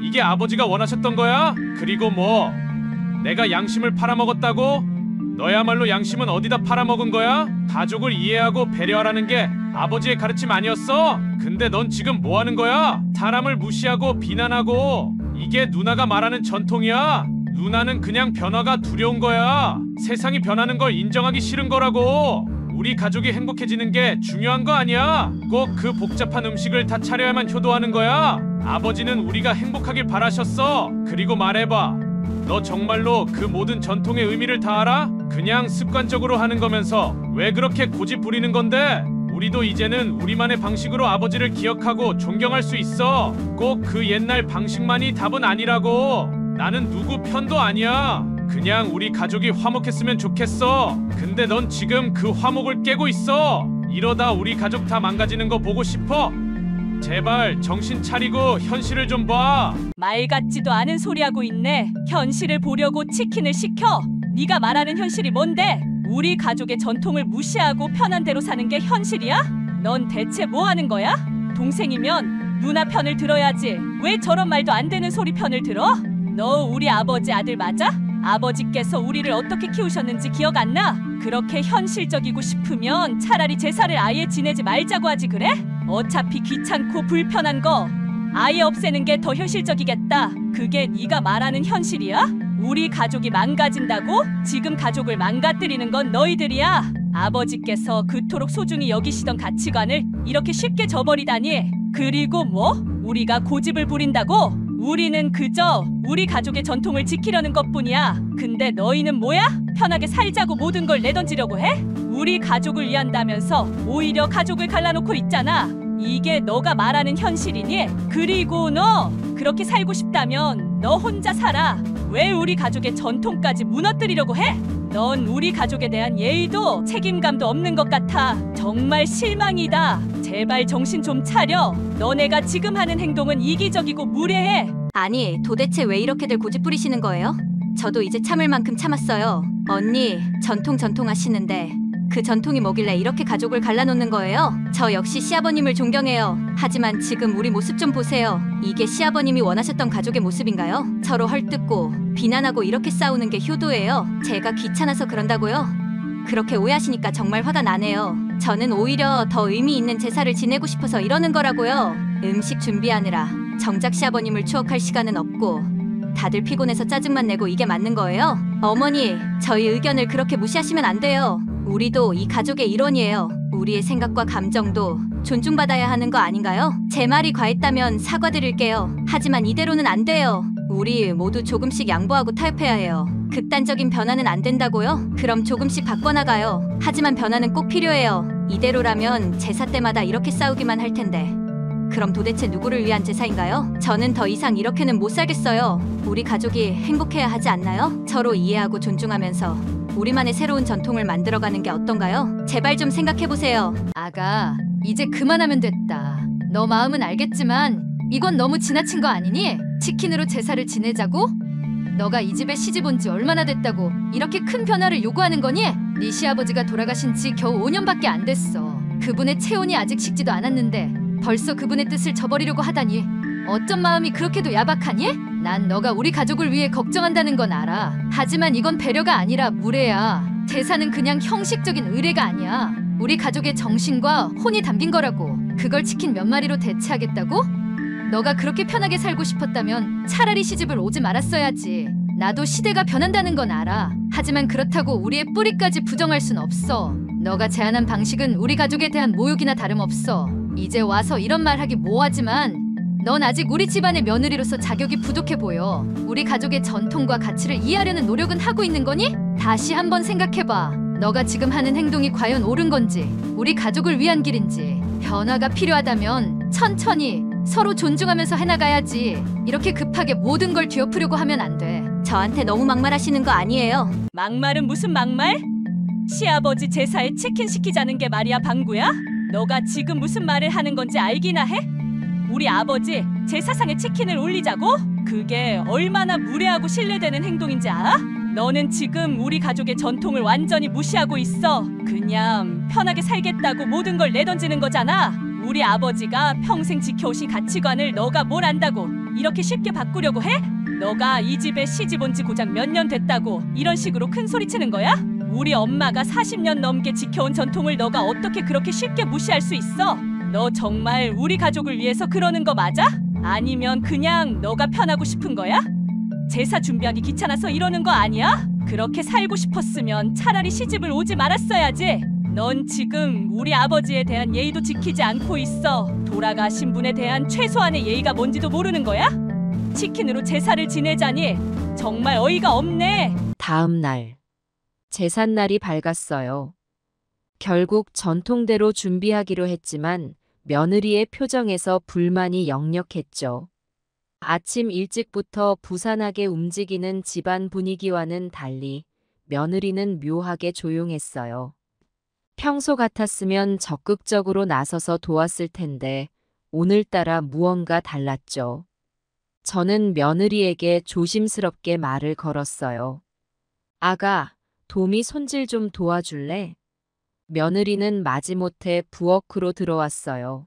이게 아버지가 원하셨던 거야? 그리고 뭐 내가 양심을 팔아먹었다고? 너야말로 양심은 어디다 팔아먹은 거야? 가족을 이해하고 배려하라는 게 아버지의 가르침 아니었어? 근데 넌 지금 뭐 하는 거야? 사람을 무시하고 비난하고. 이게 누나가 말하는 전통이야? 누나는 그냥 변화가 두려운 거야. 세상이 변하는 걸 인정하기 싫은 거라고. 우리 가족이 행복해지는 게 중요한 거 아니야? 꼭 그 복잡한 음식을 다 차려야만 효도하는 거야? 아버지는 우리가 행복하길 바라셨어. 그리고 말해봐. 너 정말로 그 모든 전통의 의미를 다 알아? 그냥 습관적으로 하는 거면서 왜 그렇게 고집 부리는 건데? 우리도 이제는 우리만의 방식으로 아버지를 기억하고 존경할 수 있어. 꼭 그 옛날 방식만이 답은 아니라고. 나는 누구 편도 아니야. 그냥 우리 가족이 화목했으면 좋겠어. 근데 넌 지금 그 화목을 깨고 있어. 이러다 우리 가족 다 망가지는 거 보고 싶어? 제발 정신 차리고 현실을 좀 봐. 말 같지도 않은 소리 하고 있네. 현실을 보려고 치킨을 시켜? 네가 말하는 현실이 뭔데? 우리 가족의 전통을 무시하고 편한 대로 사는 게 현실이야? 넌 대체 뭐 하는 거야? 동생이면 누나 편을 들어야지. 왜 저런 말도 안 되는 소리 편을 들어? 너 우리 아버지 아들 맞아? 아버지께서 우리를 어떻게 키우셨는지 기억 안 나? 그렇게 현실적이고 싶으면 차라리 제사를 아예 지내지 말자고 하지 그래? 어차피 귀찮고 불편한 거 아예 없애는 게 더 현실적이겠다. 그게 네가 말하는 현실이야? 우리 가족이 망가진다고? 지금 가족을 망가뜨리는 건 너희들이야. 아버지께서 그토록 소중히 여기시던 가치관을 이렇게 쉽게 저버리다니. 그리고 뭐? 우리가 고집을 부린다고? 우리는 그저 우리 가족의 전통을 지키려는 것뿐이야. 근데 너희는 뭐야? 편하게 살자고 모든 걸 내던지려고 해? 우리 가족을 위한다면서 오히려 가족을 갈라놓고 있잖아. 이게 너가 말하는 현실이니? 그리고 너 그렇게 살고 싶다면 너 혼자 살아. 왜 우리 가족의 전통까지 무너뜨리려고 해? 넌 우리 가족에 대한 예의도 책임감도 없는 것 같아. 정말 실망이다. 제발 정신 좀 차려. 너네가 지금 하는 행동은 이기적이고 무례해. 아니, 도대체 왜 이렇게들 고집 부리시는 거예요? 저도 이제 참을 만큼 참았어요. 언니, 전통 하시는데 그 전통이 뭐길래 이렇게 가족을 갈라놓는 거예요? 저 역시 시아버님을 존경해요. 하지만 지금 우리 모습 좀 보세요. 이게 시아버님이 원하셨던 가족의 모습인가요? 서로 헐뜯고 비난하고 이렇게 싸우는 게 효도예요? 제가 귀찮아서 그런다고요? 그렇게 오해하시니까 정말 화가 나네요. 저는 오히려 더 의미 있는 제사를 지내고 싶어서 이러는 거라고요. 음식 준비하느라 정작 시아버님을 추억할 시간은 없고 다들 피곤해서 짜증만 내고 이게 맞는 거예요? 어머니, 저희 의견을 그렇게 무시하시면 안 돼요. 우리도 이 가족의 일원이에요. 우리의 생각과 감정도 존중받아야 하는 거 아닌가요? 제 말이 과했다면 사과드릴게요. 하지만 이대로는 안 돼요. 우리 모두 조금씩 양보하고 타협해야 해요. 극단적인 변화는 안 된다고요? 그럼 조금씩 바꿔나가요. 하지만 변화는 꼭 필요해요. 이대로라면 제사 때마다 이렇게 싸우기만 할 텐데. 그럼 도대체 누구를 위한 제사인가요? 저는 더 이상 이렇게는 못 살겠어요. 우리 가족이 행복해야 하지 않나요? 서로 이해하고 존중하면서 우리만의 새로운 전통을 만들어가는 게 어떤가요? 제발 좀 생각해보세요. 아가, 이제 그만하면 됐다. 너 마음은 알겠지만 이건 너무 지나친 거 아니니? 치킨으로 제사를 지내자고? 너가 이 집에 시집 온 지 얼마나 됐다고 이렇게 큰 변화를 요구하는 거니? 네 시아버지가 돌아가신 지 겨우 5년밖에 안 됐어. 그분의 체온이 아직 식지도 않았는데 벌써 그분의 뜻을 저버리려고 하다니. 어쩜 마음이 그렇게도 야박하니? 난 너가 우리 가족을 위해 걱정한다는 건 알아. 하지만 이건 배려가 아니라 무례야. 제사는 그냥 형식적인 의례가 아니야. 우리 가족의 정신과 혼이 담긴 거라고. 그걸 치킨 몇 마리로 대체하겠다고? 너가 그렇게 편하게 살고 싶었다면 차라리 시집을 오지 말았어야지. 나도 시대가 변한다는 건 알아. 하지만 그렇다고 우리의 뿌리까지 부정할 순 없어. 너가 제안한 방식은 우리 가족에 대한 모욕이나 다름없어. 이제 와서 이런 말 하기 뭐하지만 넌 아직 우리 집안의 며느리로서 자격이 부족해 보여. 우리 가족의 전통과 가치를 이해하려는 노력은 하고 있는 거니? 다시 한번 생각해봐. 너가 지금 하는 행동이 과연 옳은 건지, 우리 가족을 위한 길인지. 변화가 필요하다면 천천히 서로 존중하면서 해나가야지. 이렇게 급하게 모든 걸 뒤엎으려고 하면 안 돼. 저한테 너무 막말하시는 거 아니에요. 막말은 무슨 막말? 시아버지 제사에 치킨 시키자는 게 말이야, 방구야? 너가 지금 무슨 말을 하는 건지 알기나 해? 우리 아버지 제사상에 치킨을 올리자고? 그게 얼마나 무례하고 신뢰되는 행동인지 알아? 너는 지금 우리 가족의 전통을 완전히 무시하고 있어. 그냥 편하게 살겠다고 모든 걸 내던지는 거잖아. 우리 아버지가 평생 지켜오신 가치관을 너가 뭘 안다고 이렇게 쉽게 바꾸려고 해? 너가 이 집에 시집 온 지 고작 몇 년 됐다고 이런 식으로 큰 소리 치는 거야? 우리 엄마가 40년 넘게 지켜온 전통을 너가 어떻게 그렇게 쉽게 무시할 수 있어? 너 정말 우리 가족을 위해서 그러는 거 맞아? 아니면 그냥 너가 편하고 싶은 거야? 제사 준비하기 귀찮아서 이러는 거 아니야? 그렇게 살고 싶었으면 차라리 시집을 오지 말았어야지. 넌 지금 우리 아버지에 대한 예의도 지키지 않고 있어. 돌아가신 분에 대한 최소한의 예의가 뭔지도 모르는 거야? 치킨으로 제사를 지내자니 정말 어이가 없네. 다음 날, 제삿날이 밝았어요. 결국 전통대로 준비하기로 했지만 며느리의 표정에서 불만이 역력했죠. 아침 일찍부터 부산하게 움직이는 집안 분위기와는 달리 며느리는 묘하게 조용했어요. 평소 같았으면 적극적으로 나서서 도왔을 텐데 오늘따라 무언가 달랐죠. 저는 며느리에게 조심스럽게 말을 걸었어요. 아가, 도미 손질 좀 도와줄래? 며느리는 마지못해 부엌으로 들어왔어요.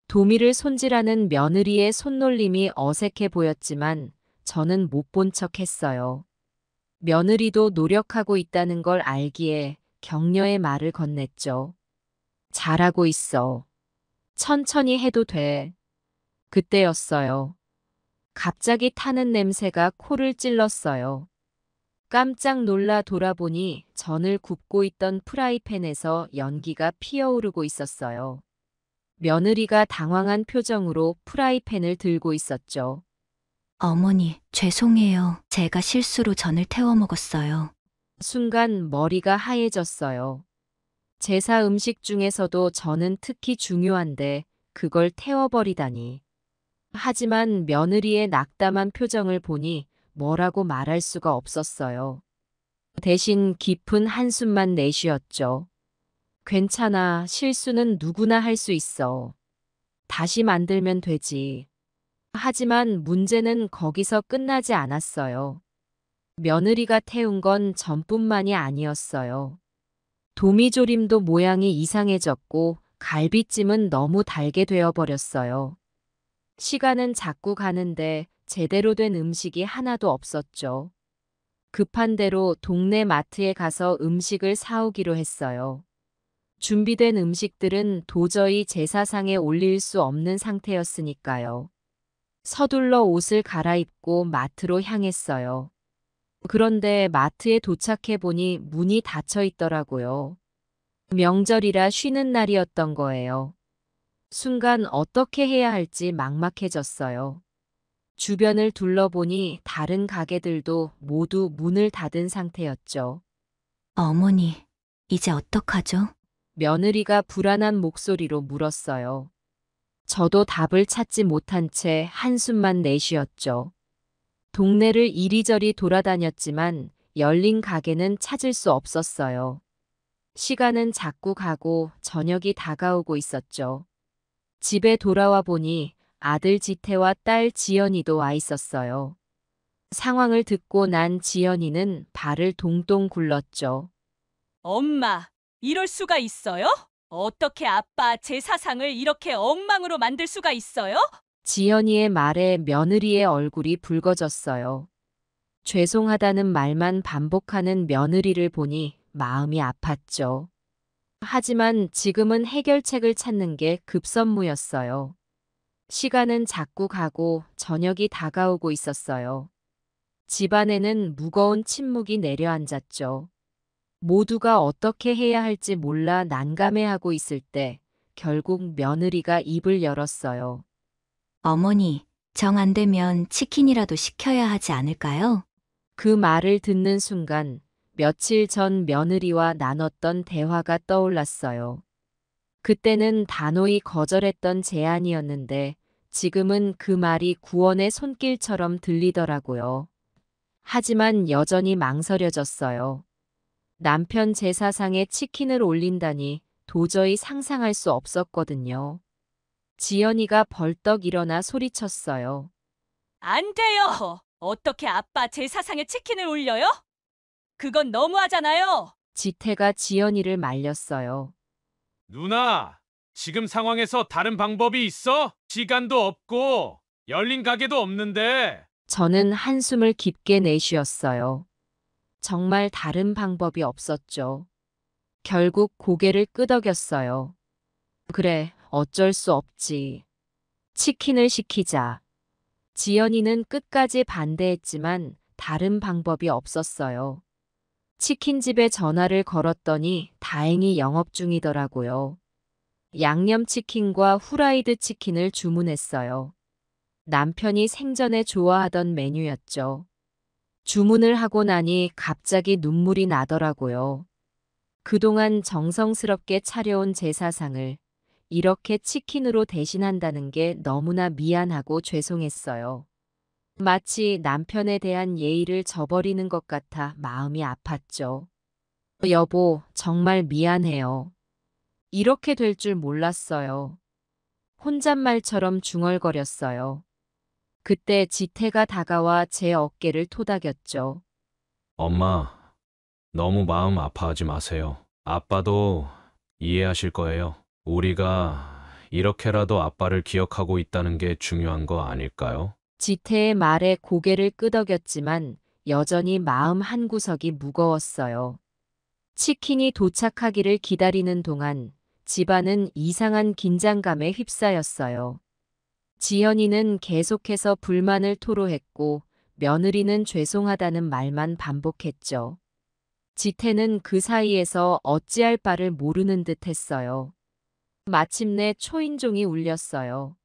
도미를 손질하는 며느리의 손놀림이 어색해 보였지만 저는 못 본 척했어요. 며느리도 노력하고 있다는 걸 알기에 격려의 말을 건넸죠. 잘하고 있어. 천천히 해도 돼. 그때였어요. 갑자기 타는 냄새가 코를 찔렀어요. 깜짝 놀라 돌아보니 전을 굽고 있던 프라이팬에서 연기가 피어오르고 있었어요. 며느리가 당황한 표정으로 프라이팬을 들고 있었죠. 어머니, 죄송해요. 제가 실수로 전을 태워 먹었어요. 순간 머리가 하얘졌어요. 제사 음식 중에서도 저는 특히 중요한데 그걸 태워버리다니. 하지만 며느리의 낙담한 표정을 보니 뭐라고 말할 수가 없었어요. 대신 깊은 한숨만 내쉬었죠. 괜찮아, 실수는 누구나 할 수 있어. 다시 만들면 되지. 하지만 문제는 거기서 끝나지 않았어요. 며느리가 태운 건 전뿐만이 아니었어요. 도미조림도 모양이 이상해졌고 갈비찜은 너무 달게 되어버렸어요. 시간은 자꾸 가는데 제대로 된 음식이 하나도 없었죠. 급한 대로 동네 마트에 가서 음식을 사오기로 했어요. 준비된 음식들은 도저히 제사상에 올릴 수 없는 상태였으니까요. 서둘러 옷을 갈아입고 마트로 향했어요. 그런데 마트에 도착해 보니 문이 닫혀 있더라고요. 명절이라 쉬는 날이었던 거예요. 순간 어떻게 해야 할지 막막해졌어요. 주변을 둘러보니 다른 가게들도 모두 문을 닫은 상태였죠. 어머니, 이제 어떡하죠? 며느리가 불안한 목소리로 물었어요. 저도 답을 찾지 못한 채 한숨만 내쉬었죠. 동네를 이리저리 돌아다녔지만 열린 가게는 찾을 수 없었어요. 시간은 자꾸 가고 저녁이 다가오고 있었죠. 집에 돌아와 보니 아들 지태와 딸 지연이도 와 있었어요. 상황을 듣고 난 지연이는 발을 동동 굴렀죠. 엄마, 이럴 수가 있어요? 어떻게 아빠 제사상을 이렇게 엉망으로 만들 수가 있어요? 지연이의 말에 며느리의 얼굴이 붉어졌어요. 죄송하다는 말만 반복하는 며느리를 보니 마음이 아팠죠. 하지만 지금은 해결책을 찾는 게 급선무였어요. 시간은 자꾸 가고 저녁이 다가오고 있었어요. 집안에는 무거운 침묵이 내려앉았죠. 모두가 어떻게 해야 할지 몰라 난감해하고 있을 때 결국 며느리가 입을 열었어요. 어머니, 정 안 되면 치킨이라도 시켜야 하지 않을까요? 그 말을 듣는 순간 며칠 전 며느리와 나눴던 대화가 떠올랐어요. 그때는 단호히 거절했던 제안이었는데 지금은 그 말이 구원의 손길처럼 들리더라고요. 하지만 여전히 망설여졌어요. 남편 제사상에 치킨을 올린다니 도저히 상상할 수 없었거든요. 지연이가 벌떡 일어나 소리쳤어요. 안 돼요. 어떻게 아빠 제사상에 치킨을 올려요? 그건 너무하잖아요. 지태가 지연이를 말렸어요. 누나, 지금 상황에서 다른 방법이 있어? 시간도 없고 열린 가게도 없는데. 저는 한숨을 깊게 내쉬었어요. 정말 다른 방법이 없었죠. 결국 고개를 끄덕였어요. 그래, 어쩔 수 없지. 치킨을 시키자. 지연이는 끝까지 반대했지만 다른 방법이 없었어요. 치킨집에 전화를 걸었더니 다행히 영업 중이더라고요. 양념치킨과 후라이드 치킨을 주문했어요. 남편이 생전에 좋아하던 메뉴였죠. 주문을 하고 나니 갑자기 눈물이 나더라고요. 그동안 정성스럽게 차려온 제사상을 이렇게 치킨으로 대신한다는 게 너무나 미안하고 죄송했어요. 마치 남편에 대한 예의를 저버리는 것 같아 마음이 아팠죠. 여보, 정말 미안해요. 이렇게 될 줄 몰랐어요. 혼잣말처럼 중얼거렸어요. 그때 지태가 다가와 제 어깨를 토닥였죠. 엄마, 너무 마음 아파하지 마세요. 아빠도 이해하실 거예요. 우리가 이렇게라도 아빠를 기억하고 있다는 게 중요한 거 아닐까요? 지태의 말에 고개를 끄덕였지만 여전히 마음 한구석이 무거웠어요. 치킨이 도착하기를 기다리는 동안 집안은 이상한 긴장감에 휩싸였어요. 지연이는 계속해서 불만을 토로했고 며느리는 죄송하다는 말만 반복했죠. 지태는 그 사이에서 어찌할 바를 모르는 듯 했어요. 마침내 초인종이 울렸어요.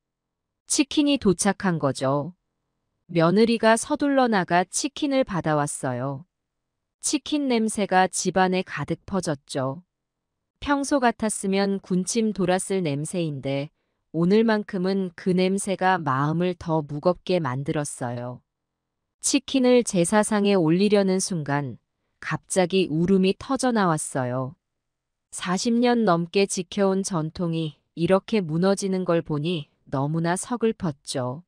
치킨이 도착한 거죠. 며느리가 서둘러 나가 치킨을 받아왔어요. 치킨 냄새가 집안에 가득 퍼졌죠. 평소 같았으면 군침 돌았을 냄새인데 오늘만큼은 그 냄새가 마음을 더 무겁게 만들었어요. 치킨을 제사상에 올리려는 순간 갑자기 울음이 터져 나왔어요. 40년 넘게 지켜온 전통이 이렇게 무너지는 걸 보니 너무나 서글펐죠.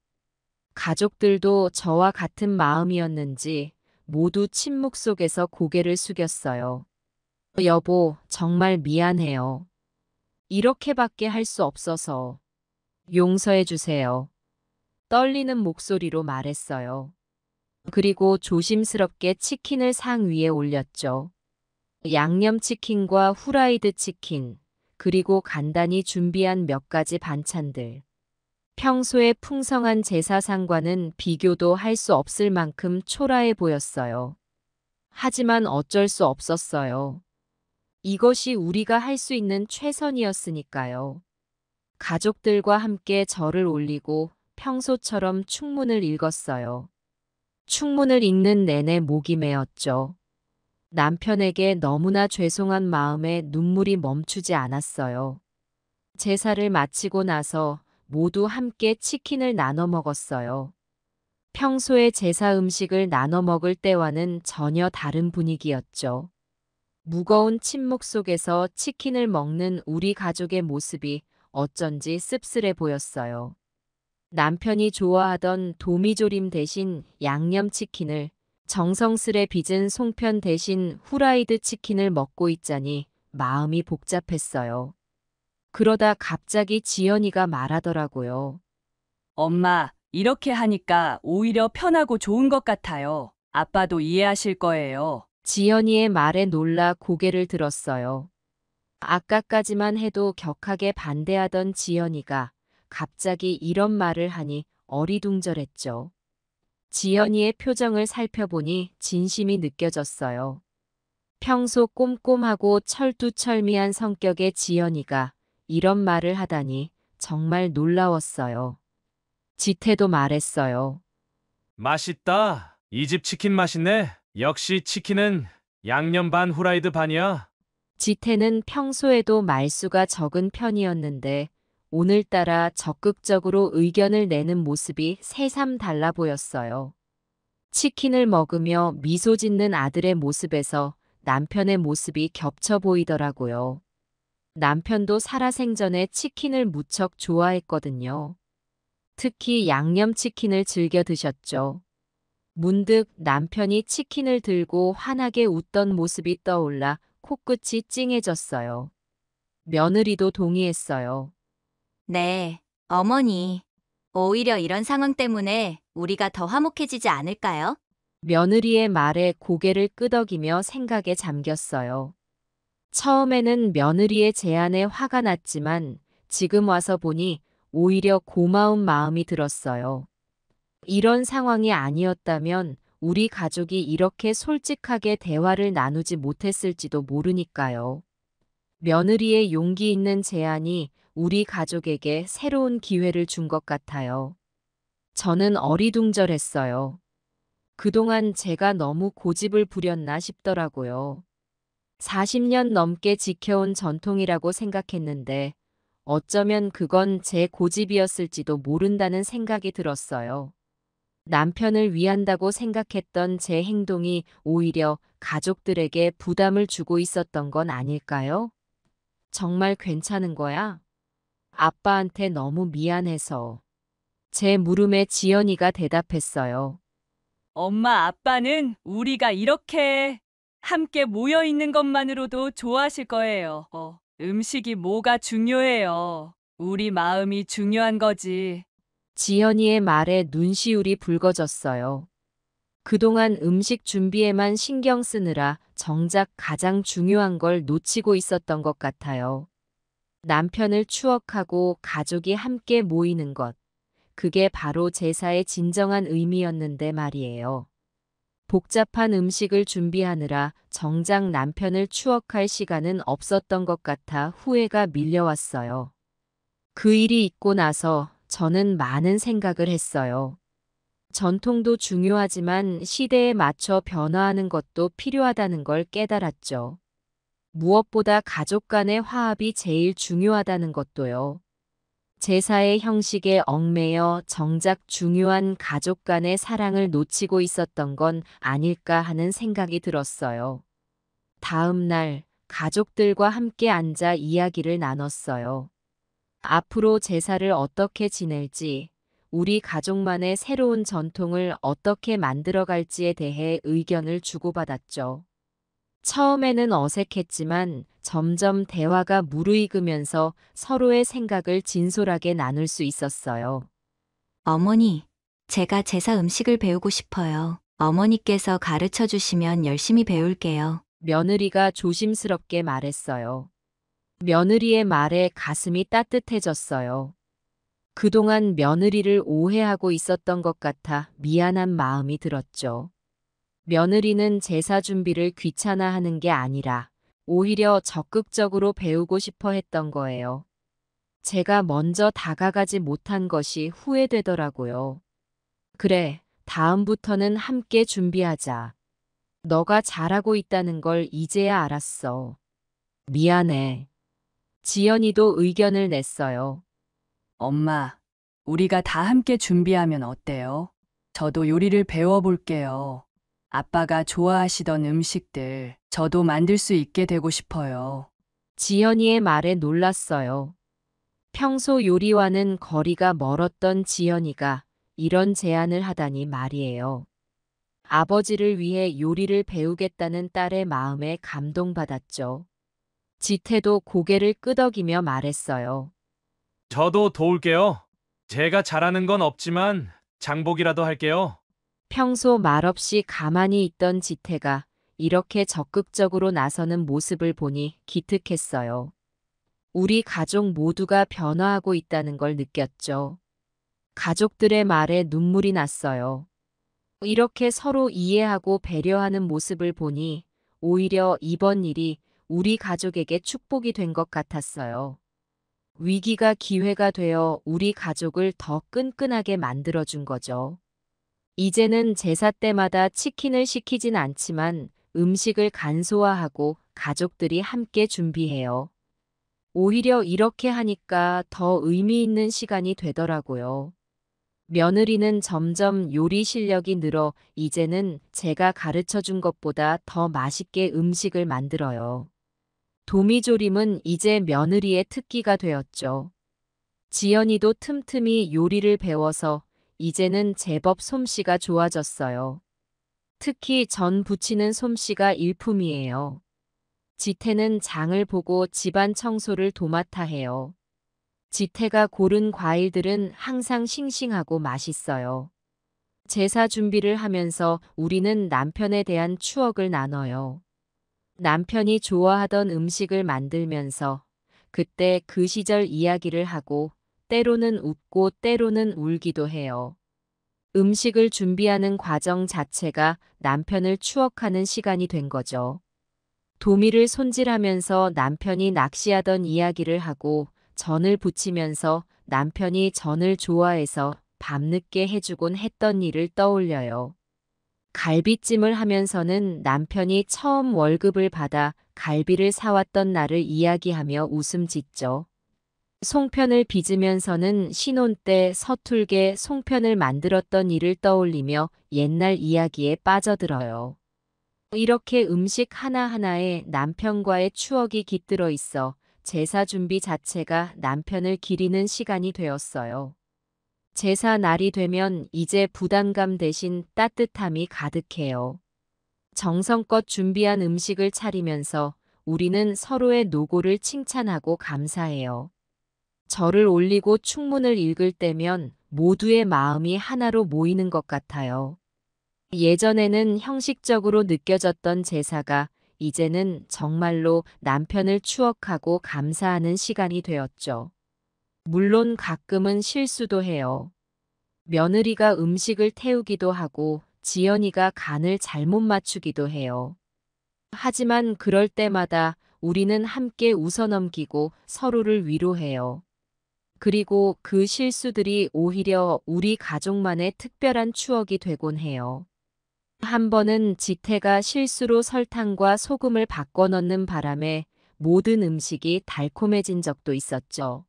가족들도 저와 같은 마음이었는지 모두 침묵 속에서 고개를 숙였어요. 여보, 정말 미안해요. 이렇게밖에 할 수 없어서. 용서해 주세요. 떨리는 목소리로 말했어요. 그리고 조심스럽게 치킨을 상 위에 올렸죠. 양념치킨과 후라이드 치킨, 그리고 간단히 준비한 몇 가지 반찬들. 평소에 풍성한 제사상과는 비교도 할 수 없을 만큼 초라해 보였어요. 하지만 어쩔 수 없었어요. 이것이 우리가 할 수 있는 최선이었으니까요. 가족들과 함께 절을 올리고 평소처럼 축문을 읽었어요. 축문을 읽는 내내 목이 메었죠. 남편에게 너무나 죄송한 마음에 눈물이 멈추지 않았어요. 제사를 마치고 나서 모두 함께 치킨을 나눠 먹었어요. 평소에 제사 음식을 나눠 먹을 때와는 전혀 다른 분위기였죠. 무거운 침묵 속에서 치킨을 먹는 우리 가족의 모습이 어쩐지 씁쓸해 보였어요. 남편이 좋아하던 도미조림 대신 양념치킨을, 정성스레 빚은 송편 대신 후라이드 치킨을 먹고 있자니 마음이 복잡했어요. 그러다 갑자기 지연이가 말하더라고요. 엄마, 이렇게 하니까 오히려 편하고 좋은 것 같아요. 아빠도 이해하실 거예요. 지연이의 말에 놀라 고개를 들었어요. 아까까지만 해도 격하게 반대하던 지연이가 갑자기 이런 말을 하니 어리둥절했죠. 지연이의 표정을 살펴보니 진심이 느껴졌어요. 평소 꼼꼼하고 철두철미한 성격의 지연이가 이런 말을 하다니 정말 놀라웠어요. 지태도 말했어요. 맛있다. 이 집 치킨 맛있네. 역시 치킨은 양념 반 후라이드 반이야. 지태는 평소에도 말수가 적은 편이었는데 오늘따라 적극적으로 의견을 내는 모습이 새삼 달라 보였어요. 치킨을 먹으며 미소 짓는 아들의 모습에서 남편의 모습이 겹쳐 보이더라고요. 남편도 살아생전에 치킨을 무척 좋아했거든요. 특히 양념치킨을 즐겨 드셨죠. 문득 남편이 치킨을 들고 환하게 웃던 모습이 떠올라 코끝이 찡해졌어요. 며느리도 동의했어요. 네, 어머니. 오히려 이런 상황 때문에 우리가 더 화목해지지 않을까요? 며느리의 말에 고개를 끄덕이며 생각에 잠겼어요. 처음에는 며느리의 제안에 화가 났지만 지금 와서 보니 오히려 고마운 마음이 들었어요. 이런 상황이 아니었다면 우리 가족이 이렇게 솔직하게 대화를 나누지 못했을지도 모르니까요. 며느리의 용기 있는 제안이 우리 가족에게 새로운 기회를 준 것 같아요. 저는 어리둥절했어요. 그동안 제가 너무 고집을 부렸나 싶더라고요. 40년 넘게 지켜온 전통이라고 생각했는데 어쩌면 그건 제 고집이었을지도 모른다는 생각이 들었어요. 남편을 위한다고 생각했던 제 행동이 오히려 가족들에게 부담을 주고 있었던 건 아닐까요? 정말 괜찮은 거야? 아빠한테 너무 미안해서. 제 물음에 지연이가 대답했어요. 엄마, 아빠는 우리가 이렇게 함께 모여 있는 것만으로도 좋아하실 거예요. 음식이 뭐가 중요해요. 우리 마음이 중요한 거지. 지연이의 말에 눈시울이 붉어졌어요. 그동안 음식 준비에만 신경 쓰느라 정작 가장 중요한 걸 놓치고 있었던 것 같아요. 남편을 추억하고 가족이 함께 모이는 것. 그게 바로 제사의 진정한 의미였는데 말이에요. 복잡한 음식을 준비하느라 정작 남편을 추억할 시간은 없었던 것 같아 후회가 밀려왔어요. 그 일이 있고 나서 저는 많은 생각을 했어요. 전통도 중요하지만 시대에 맞춰 변화하는 것도 필요하다는 걸 깨달았죠. 무엇보다 가족 간의 화합이 제일 중요하다는 것도요. 제사의 형식에 얽매여 정작 중요한 가족 간의 사랑을 놓치고 있었던 건 아닐까 하는 생각이 들었어요. 다음 날 가족들과 함께 앉아 이야기를 나눴어요. 앞으로 제사를 어떻게 지낼지, 우리 가족만의 새로운 전통을 어떻게 만들어갈지에 대해 의견을 주고받았죠. 처음에는 어색했지만 점점 대화가 무르익으면서 서로의 생각을 진솔하게 나눌 수 있었어요. 어머니, 제가 제사 음식을 배우고 싶어요. 어머니께서 가르쳐 주시면 열심히 배울게요. 며느리가 조심스럽게 말했어요. 며느리의 말에 가슴이 따뜻해졌어요. 그동안 며느리를 오해하고 있었던 것 같아 미안한 마음이 들었죠. 며느리는 제사 준비를 귀찮아하는 게 아니라 오히려 적극적으로 배우고 싶어 했던 거예요. 제가 먼저 다가가지 못한 것이 후회되더라고요. 그래, 다음부터는 함께 준비하자. 너가 잘하고 있다는 걸 이제야 알았어. 미안해. 지연이도 의견을 냈어요. 엄마, 우리가 다 함께 준비하면 어때요? 저도 요리를 배워볼게요. 아빠가 좋아하시던 음식들 저도 만들 수 있게 되고 싶어요. 지연이의 말에 놀랐어요. 평소 요리와는 거리가 멀었던 지연이가 이런 제안을 하다니 말이에요. 아버지를 위해 요리를 배우겠다는 딸의 마음에 감동받았죠. 지태도 고개를 끄덕이며 말했어요. 저도 도울게요. 제가 잘하는 건 없지만 장복이라도 할게요. 평소 말없이 가만히 있던 지태가 이렇게 적극적으로 나서는 모습을 보니 기특했어요. 우리 가족 모두가 변화하고 있다는 걸 느꼈죠. 가족들의 말에 눈물이 났어요. 이렇게 서로 이해하고 배려하는 모습을 보니 오히려 이번 일이 우리 가족에게 축복이 된 것 같았어요. 위기가 기회가 되어 우리 가족을 더 끈끈하게 만들어준 거죠. 이제는 제사 때마다 치킨을 시키진 않지만 음식을 간소화하고 가족들이 함께 준비해요. 오히려 이렇게 하니까 더 의미 있는 시간이 되더라고요. 며느리는 점점 요리 실력이 늘어 이제는 제가 가르쳐 준 것보다 더 맛있게 음식을 만들어요. 도미조림은 이제 며느리의 특기가 되었죠. 지연이도 틈틈이 요리를 배워서 이제는 제법 솜씨가 좋아졌어요. 특히 전 부치는 솜씨가 일품이에요. 지태는 장을 보고 집안 청소를 도맡아 해요. 지태가 고른 과일들은 항상 싱싱하고 맛있어요. 제사 준비를 하면서 우리는 남편에 대한 추억을 나눠요. 남편이 좋아하던 음식을 만들면서 그때 그 시절 이야기를 하고 때로는 웃고 때로는 울기도 해요. 음식을 준비하는 과정 자체가 남편을 추억하는 시간이 된 거죠. 도미를 손질하면서 남편이 낚시하던 이야기를 하고 전을 부치면서 남편이 전을 좋아해서 밤늦게 해주곤 했던 일을 떠올려요. 갈비찜을 하면서는 남편이 처음 월급을 받아 갈비를 사왔던 날을 이야기하며 웃음 짓죠. 송편을 빚으면서는 신혼 때 서툴게 송편을 만들었던 일을 떠올리며 옛날 이야기에 빠져들어요. 이렇게 음식 하나하나에 남편과의 추억이 깃들어 있어 제사 준비 자체가 남편을 기리는 시간이 되었어요. 제사 날이 되면 이제 부담감 대신 따뜻함이 가득해요. 정성껏 준비한 음식을 차리면서 우리는 서로의 노고를 칭찬하고 감사해요. 절을 올리고 축문을 읽을 때면 모두의 마음이 하나로 모이는 것 같아요. 예전에는 형식적으로 느껴졌던 제사가 이제는 정말로 남편을 추억하고 감사하는 시간이 되었죠. 물론 가끔은 실수도 해요. 며느리가 음식을 태우기도 하고 지연이가 간을 잘못 맞추기도 해요. 하지만 그럴 때마다 우리는 함께 웃어넘기고 서로를 위로해요. 그리고 그 실수들이 오히려 우리 가족만의 특별한 추억이 되곤 해요. 한 번은 지태가 실수로 설탕과 소금을 바꿔 넣는 바람에 모든 음식이 달콤해진 적도 있었죠.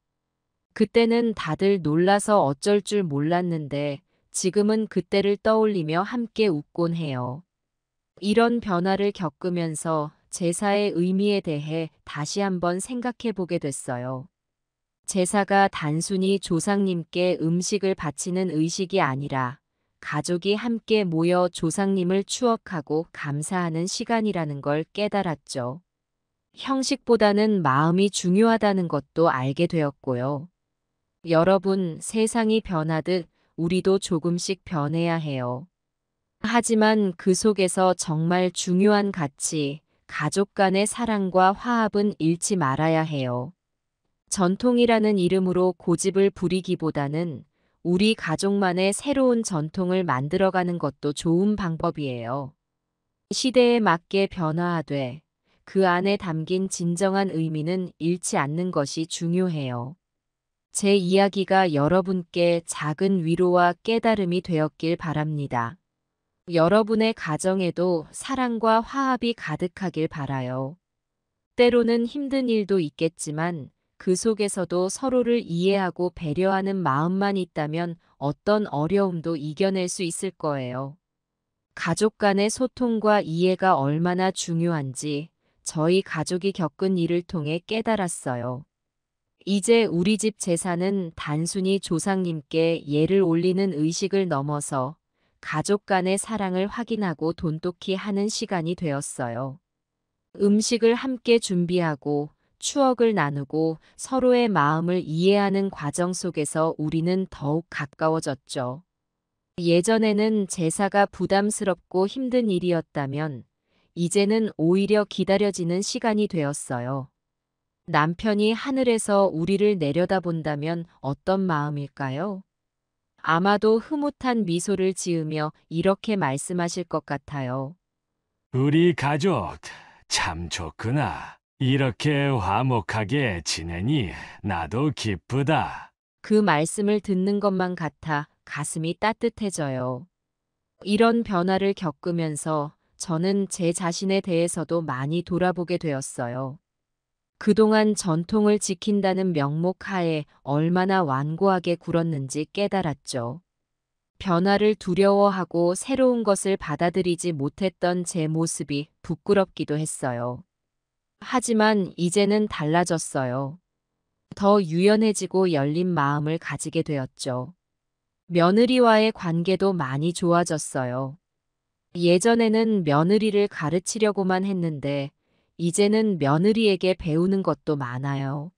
그때는 다들 놀라서 어쩔 줄 몰랐는데 지금은 그때를 떠올리며 함께 웃곤 해요. 이런 변화를 겪으면서 제사의 의미에 대해 다시 한번 생각해 보게 됐어요. 제사가 단순히 조상님께 음식을 바치는 의식이 아니라 가족이 함께 모여 조상님을 추억하고 감사하는 시간이라는 걸 깨달았죠. 형식보다는 마음이 중요하다는 것도 알게 되었고요. 여러분, 세상이 변하듯 우리도 조금씩 변해야 해요. 하지만 그 속에서 정말 중요한 가치, 가족 간의 사랑과 화합은 잃지 말아야 해요. 전통이라는 이름으로 고집을 부리기보다는 우리 가족만의 새로운 전통을 만들어가는 것도 좋은 방법이에요. 시대에 맞게 변화하되 그 안에 담긴 진정한 의미는 잃지 않는 것이 중요해요. 제 이야기가 여러분께 작은 위로와 깨달음이 되었길 바랍니다. 여러분의 가정에도 사랑과 화합이 가득하길 바라요. 때로는 힘든 일도 있겠지만 그 속에서도 서로를 이해하고 배려하는 마음만 있다면 어떤 어려움도 이겨낼 수 있을 거예요. 가족 간의 소통과 이해가 얼마나 중요한지 저희 가족이 겪은 일을 통해 깨달았어요. 이제 우리 집 제사는 단순히 조상님께 예를 올리는 의식을 넘어서 가족 간의 사랑을 확인하고 돈독히 하는 시간이 되었어요. 음식을 함께 준비하고 추억을 나누고 서로의 마음을 이해하는 과정 속에서 우리는 더욱 가까워졌죠. 예전에는 제사가 부담스럽고 힘든 일이었다면 이제는 오히려 기다려지는 시간이 되었어요. 남편이 하늘에서 우리를 내려다본다면 어떤 마음일까요? 아마도 흐뭇한 미소를 지으며 이렇게 말씀하실 것 같아요. 우리 가족 참 좋구나. 이렇게 화목하게 지내니 나도 기쁘다. 그 말씀을 듣는 것만 같아 가슴이 따뜻해져요. 이런 변화를 겪으면서 저는 제 자신에 대해서도 많이 돌아보게 되었어요. 그동안 전통을 지킨다는 명목 하에 얼마나 완고하게 굴었는지 깨달았죠. 변화를 두려워하고 새로운 것을 받아들이지 못했던 제 모습이 부끄럽기도 했어요. 하지만 이제는 달라졌어요. 더 유연해지고 열린 마음을 가지게 되었죠. 며느리와의 관계도 많이 좋아졌어요. 예전에는 며느리를 가르치려고만 했는데 이제는 며느리에게 배우는 것도 많아요.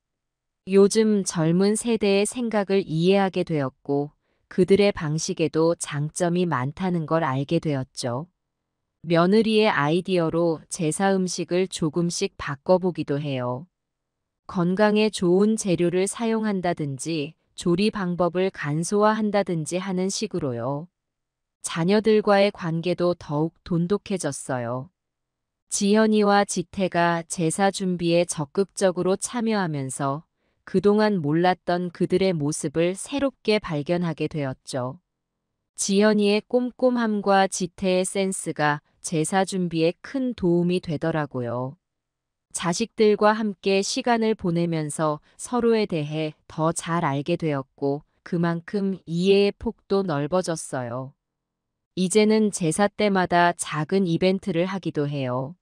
요즘 젊은 세대의 생각을 이해하게 되었고 그들의 방식에도 장점이 많다는 걸 알게 되었죠. 며느리의 아이디어로 제사 음식을 조금씩 바꿔보기도 해요. 건강에 좋은 재료를 사용한다든지 조리 방법을 간소화한다든지 하는 식으로요. 자녀들과의 관계도 더욱 돈독해졌어요. 지현이와 지태가 제사 준비에 적극적으로 참여하면서 그동안 몰랐던 그들의 모습을 새롭게 발견하게 되었죠. 지현이의 꼼꼼함과 지태의 센스가 제사 준비에 큰 도움이 되더라고요. 자식들과 함께 시간을 보내면서 서로에 대해 더 잘 알게 되었고 그만큼 이해의 폭도 넓어졌어요. 이제는 제사 때마다 작은 이벤트를 하기도 해요.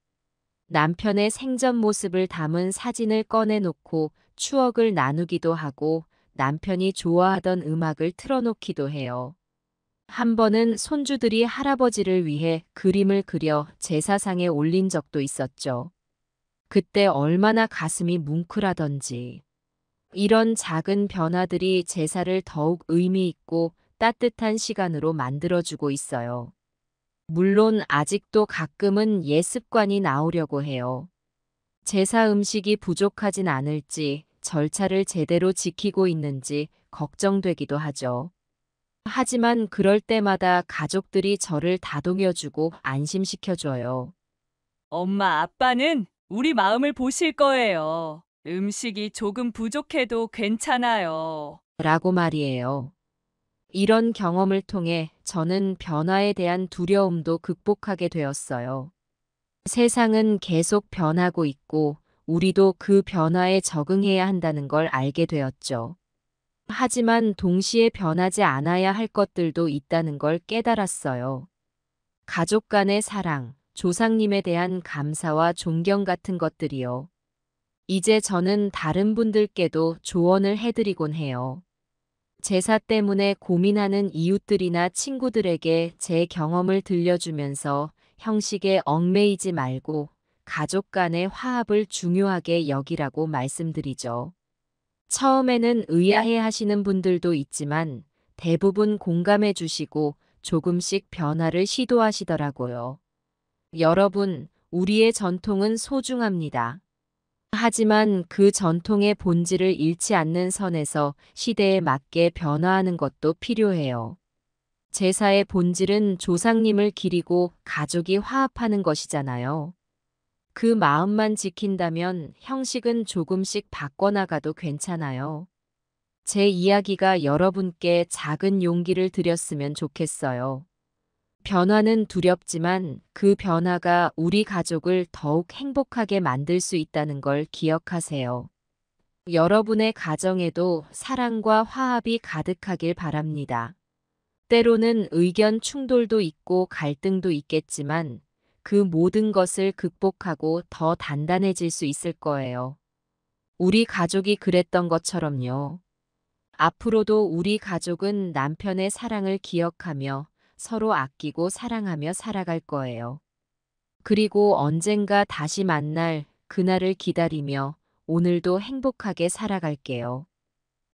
남편의 생전 모습을 담은 사진을 꺼내놓고 추억을 나누기도 하고 남편이 좋아하던 음악을 틀어놓기도 해요. 한 번은 손주들이 할아버지를 위해 그림을 그려 제사상에 올린 적도 있었죠. 그때 얼마나 가슴이 뭉클하던지. 이런 작은 변화들이 제사를 더욱 의미 있고 따뜻한 시간으로 만들어주고 있어요. 물론 아직도 가끔은 옛 습관이 나오려고 해요. 제사 음식이 부족하진 않을지, 절차를 제대로 지키고 있는지 걱정되기도 하죠. 하지만 그럴 때마다 가족들이 저를 다독여주고 안심시켜줘요. 엄마, 아빠는 우리 마음을 보실 거예요. 음식이 조금 부족해도 괜찮아요. 라고 말이에요. 이런 경험을 통해 저는 변화에 대한 두려움도 극복하게 되었어요. 세상은 계속 변하고 있고 우리도 그 변화에 적응해야 한다는 걸 알게 되었죠. 하지만 동시에 변하지 않아야 할 것들도 있다는 걸 깨달았어요. 가족 간의 사랑, 조상님에 대한 감사와 존경 같은 것들이요. 이제 저는 다른 분들께도 조언을 해드리곤 해요. 제사 때문에 고민하는 이웃들이나 친구들에게 제 경험을 들려주면서 형식에 얽매이지 말고 가족 간의 화합을 중요하게 여기라고 말씀드리죠. 처음에는 의아해 하시는 분들도 있지만 대부분 공감해 주시고 조금씩 변화를 시도하시더라고요. 여러분, 우리의 전통은 소중합니다. 하지만 그 전통의 본질을 잃지 않는 선에서 시대에 맞게 변화하는 것도 필요해요. 제사의 본질은 조상님을 기리고 가족이 화합하는 것이잖아요. 그 마음만 지킨다면 형식은 조금씩 바꿔나가도 괜찮아요. 제 이야기가 여러분께 작은 용기를 드렸으면 좋겠어요. 변화는 두렵지만 그 변화가 우리 가족을 더욱 행복하게 만들 수 있다는 걸 기억하세요. 여러분의 가정에도 사랑과 화합이 가득하길 바랍니다. 때로는 의견 충돌도 있고 갈등도 있겠지만 그 모든 것을 극복하고 더 단단해질 수 있을 거예요. 우리 가족이 그랬던 것처럼요. 앞으로도 우리 가족은 남편의 사랑을 기억하며 서로 아끼고 사랑하며 살아갈 거예요. 그리고 언젠가 다시 만날 그날을 기다리며 오늘도 행복하게 살아갈게요.